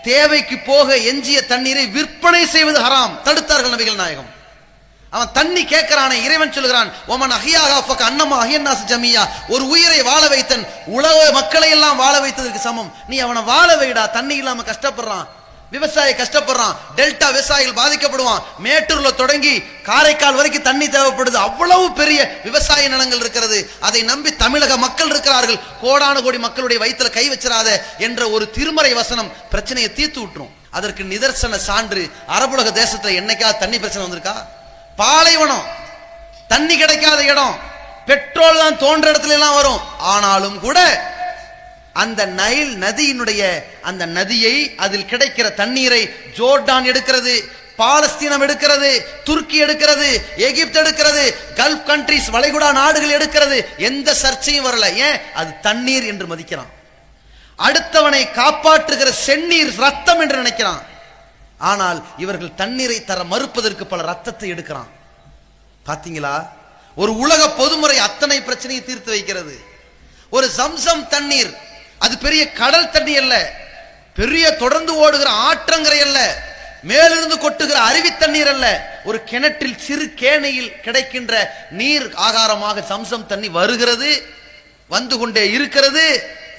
தேவைக்கு போக எஞ்சிய தண்ணீரை விற்பனை செய்வது ஹராம், தடுத்தார்கள் நபிகள் நாயகம். அவன் தண்ணி கேட்கிறானே, இறைவன் சொல்கிறான், ஒமன் அஹியாஹா ஃபக அன்னமா அஹியன்னாஸ் ஜமியா, ஒரு உயிரை வாழ வைத்தன் உலக மக்களை எல்லாம் வாழ வைத்ததற்கு சமம். நீ அவனை வாழ வைடா. தண்ணி இல்லாம கஷ்டப்படுறான், விவசாயி கஷ்டப்படுறான், டெல்டா விவசாயிகள் பாதிக்கப்படுவான். மேட்டூர்ல தொடங்கி காரைக்கால் வரைக்கும் தண்ணி தேவைப்படுது. அவ்வளவு பெரிய விவசாய நிலங்கள் இருக்கிறது. அதை நம்பி தமிழக மக்கள் இருக்கிறார்கள். கோடான கோடி மக்களுடைய வயிற்றுல கை வச்சிராத என்ற ஒரு திருமறை வசனம் பிரச்சனையை தீர்த்து விட்டுரும். அதற்கு நிதர்சன சான்று அரபுலக தேசத்துல என்னைக்காவது தண்ணி பிரச்சனை வந்திருக்கா? பாலைவனம், தண்ணி கிடைக்காத இடம், பெட்ரோல் தான் தோன்ற இடத்துல எல்லாம் வரும். ஆனாலும் கூட அந்த நைல் நதியினுடைய அந்த நதியை, அதில் கிடைக்கிற தண்ணீரை ஜோர்டான் எடுக்கிறது, பாலஸ்தீனம் எடுக்கிறது, துருக்கி எடுக்கிறது, எகிப்து எடுக்கிறது, கல்ஃப் கண்ட்ரிஸ் வளைகுடா நாடுகள் எடுக்கிறது. எந்த சர்ச்சையும் வரல. ஏன்? அது தண்ணீர் என்று மதிக்கிறான். அடுத்தவனை காப்பாற்றுகிற செந்நீர் ரத்தம் என்று நினைக்கிறான். ஆனால் இவர்கள் தண்ணீரை தர மறுப்பதற்கு பல ரத்தத்தை எடுக்கிறான். பாத்தீங்களா? ஒரு உலக பொதுமுறை அத்தனை பிரச்சனையை தீர்த்து வைக்கிறது. ஒரு சம்சம் தண்ணீர், அது பெரிய கடல் தண்ணி அல்ல, பெரிய தொடர்ந்து ஓடுகிற ஆற்றங்கரை அல்ல, மேலிருந்து கொட்டுகிற அருவி தண்ணீர் அல்ல, ஒரு கிணற்றில் சிறு கேணையில் கிடைக்கின்ற நீர் ஆகாரமாக சம்சம் தண்ணி வருகிறது, வந்து கொண்டே இருக்கிறது.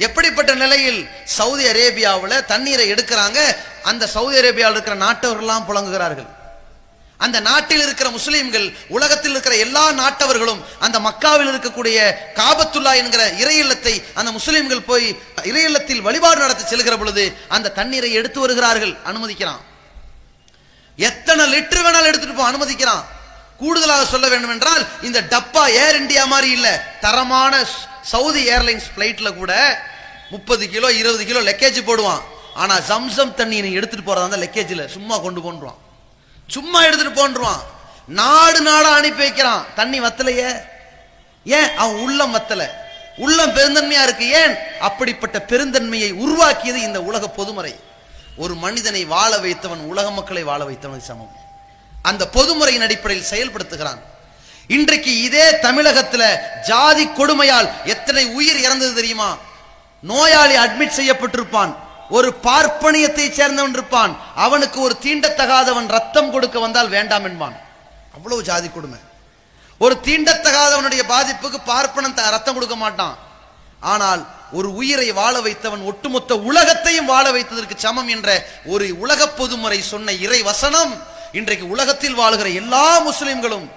எப்படிப்பட்ட நிலையில் சவுதி அரேபியாவில் தண்ணீரை எடுக்கிறாங்க. அந்த சவுதி அரேபியாவில் இருக்கிற நாட்டவர்கள்லாம் புலங்குகிறார்கள். அந்த நாட்டில் இருக்கிற முஸ்லிம்கள், உலகத்தில் இருக்கிற எல்லா நாட்டவர்களும் அந்த மக்காவில் இருக்கக்கூடிய காபத்துல்லா என்கிற இறை இல்லத்தை அந்த முஸ்லிம்கள் போய் இறை இல்லத்தில் வழிபாடு நடத்தி செல்கிற பொழுது அந்த தண்ணீரை எடுத்து வருகிறார்கள். அனுமதிக்கிறான். எத்தனை லிட்டர் வேணாலும் எடுத்துட்டு போ, அனுமதிக்கிறான். கூடுதலாக சொல்ல வேண்டும் என்றால், இந்த டப்பா ஏர் இந்தியா மாதிரி இல்ல, தரமான சவுதி ஏர்லைன்ஸ் பிளைட்ல கூட 30 கிலோ 20 கிலோ லெக்கேஜ் போடுவான். ஆனா சம்சம் தண்ணி எடுத்துட்டு போறதா லெக்கேஜ்ல சும்மா கொண்டு போன்றான், சும்மா எடுத்துட்டு போன்றான். நாடு நாடா அனுப்பி வைக்கிறான். தண்ணி வத்தலையே. ஏன்? அவன் உள்ளம் வத்தல, உள்ளம் பெருந்தன்மையா இருக்கு. ஏன்? அப்படிப்பட்ட பெருந்தன்மையை உருவாக்கியது இந்த உலக பொதுமுறை. ஒரு மனிதனை வாழ வைத்தவன் உலக மக்களை வாழ வைத்தவனுக்கு சமம். அந்த பொதுமுறையின் அடிப்படையில் செயல்படுத்துகிறான். இன்றைக்கு இதே தமிழகத்தில் ஜாதி கொடுமையால் எத்தனை உயிர் இறந்தது தெரியுமா? நோயாளி அட்மிட் செய்யப்பட்டிருப்பான், ஒரு பார்ப்பனியத்தை சேர்ந்தவன் இருப்பான், அவனுக்கு ஒரு தீண்டத்தகாதவன் ரத்தம் கொடுக்க வந்தால் வேண்டாம் என்பான். அவ்வளவு ஜாதி கொடுமை. ஒரு தீண்டத்தகாதவனுடைய பாதிப்புக்கு பார்ப்பனன் ரத்தம் கொடுக்க மாட்டான். ஆனால் ஒரு உயிரை வாழ வைத்தவன் ஒட்டுமொத்த உலகத்தையும் வாழ வைத்ததற்கு சமம் என்ற ஒரு உலக பொதுமுறை சொன்ன இறை வசனம் இன்றைக்கு உலகத்தில் வாழுகிற எல்லா முஸ்லிம்களும்,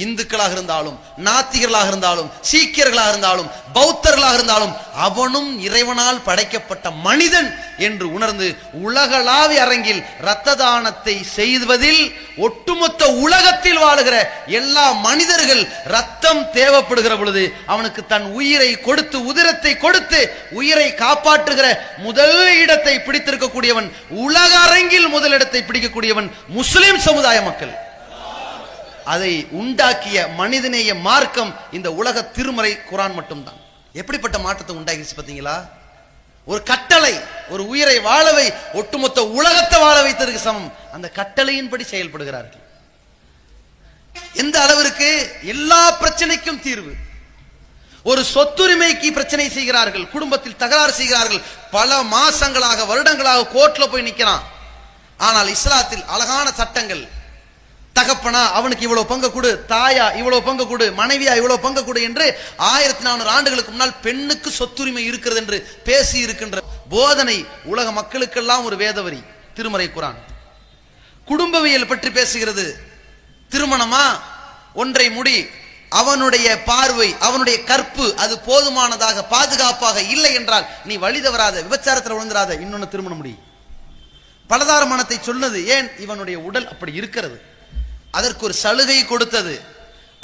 இந்துக்களாக இருந்தாலும் நாத்திகர்களாக இருந்தாலும் சீக்கியர்களாக இருந்தாலும் பௌத்தர்களாக இருந்தாலும் அவனும் இறைவனால் படைக்கப்பட்ட மனிதன் என்று உணர்ந்து உலகளாவிய அரங்கில் இரத்த தானத்தை செய்வதில் ஒட்டுமொத்த உலகத்தில் வாழுகிற எல்லா மனிதர்கள் ரத்தம் தேவைப்படுகிற பொழுது அவனுக்கு தன் உயிரை கொடுத்து உதிரத்தை கொடுத்து உயிரை காப்பாற்றுகிற முதல் இடத்தை பிடித்திருக்கக்கூடியவன், உலக அரங்கில் முதலிடத்தை பிடிக்கக்கூடியவன் முஸ்லிம் சமுதாய மக்கள். அதை உண்டாக்கிய மனிதநேய மார்க்கம் இந்த உலக திருமறை குர்ஆன் மட்டும்தான். எப்படிப்பட்ட மாற்றத்தை உண்டாக்கிச்சு பார்த்தீங்களா? ஒரு கட்டளை, ஒரு உயிரை வாழவை ஒட்டுமொத்த உலகத்தை வாழ வைத்ததற்கு சமம். அந்த கட்டளையின்படி செயல்படுகிறார்கள். எந்த அளவிற்கு? எல்லா பிரச்சனைக்கும் தீர்வு. ஒரு சொத்துரிமைக்கு பிரச்சனை செய்கிறார்கள், குடும்பத்தில் தகராறு செய்கிறார்கள், பல மாசங்களாக வருடங்களாக கோர்ட்ல போய் நிக்கிறான். ஆனால் இஸ்லாத்தில் அழகான சட்டங்கள். தகப்பனா அவனுக்கு இவ்வளவு பங்கு கொடு, தாயா இவ்வளவு பங்கு கொடு, மனைவியா இவ்வளவு பங்கு கொடு என்று 1400 ஆண்டுகளுக்கு முன்னால் பெண்ணுக்கு சொத்துரிமை இருக்கிறது என்று பேசி இருக்கின்ற போதனை உலக மக்களுக்கெல்லாம் ஒரு வேதவரி திருமறை குர்ஆன். குடும்பவியல் பற்றி பேசுகிறது. திருமணமா ஒன்றை முடி, அவனுடைய பார்வை அவனுடைய கற்பு அது போதுமானதாக பாதுகாப்பாக இல்லை என்றால் நீ வழி தவறாத, விபச்சாரத்தில் விழுந்துராத, இன்னொன்னு திருமணம் முடி. பலதார மனத்தை சொன்னது ஏன்? இவனுடைய உடல் அப்படி இருக்கிறது, அதற்கு ஒரு சலுகை கொடுத்தது.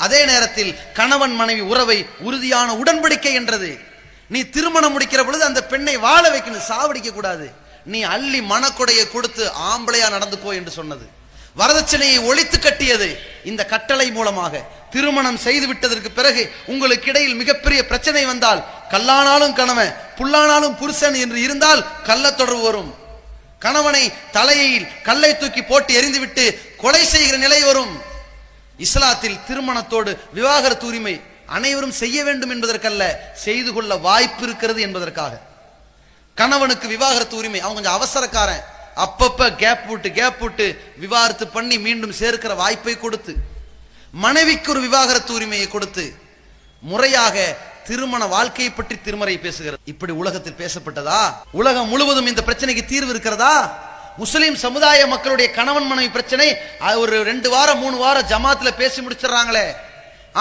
அதே நேரத்தில் கணவன் மனைவி உறவை உறுதியான உடன்படிக்கை என்றது. நீ திருமணம் முடிக்கிற பொழுது அந்த பெண்ணை வாழ வைக்கணும், சாவடிக்க கூடாது. நீ அள்ளி மனக்கொடையை கொடுத்து ஆம்பளையா நடந்துக்கோ என்று சொன்னது. வரதட்சணையை ஒழித்து கட்டியது. இந்த கட்டளை மூலமாக திருமணம் செய்து விட்டதற்கு பிறகு உங்களுக்கு இடையில் மிகப்பெரிய பிரச்சனை வந்தால், கல்லானாலும் கணவன் புல்லானாலும் புருஷன் என்று இருந்தால் கள்ள தொடர்பு வரும். கணவனை தலையில் கல்லை தூக்கி போட்டு எறிந்துவிட்டு கொலை செய்கிற நிலை வரும். இஸ்லாத்தில் திருமணத்தோடு விவாகரத்து உரிமை அனைவரும் செய்ய வேண்டும் என்பதற்கல்ல, செய்து கொள்ள வாய்ப்பு இருக்கிறது என்பதற்காக. கணவனுக்கு விவாகரத்து உரிமை, அவன் கொஞ்சம் அவசரக்காரன், அப்பப்ப கேப் விட்டு விவாகரத்து பண்ணி மீண்டும் சேர்க்கிற வாய்ப்பை கொடுத்து, மனைவிக்கு ஒரு விவாகரத்து உரிமையை கொடுத்து, முறையாக திருமண வாழ்க்கையை பற்றி திருமறை பேசுகிறது. இப்படி உலகத்தில் பேசப்பட்டதா? உலகம் முழுவதும் இந்த பிரச்சனைக்கு தீர்வு இருக்கிறதா? முஸ்லிம் சமுதாய மக்களுடைய கணவன் மனைவி பிரச்சனை ஒரு 2 வாரம் 3 வாரம் ஜமாத்துல பேசி முடிச்சிடறாங்களே.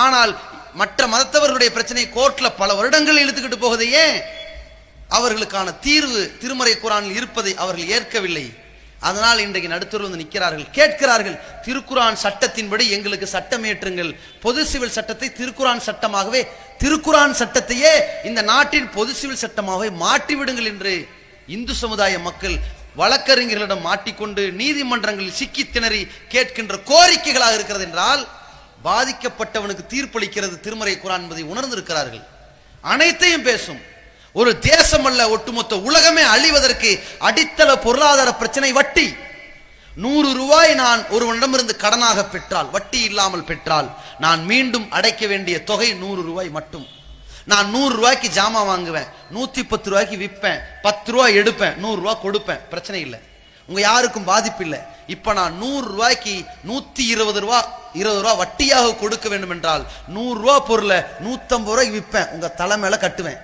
ஆனால் மற்ற மதத்தவர்களுடைய பிரச்சனை கோர்ட்ல பல வருடங்கள் இழுத்துக்கிட்டு போகுது. ஏன்? அவர்களுக்கான தீர்வு திருமறை குர்ஆனில் இருப்பதை அவர்கள் ஏற்கவில்லை. அதனால் இன்றைக்கு நடுத்தூர் வந்து நிற்கிறார்கள், கேட்கிறார்கள், திருக்குர்ஆன் சட்டத்தின்படி எங்களுக்கு சட்டம் ஏற்றுங்கள், பொது சிவில் சட்டத்தை திருக்குர்ஆன் சட்டமாகவே, திருக்குர்ஆன் சட்டத்தையே இந்த நாட்டின் பொது சிவில் சட்டமாகவே மாற்றிவிடுங்கள் என்று இந்து சமுதாய மக்கள் வழக்கறிஞர்களிடம் மாட்டிக்கொண்டு நீதிமன்றங்களில் சிக்கி திணறி கேட்கின்ற கோரிக்கைகளாக இருக்கிறது என்றால், பாதிக்கப்பட்டவனுக்கு தீர்ப்பளிக்கிறது திருமறை குர்ஆன் என்பதை உணர்ந்திருக்கிறார்கள். அனைத்தையும் பேசும். ஒரு தேசம் அல்ல, ஒட்டுமொத்த உலகமே அழிவதற்கு அடித்தள பொருளாதார பிரச்சனை வட்டி. 100 ரூபாய் நான் ஒருவனிடமிருந்து கடனாக பெற்றால், வட்டி இல்லாமல் பெற்றால், நான் மீண்டும் அடைக்க வேண்டிய தொகை 100 ரூபாய் மட்டும். நான் 100 ரூபாய்க்கு ஜாமான் வாங்குவேன், 110 ரூபாய்க்கு விற்பேன், 10 ரூபாய் எடுப்பேன், 100 ரூபாய் கொடுப்பேன், பிரச்சனை இல்லை, உங்க யாருக்கும் பாதிப்பு இல்லை. இப்ப நான் 100 ரூபாய்க்கு 120 ரூபாய் வட்டியாக கொடுக்க வேண்டும் என்றால் 100 ரூபாய் பொருளை 150 ரூபாய்க்கு விற்பேன், உங்க தலை மேல கட்டுவேன்,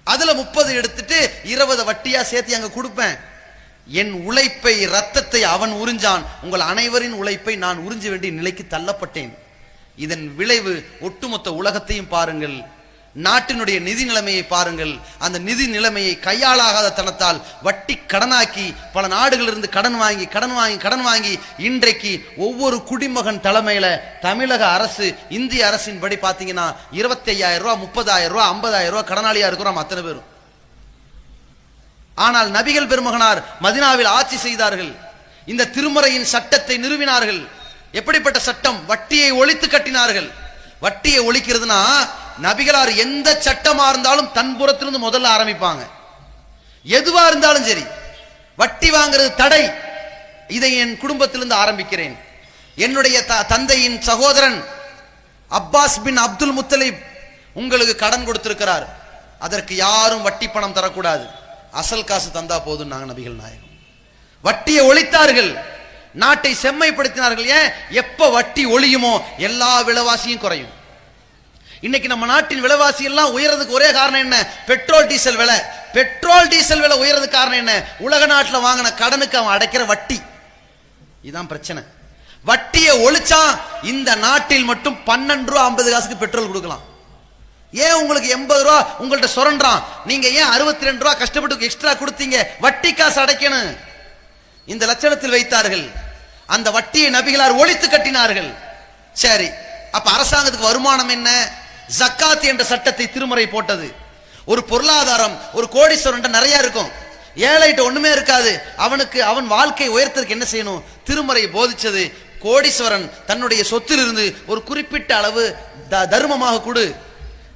அதுல 30 எடுத்துட்டு 20 வட்டியா சேர்த்து அங்க கொடுப்பேன். என் உழைப்பை ரத்தத்தை அவன் உறிஞ்சான், உங்கள் அனைவரின் உழைப்பை நான் உறிஞ்ச வேண்டிய நிலைக்கு தள்ளப்பட்டேன். இதன் விளைவு ஒட்டுமொத்த உலகத்தையும் பாருங்கள், நாட்டினுடைய நிதி நிலைமையை பாருங்கள். அந்த நிதி நிலைமையை கையாளாகாத தனத்தால் வட்டி கடனாக்கி பல நாடுகளிலிருந்து கடன் வாங்கி இன்றைக்கு ஒவ்வொரு குடிமகன் தலைமையில தமிழக அரசு இந்திய அரசின் படி பாத்தீங்கன்னா 25,000 ரூபாய் 30,000 ரூபாய் 50,000 ரூபாய் கடனாளியா இருக்கிறோம் அத்தனை பேரும். ஆனால் நபிகள் பெருமகனார் மதினாவில் ஆட்சி செய்தார்கள், இந்த திருமறையின் சட்டத்தை நிறுவினார்கள். எப்படிப்பட்ட சட்டம்? வட்டியை ஒழித்து கட்டினார்கள். வட்டியை ஒழிக்கிறதுனா நபிகளார் எந்த சட்டமா இருந்தாலும் தன் புறத்திலிருந்து முதல்ல ஆரம்பிப்பாங்க. எதுவா இருந்தாலும் சரி, வட்டி வாங்குறது தடை, இதை என் குடும்பத்திலிருந்து ஆரம்பிக்கிறேன். என்னுடைய தந்தையின் சகோதரன் அப்பாஸ் பின் அப்துல் முத்தலிப் உங்களுக்கு கடன் கொடுத்திருக்கிறார், அதற்கு யாரும் வட்டி பணம் தரக்கூடாது. அசல் காசு தந்தா போதும் நாங்க நபிகள் நாயகம். வட்டியை ஒழித்தார்கள், நாட்டை செம்மைப்படுத்தினார்கள். ஏன்? எப்ப வட்டி ஒழியுமோ எல்லா விலைவாசியும் குறையும். இன்னைக்கு நம்ம நாட்டின் விலைவாசி எல்லாம் உயர்றதுக்கு ஒரே காரணம் என்ன? பெட்ரோல் டீசல் விலை. பெட்ரோல் டீசல் விலை உயர்றதுக்கு காரணம் என்ன? உலக நாட்டில் வாங்கின கடனுக்கு அவன் அடைக்கிற வட்டி. இதுதான் பிரச்சனை. வட்டியை ஒழிச்சா இந்த நாட்டில் மட்டும் 12 ரூபா 50 காசுக்கு பெட்ரோல் கொடுக்கலாம். ஏன் உங்களுக்கு 80 ரூபா உங்கள்ட்ட சுரண்டான்? நீங்க ஏன் 62 ரூபா கஷ்டப்பட்டு எக்ஸ்ட்ரா கொடுத்தீங்க? வட்டி காசு அடைக்கணும். இந்த லட்சணத்தில் வைத்தார்கள். அந்த வட்டியை நபிகளார் ஒழித்து கட்டினார்கள். சரி, அப்ப அரசாங்கத்துக்கு வருமானம் என்ன? ஜக்காத் என்ற சட்டத்தை திருமறை போட்டது. ஒரு பொருளாதாரம், ஒரு கோடீஸ்வரன் நிறைய இருக்கும், ஏழைட்ட ஒண்ணுமே இருக்காது. அவனுக்கு அவன் வாழ்க்கை உயர்த்ததுக்கு என்ன செய்யணும்? திருமறை போதிச்சது. கோடீஸ்வரன் தன்னுடைய சொத்திலிருந்து ஒரு குறிப்பிட்ட அளவு தர்மமாக கொடு,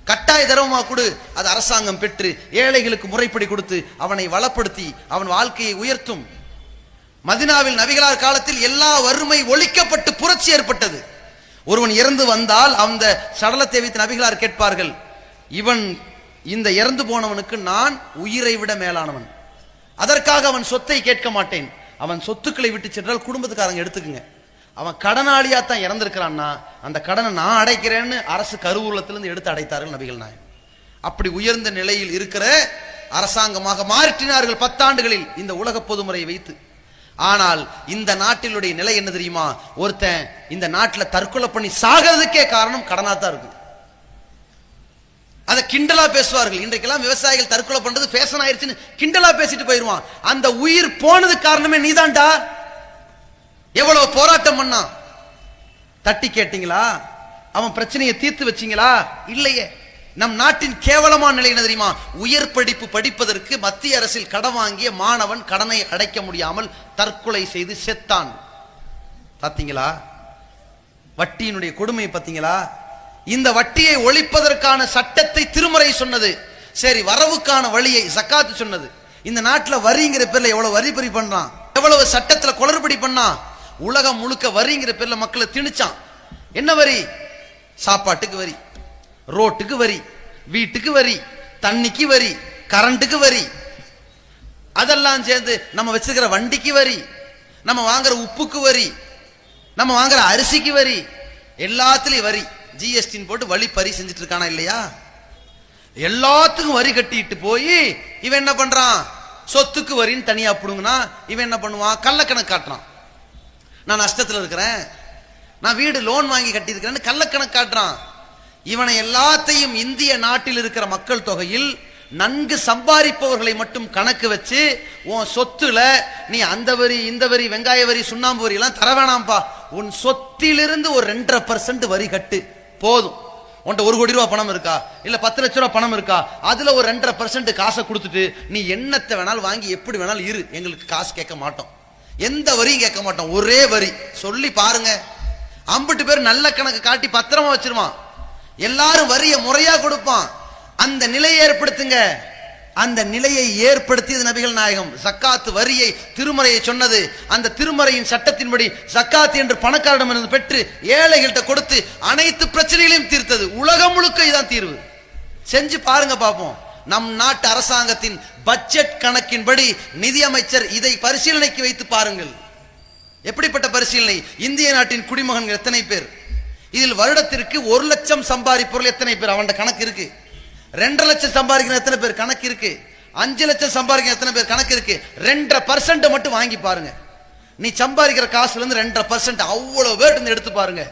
கட்டாய தர்மமாக கொடு. அது அரசாங்கம் பெற்று ஏழைகளுக்கு முறைப்படி கொடுத்து அவனை வளப்படுத்தி அவன் வாழ்க்கையை உயர்த்தும். மதினாவில் நபிகளார் காலத்தில் எல்லா வறுமை ஒழிக்கப்பட்டு புரட்சி ஏற்பட்டது. ஒருவன் இறந்து வந்தால் அந்த சடலத்தை வைத்து நபிகளார் கேட்பார்கள், இவன் இந்த இறந்து போனவனுக்கு நான் உயிரை விட மேலானவன், அதற்காக அவன் சொத்தை கேட்க மாட்டேன். அவன் சொத்துக்களை விட்டு சென்றால் குடும்பத்துக்காரங்க எடுத்துக்குங்க. அவன் கடனாளியா தான் இறந்திருக்கிறான்னா அந்த கடனை நான் அடைக்கிறேன்னு அரசு கருவூலத்திலிருந்து எடுத்து அடைத்தார்கள் நபிகள் நாயகம். அப்படி உயர்ந்த நிலையில் இருக்கிற அரசாங்கமாக மாற்றினார்கள் 10 ஆண்டுகளில் இந்த உலக பொதுமுறையை வைத்து. ஆனால் இந்த நாட்டினுடைய நிலை என்ன தெரியுமா? ஒருத்தன் இந்த நாட்டில் தற்கொலை பண்ணி சாகிறதுக்கே காரணம் கடனாத்தான் இருக்கு. அதை கிண்டலா பேசுவார்கள். இன்றைக்கெல்லாம் விவசாயிகள் தற்கொலை பண்றது ஃபேஷன் ஆயிருச்சுன்னு கிண்டலா பேசிட்டு போயிருவான். அந்த உயிர் போனதுக்கு காரணமே நீதான்டா. எவ்வளவு போராட்டம் பண்ணா? தட்டி கேட்டீங்களா? அவன் பிரச்சனையை தீர்த்து வச்சீங்களா? இல்லையே. நம் நாட்டின் கேவலமான நிலை என்ன தெரியுமா? உயர் படிப்பு படிப்பதற்கு மத்திய அரசில் கடன் வாங்கிய மாணவன் கடனை அடைக்க முடியாமல் தற்கொலை செய்து செத்தான். பாத்தீங்களா வட்டியினுடைய கொடுமை? பாத்தீங்களா? இந்த வட்டியை ஒழிப்பதற்கான சட்டத்தை திருமறை சொன்னது. சரி, வரவுக்கான வழியை ஜக்காத்து சொன்னது. இந்த நாட்டில் வரிங்கிற பேர்ல எவ்வளவு வரி பறி பண்றான், எவ்வளவு சட்டத்துல குளறுபடி பண்ணான். உலகம் முழுக்க வரிங்கிற பேர்ல மக்களை திணிச்சான். என்ன வரி? சாப்பாட்டுக்கு வரி, ரோட்டுக்கு வரி, வீட்டுக்கு வரி, தண்ணிக்கு வரி, கரண்ட்டுக்கு வரி, அதெல்லாம் சேர்ந்து நம்ம வச்சிருக்கிற வண்டிக்கு வரி, நம்ம வாங்குற உப்புக்கு வரி, நம்ம வாங்குற அரிசிக்கு வரி, எல்லாத்துலயும் வரி. ஜிஎஸ்டின்னு போட்டு வழி பறி செஞ்சுட்டு இருக்கானா இல்லையா? எல்லாத்துக்கும் வரி கட்டிட்டு போய் இவன் என்ன பண்றான்? சொத்துக்கு வரின்னு தனியா புடுங்கினா இவன் என்ன பண்ணுவான்? கள்ளக்கணக்கு காட்டுறான். நான் நஷ்டத்தில் இருக்கிறேன், நான் வீடு லோன் வாங்கி கட்டி இருக்கிறேன்னு கள்ளக்கணக்கு காட்டுறான். இவனை எல்லாத்தையும் இந்திய நாட்டில் இருக்கிற மக்கள் தொகையில் நன்கு சம்பாதிப்பவர்களை மட்டும் கணக்கு வச்சு உன் சொத்துல நீ அந்த வரி இந்த வரி வெங்காய வரி சுண்ணாம்பு வரி எல்லாம் தர வேணாம்பா, உன் சொத்திலிருந்து ஒரு 2.5% வரி கட்டு போதும். உன்ட்ட 1 கோடி ரூபாய் பணம் இருக்கா, இல்ல 10 லட்சம் ரூபாய் பணம் இருக்கா, அதுல ஒரு 2.5% காசை கொடுத்துட்டு நீ என்னத்தை வேணாலும் வாங்கி எப்படி வேணாலும் இரு, எங்களுக்கு காசு கேட்க மாட்டோம், எந்த வரியும் கேட்க மாட்டோம், ஒரே வரி சொல்லி பாருங்க. 50 பேர் நல்ல கணக்கு காட்டி பத்திரமா வச்சிருவான். எல்லாரும் வரிய முறையா கொடுப்பான். அந்த நிலையை ஏற்படுத்துங்க. அந்த நிலையை ஏற்படுத்தியது நபிகள் நாயகம். ஜக்காத் வரியை திருமறையை சொன்னது. அந்த திருமறையின் சட்டத்தின்படி ஜக்காத் என்று பணக்காரிடம் இருந்து பெற்று ஏழைகள்கிட்ட கொடுத்து அனைத்து பிரச்சனைகளையும் தீர்த்தது. உலகம் முழுக்க இதான் தீர்வு. செஞ்சு பாருங்க பார்ப்போம். நம் நாட்டு அரசாங்கத்தின் பட்ஜெட் கணக்கின்படி நிதியமைச்சர் இதை பரிசீலனைக்கு வைத்து பாருங்கள். எப்படிப்பட்ட பரிசீலனை? இந்திய நாட்டின் குடிமகன்கள் எத்தனை பேர், இதில் வருடத்திற்கு 1 லட்சம் சம்பாதிப்பவர்கள் எத்தனை பேர், அவன் கணக்கு இருக்கு. 2 லட்சம் சம்பாதிக்கிற எத்தனை பேர் கணக்கு இருக்கு. 5 லட்சம் சம்பாதிக்கிற எத்தனை பேர் கணக்கு இருக்கு. 2.5% மட்டும் வாங்கி பாருங்க. நீ சம்பாதிக்கிற காசுல இருந்து 2.5% அவ்வளவு பேர் எடுத்து பாருங்க.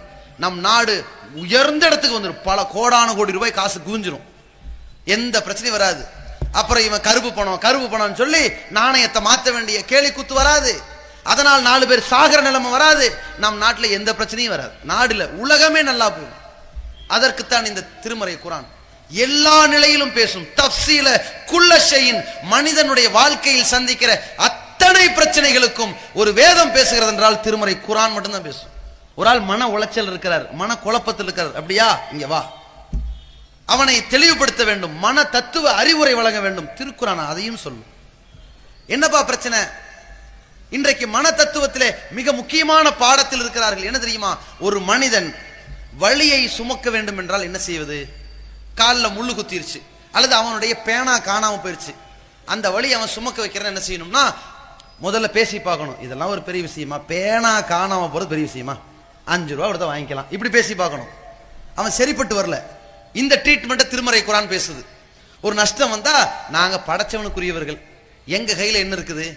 நம் நாடு உயர்ந்த இடத்துக்கு வந்துடும். பல கோடான கோடி ரூபாய் காசு குவிஞ்சிரும். எந்த பிரச்சனையும் வராது. அப்புறம் இவன் கருப்பு பணம் சொல்லி நாணயத்தை மாற்ற வேண்டிய கேலி கூத்து வராது. அதனால் 4 பேர் சாகர நிலைமை வராது. நம் நாட்டில் எந்த பிரச்சனையும் வராது. நாடுல உலகமே நல்லா போகும். அதற்குத்தான் இந்த திருமறை குர்ஆன் எல்லா நிலையிலும் பேசும். தஃசீல குல்ல ஷைஇன், மனிதனுடைய வாழ்க்கையில் சந்திக்கிற அத்தனை பிரச்சனைகளுக்கும் ஒரு வேதம் பேசுகிறது என்றால் திருமறை குர்ஆன் மட்டும்தான் பேசும். ஒரு ஆள் மன உளைச்சல் இருக்கிறார், மன குழப்பத்தில் இருக்கிறார், அப்படியா இங்க வா, அவனை தெளிவுபடுத்த வேண்டும், மன தத்துவ அறிவுரை வழங்க வேண்டும். திருக்குர்ஆன் அதையும் சொல்லும். என்னப்பா பிரச்சனை? இன்றைக்கு மன தத்துவத்திலே மிக முக்கியமான பாடத்தில் இருக்கிறார்கள். என்ன தெரியுமா? ஒரு மனிதன் வலியை சுமக்க வேண்டும் என்றால் என்ன செய்வது? காலில் முள்ளு குத்திருச்சு, அல்லது அவனுடைய பேனா காணாம போயிருச்சு, அந்த வழி அவன் சுமக்க வைக்கிறேன் என்ன செய்யணும்னா முதல்ல பேசி பார்க்கணும். இதெல்லாம் ஒரு பெரிய விஷயமா, பேனா காணாம போறது பெரிய விஷயமா, 5 ரூபா கொடுத்தா வாங்கிக்கலாம், இப்படி பேசி பார்க்கணும். அவன் சரிப்பட்டு வரல. இந்த ட்ரீட்மெண்ட்டை திருமறை குர்ஆன் பேசுது. ஒரு நஷ்டம் வந்தா நாங்க படைச்சவனுக்குரியவர்கள், எங்க கையில என்ன இருக்குது,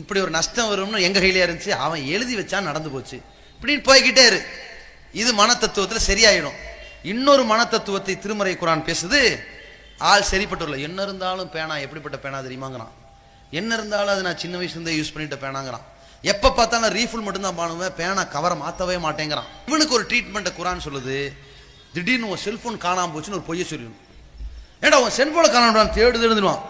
இப்படி ஒரு நஷ்டம் வரும்னு எங்க கையில இருந்துச்சு, அவன் எழுதி வச்சா நடந்து போச்சு, இப்படின்னு போய்கிட்டே இரு. இது மன தத்துவத்தில் சரியாயிடும். இன்னொரு மன தத்துவத்தை திருமறை குர்ஆன் பேசுது. ஆள் சரிப்பட்டு வரல, என்ன இருந்தாலும் பேனா எப்படிப்பட்ட பேனா தெரியுமாங்கிறான், என்ன இருந்தாலும் அது நான் சின்ன வயசுலேருந்தே யூஸ் பண்ணிட்டு பேனாங்கிறான், எப்போ பார்த்தாலும் ரீஃபில் மட்டும்தான் பண்ணுவேன், பேனா கவரை மாற்றவே மாட்டேங்கிறான். இவனுக்கு ஒரு ட்ரீட்மெண்ட்டை குர்ஆன் சொல்லுது. திடீர்னு உன் செல்ஃபோன் காணாமல் போச்சுன்னு ஒரு பொய்யை சொல்லிடணும். ஏடா உன் செல்ஃபோனை காணாம தேடுவான்.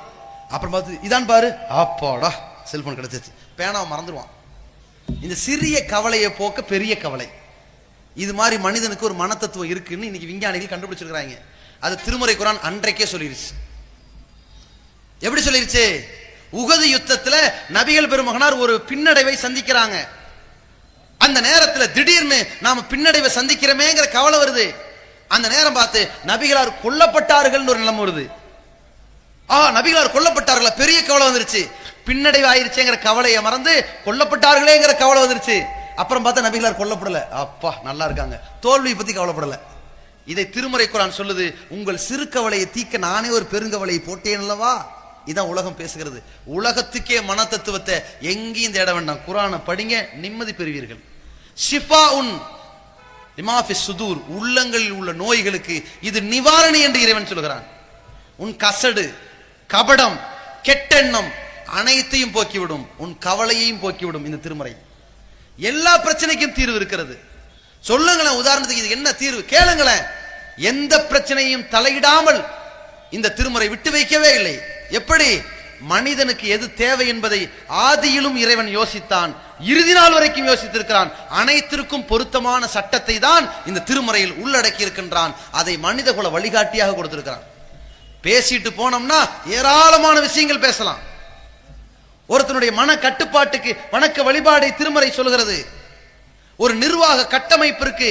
அப்புறம் பார்த்து இதான் பாரு, அப்பாடா செல்ஃபோன் கிடைச்சிச்சு, பேனாவை மறந்துடுவான். இந்த சிறிய கவலையை போக்க பெரிய கவலை. இது மாதிரி மனிதனுக்கு ஒரு மனத்தத்துவம் இருக்குன்னு இன்னைக்கு விஞ்ஞானிகள் கண்டுபிடிச்சிருக்கிறாங்க. அது திருமறை குர்ஆன் அன்றைக்கே சொல்லிருச்சு. எப்படி சொல்லிருச்சு? உஹது யுத்தத்துல நபிகள் பெருமகனார் ஒரு பின்னடைவை சந்திக்கிறாங்க. அந்த நேரத்துல திடீர்னு நாம பின்னடைவை சந்திக்கிறோமேங்கிற கவலை வருது. அந்த நேரம் பார்த்து நபிகளார் கொல்லப்பட்டார்கள் ஒரு நிலைமை வருது. நபிகளார் கொல்லப்பட்டார்களா, பெரிய கவலை வந்துருச்சு. பின்னடைவு ஆயிருச்சுங்கிற கவலையை மறந்து கொல்லப்பட்டார்களேங்கிற கவலை வந்துருச்சு. அப்புறம் பார்த்தா நபிகளார் கொல்லப்படல, அப்பா நல்லா இருக்காங்க, தோல்வியை பத்தி கவலைப்படல. இதை திருமறை குர்ஆன் சொல்லுது. உங்கள் சிறு கவலையை தீக்க நானே ஒரு பெருங்கவலையை போட்டேன் அல்லவா. இதான் உலகம் பேசுகிறது. உலகத்துக்கே மன தத்துவத்தை எங்கேயும் தேட வேண்டாம், குர்ஆனை படிங்க, நிம்மதி பெறுவீர்கள். ஷிஃபாஉன் லிமா ஃபிஸ் சுதூர், உள்ளங்களில் உள்ள நோய்களுக்கு இது நிவாரணி என்று இறைவன் சொல்கிறான். உன் கசடு, கபடம், கெட்டெண்ணம் அனைத்தையும் போக்கிவிடும், உன் கவலையையும் போக்கிவிடும் இந்த திருமறை. எல்லா பிரச்சனைக்கும் தீர்வு இருக்கிறது. சொல்லுங்களேன், உதாரணத்துக்கு இது என்ன தீர்வு கேளுங்களேன். எந்த பிரச்சனையும் தலையிடாமல் இந்த திருமறை விட்டு வைக்கவே இல்லை. எப்படி? மனிதனுக்கு எது தேவை என்பதை ஆதியிலும் இறைவன் யோசித்தான், இறுதி நாள் வரைக்கும் யோசித்திருக்கிறான். அனைத்திற்கும் பொருத்தமான சட்டத்தை தான் இந்த திருமறையில் உள்ளடக்கி இருக்கின்றான். அதை மனிதகுல வழிகாட்டியாக கொடுத்திருக்கிறான். பேசிட்டு போனோம்னா ஏராளமான விஷயங்கள் பேசலாம். ஒருத்தனுடைய மன கட்டுப்பாட்டுக்கு வணக்க வழிபாடை திருமறை சொல்கிறது. ஒரு நிர்வாக கட்டமைப்பிற்கு,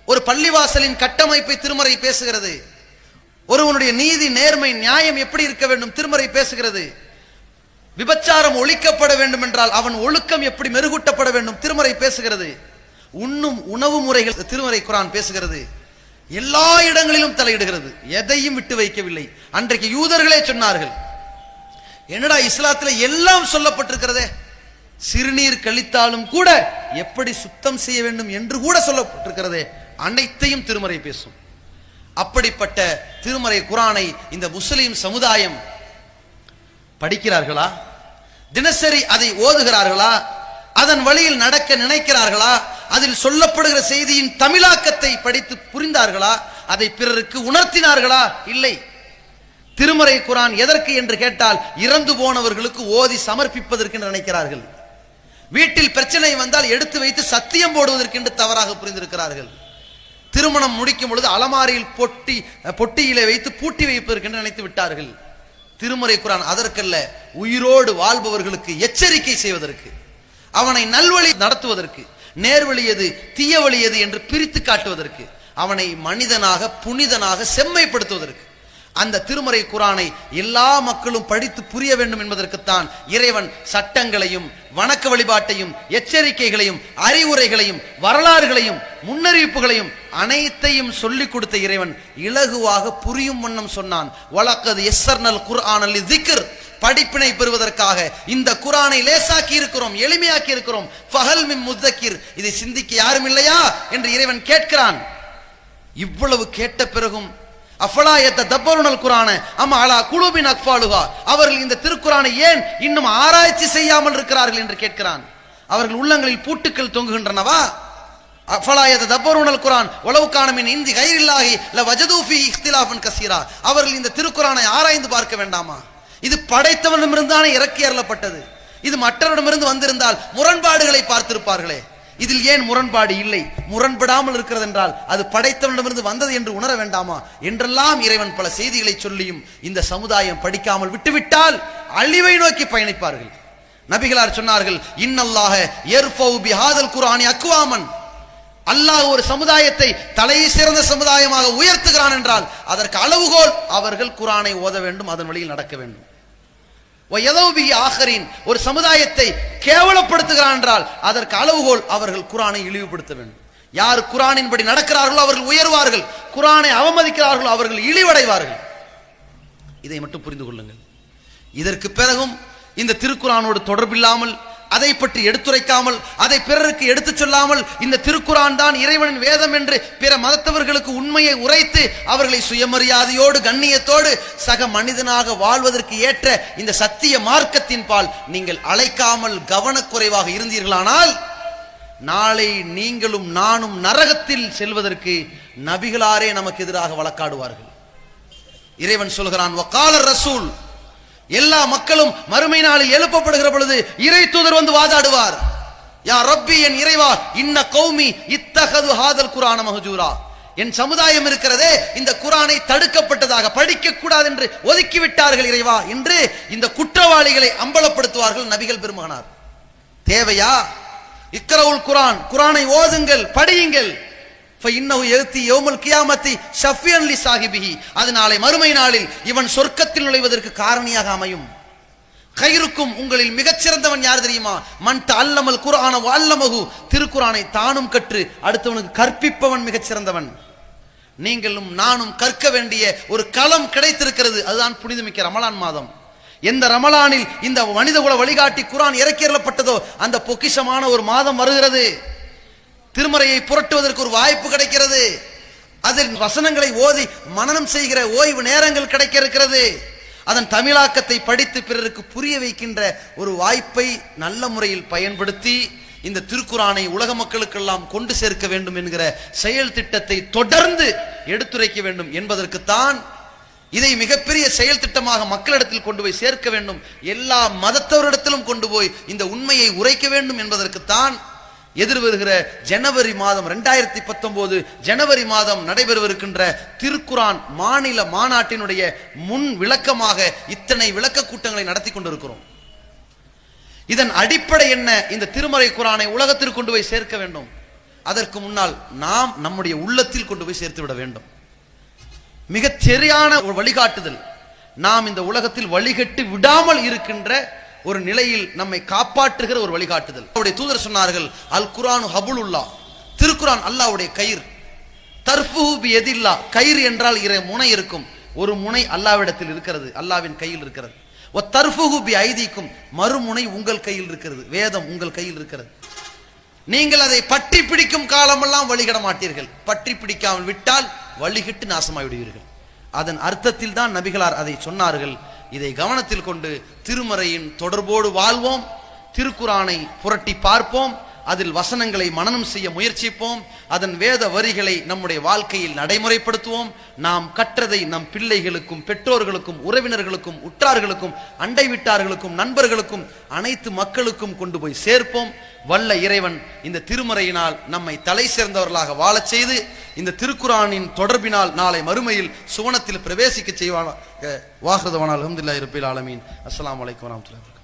ஒரு பள்ளிவாசலின் கட்டமைப்பை திருமறை பேசுகிறது. ஒருவனுடைய நீதி, நேர்மை, நியாயம் எப்படி இருக்க வேண்டும் திருமறை பேசுகிறது. விபச்சாரம் ஒழிக்கப்பட வேண்டும் என்றால் அவன் ஒழுக்கம் எப்படி மெருகூட்டப்பட வேண்டும் திருமறை பேசுகிறது. உண்ணும் உணவு முறைகள் திருமறை குர்ஆன் பேசுகிறது. எல்லா இடங்களிலும் தலையிடுகிறது, எதையும் விட்டு வைக்கவில்லை. அன்றைக்கு யூதர்களே சொன்னார்கள், என்னடா இஸ்லாத்துல எல்லாம் சொல்லப்பட்டிருக்கிறதே, சிறுநீர் கழித்தாலும் கூட எப்படி சுத்தம் செய்ய வேண்டும் என்று கூட சொல்லப்பட்டிருக்கிறதே, அனைத்தையும் திருமறை பேசும். அப்படிப்பட்ட திருமறை குர்ஆனை இந்த முஸ்லிம் சமுதாயம் படிக்கிறார்களா? தினசரி அதை ஓதுகிறார்களா? அதன் வழியில் நடக்க நினைக்கிறார்களா? அதில் சொல்லப்படுகிற செய்தியின் தமிழாக்கத்தை படித்து புரிந்தார்களா? அதை பிறருக்கு உணர்த்தினார்களா? இல்லை. திருமறை குர்ஆன் எதற்கு என்று கேட்டால் இறந்து போனவர்களுக்கு ஓதி சமர்ப்பிப்பதற்கு நினைக்கிறார்கள். வீட்டில் பிரச்சனை வந்தால் எடுத்து வைத்து சத்தியம் போடுவதற்கு என்று தவறாக புரிந்திருக்கிறார்கள். திருமணம் முடிக்கும் பொழுது அலமாரியில் பொட்டியிலே வைத்து பூட்டி வைப்பதற்கு என்று நினைத்து விட்டார்கள். திருமறை குர்ஆன் அதற்கல்ல, உயிரோடு வாழ்பவர்களுக்கு எச்சரிக்கை செய்வதற்கு, அவனை நல்வழி நடத்துவதற்கு, நேர்வழி எது தீய வழி எது என்று பிரித்து காட்டுவதற்கு, அவனை மனிதனாக புனிதனாக செம்மைப்படுத்துவதற்கு. அந்த திருமறை குர்ஆனை எல்லா மக்களும் படித்து புரிய வேண்டும் என்பதற்குத்தான் இறைவன் சட்டங்களையும் வணக்க வழிபாட்டையும் எச்சரிக்கைகளையும் அறிவுரைகளையும் வரலாறுகளையும் முன்னறிவிப்புகளையும் அனைத்தையும் சொல்லிக் கொடுத்த இறைவன் இலகுவாக புரியும் வண்ணம் சொன்னான். வலக்கது யஸ்ஸர்னல் குர்ஆன லிذிக்ர், படிப்பினை பெறுவதற்காக இந்த குர்ஆனை லேசாக்கி இருக்கிறோம், எளிமையாக்கி இருக்கிறோம். ஃபஹல் மின் முத்தக்கிர், இதை சிந்திக்க யாரும் இல்லையா என்று இறைவன் கேட்கிறான். இவ்வளவு கேட்ட பிறகும் அஃபலா யத்ததப்பருனல் குர்ஆன அம் அலா குலூபின் அக்ஃபாலுஹா, அவர்கள் இந்த திருக்குர்ஆனை ஏன் இன்னும் ஆராய்ச்சி செய்யாமல் இருக்கிறார்கள் என்று கேட்கிறான். அவர்கள் உள்ளங்களில் பூட்டுக்கள் தொங்குகின்றனவா? அஃபலா யத்ததப்பருனல் குர்ஆன் வலவ் கான மின் இந்தி கைரில்லாஹி லவஜது ஃபீ இக்திலாஃபன் கஸீரா, அவர்கள் இந்த திருக்குர்ஆனை ஆராய்ந்து பார்க்க வேண்டாமா? இது படைத்தவனிடமிருந்தானே இறக்கி அருளப்பட்டது. இது மற்றவரிடமிருந்து வந்திருந்தால் முரண்பாடுகளை பார்த்திருப்பார்களே. இதில் ஏன் முரண்பாடு இல்லை? முரண்படாமல் இருக்கிறது என்றால் அது படைத்தவனிடமிருந்து வந்தது என்று உணர வேண்டாமா என்றெல்லாம் இறைவன் பல செய்திகளை சொல்லியும் இந்த சமுதாயம் படிக்காமல் விட்டுவிட்டால் அழிவை நோக்கி பயணிப்பார்கள். நபிகளார் சொன்னார்கள், இன்னல்லாஹ யர்ஃபவு பிஹாதல் குர்ஆனி அக்வாமன், அல்லாஹ் ஒரு சமுதாயத்தை தலை சிறந்த சமுதாயமாக உயர்த்துகிறான் என்றால் அதற்கு அளவுகோல் அவர்கள் குர்ஆனை ஓத வேண்டும், அதன் வழியில் நடக்க வேண்டும். வயதௌபிஹி ஆகரீன், ஒரு சமுதாயத்தை கேவலப்படுத்துகிறான் என்றால் அதற்கு அளவுகோல் அவர்கள் குர்ஆனை இழிவுபடுத்த வேண்டும். யார் குர்ஆனின்படி நடக்கிறார்களோ அவர்கள் உயர்வார்கள், குர்ஆனை அவமதிக்கிறார்களோ அவர்கள் இழிவடைவார்கள். இதை மட்டும் புரிந்து கொள்ளுங்கள். இதற்கு பிறகும் இந்த திருக்குர்ஆனோடு தொடர்பில்லாமல், அதை பற்றி எடுத்துரைக்காமல், அதை பிறருக்கு எடுத்துச் சொல்லாமல், இந்த திருக்குர்ஆன் தான் இறைவனின் வேதம் என்று பிற மதத்தவர்களுக்கு உண்மையை உரைத்து அவர்களை சுயமரியாதையோடு கண்ணியத்தோடு சக மனிதனாக வாழ்வதற்கு ஏற்ற இந்த சத்திய மார்க்கத்தின் பால் நீங்கள் அழைக்காமல் கவனக்குறைவாக இருந்தீர்களானால் நாளை நீங்களும் நானும் நரகத்தில் செல்வதற்கு நபிகளாரே நமக்கு எதிராக வழக்காடுவார்கள். இறைவன் சொல்கிறான், வகால ரசூல், எல்லா மக்களும் மறுமை நாளில் எழுப்பப்படுகிற பொழுது இறை தூதர் வந்து வாதாடுவார். யா ரப்பி, என் இறைவா, இன்ன கௌமி இத்தகது ஹாதல் குர்ஆன மஹ்ஜூரா, என் சமுதாயம் இருக்கிறதே இந்த குர்ஆனை தடுக்கப்பட்டதாக, படிக்க கூடாது என்று ஒதுக்கி விட்டார்கள் இறைவா என்று இந்த குற்றவாளிகளை அம்பலப்படுத்துவார்கள் நபிகள் பெருமானார். தேவையா? இக்ரவுல் குர்ஆன், குர்ஆனை ஓதுங்கள், படியுங்கள். அது நாளை மறுமை நாளில் இவன் சொர்க்கத்தில் நுழைவதற்கு காரணியாக அமையும். கைருக்கும், உங்களில் மிகச்சிறந்தவன் யார் தெரியுமா? மன் தஅல்லமல் குர்ஆன வஅல்லமஹு, திருக்குர்ஆனை தானும் கற்று அடுத்தவனுக்கு கற்பிப்பவன் மிகச்சிறந்தவன். நீங்களும் நானும் கற்க வேண்டிய ஒரு களம் கிடைத்திருக்கிறது. அதுதான் புனிதமிக்க ரமலான் மாதம். எந்த ரமலானில் இந்த மனிதகுல வழிகாட்டி குர்ஆன் இறக்கியறப்பட்டதோ அந்த பொக்கிஷமான ஒரு மாதம் வருகிறது. திருமறையை புரட்டுவதற்கு ஒரு வாய்ப்பு கிடைக்கிறது. அதில் வசனங்களை ஓதி மனனம் செய்கிற ஓய்வு நேரங்கள் கிடைக்க இருக்கிறது. அதன் தமிழாக்கத்தை படித்து பிறருக்கு புரிய வைக்கின்ற ஒரு வாய்ப்பை நல்ல முறையில் பயன்படுத்தி இந்த திருக்குர்ஆனை உலக மக்களுக்கெல்லாம் கொண்டு சேர்க்க வேண்டும் என்கிற செயல் திட்டத்தை தொடர்ந்து எடுத்துரைக்க வேண்டும் என்பதற்குத்தான் இதை மிகப்பெரிய செயல் திட்டமாக மக்களிடத்தில் கொண்டு போய் சேர்க்க வேண்டும், எல்லா மதத்தவரிடத்திலும் கொண்டு போய் இந்த உண்மையை உரைக்க வேண்டும் என்பதற்குத்தான் எதிர்வருகிற ஜனவரி மாதம் 2019 ஜனவரி மாதம் நடைபெறவிருக்கின்ற திருக்குர்ஆன் மாநில மாநாட்டினுடைய முன் விளக்கமாக இத்தனை விளக்க கூட்டங்களை நடத்தி கொண்டிருக்கிறோம். இதன் அடிப்படை என்ன? இந்த திருமறை குர்ஆனை உலகத்திற்கு கொண்டு போய் சேர்க்க வேண்டும். அதற்கு முன்னால் நாம் நம்முடைய உள்ளத்தில் கொண்டு போய் சேர்த்து விட வேண்டும். மிக சரியான ஒரு வழிகாட்டுதல், நாம் இந்த உலகத்தில் வழிகட்டு விடாமல் இருக்கின்ற ஒரு நிலையில் நம்மை காப்பாற்றுகிற ஒரு வழிகாட்டுதல். அவருடைய தூதர் சொன்னார்கள், அல் குர்ஆனு ஹபுலுல்லாஹ், திருக்குர்ஆன் அல்லாஹ்வுடைய கயிறு. தர்ஃபுஹு பியதில்லாஹ், கயிறு என்றால் இரு முனை இருக்கும், ஒரு முனை அல்லாஹ்விடத்தில் இருக்கிறது, அல்லாஹ்வின் கையில் இருக்கிறது. வ தர்ஃபுஹு பிஐதீக்கும், மறுமுனை உங்கள் கையில் இருக்கிறது, வேதம் உங்கள் கையில் இருக்கிறது. நீங்கள் அதை பற்றி பிடிக்கும் காலமெல்லாம் வழிகிட மாட்டீர்கள், பற்றி பிடிக்காமல் விட்டால் வழிகிட்டு நாசமாகிவிடுவீர்கள். அதன் அர்த்தத்தில் தான் நபிகளார் அதை சொன்னார்கள். இதை கவனத்தில் கொண்டு திருமறையின் தொடர்போடு வாழ்வோம், திருக்குர்ஆனை புரட்டி பார்ப்போம், அதில் வசனங்களை மனனம் செய்ய முயற்சிப்போம், அதன் வேத வரிகளை நம்முடைய வாழ்க்கையில் நடைமுறைப்படுத்துவோம். நாம் கற்றதை நம் பிள்ளைகளுக்கும் பெற்றோர்களுக்கும் உறவினர்களுக்கும் உற்றார்களுக்கும் அண்டை வீட்டார்களுக்கும் நண்பர்களுக்கும் அனைத்து மக்களுக்கும் கொண்டு போய் சேர்ப்போம். வல்ல இறைவன் இந்த திருமறையினால் நம்மை தலை சேர்ந்தவர்களாக வாழச் செய்து இந்த திருக்குர்ஆனின் தொடர்பினால் நாளை மறுமையில் சுவனத்தில் பிரவேசிக்க செய்வானாக. வாஹிரு தஅவானா அல்ஹம்துலில்லாஹி ரப்பில் ஆலமீன். அஸ்ஸலாமு அலைக்கும் வரஹ்மத்துல்லாஹி வபரகாத்துஹு.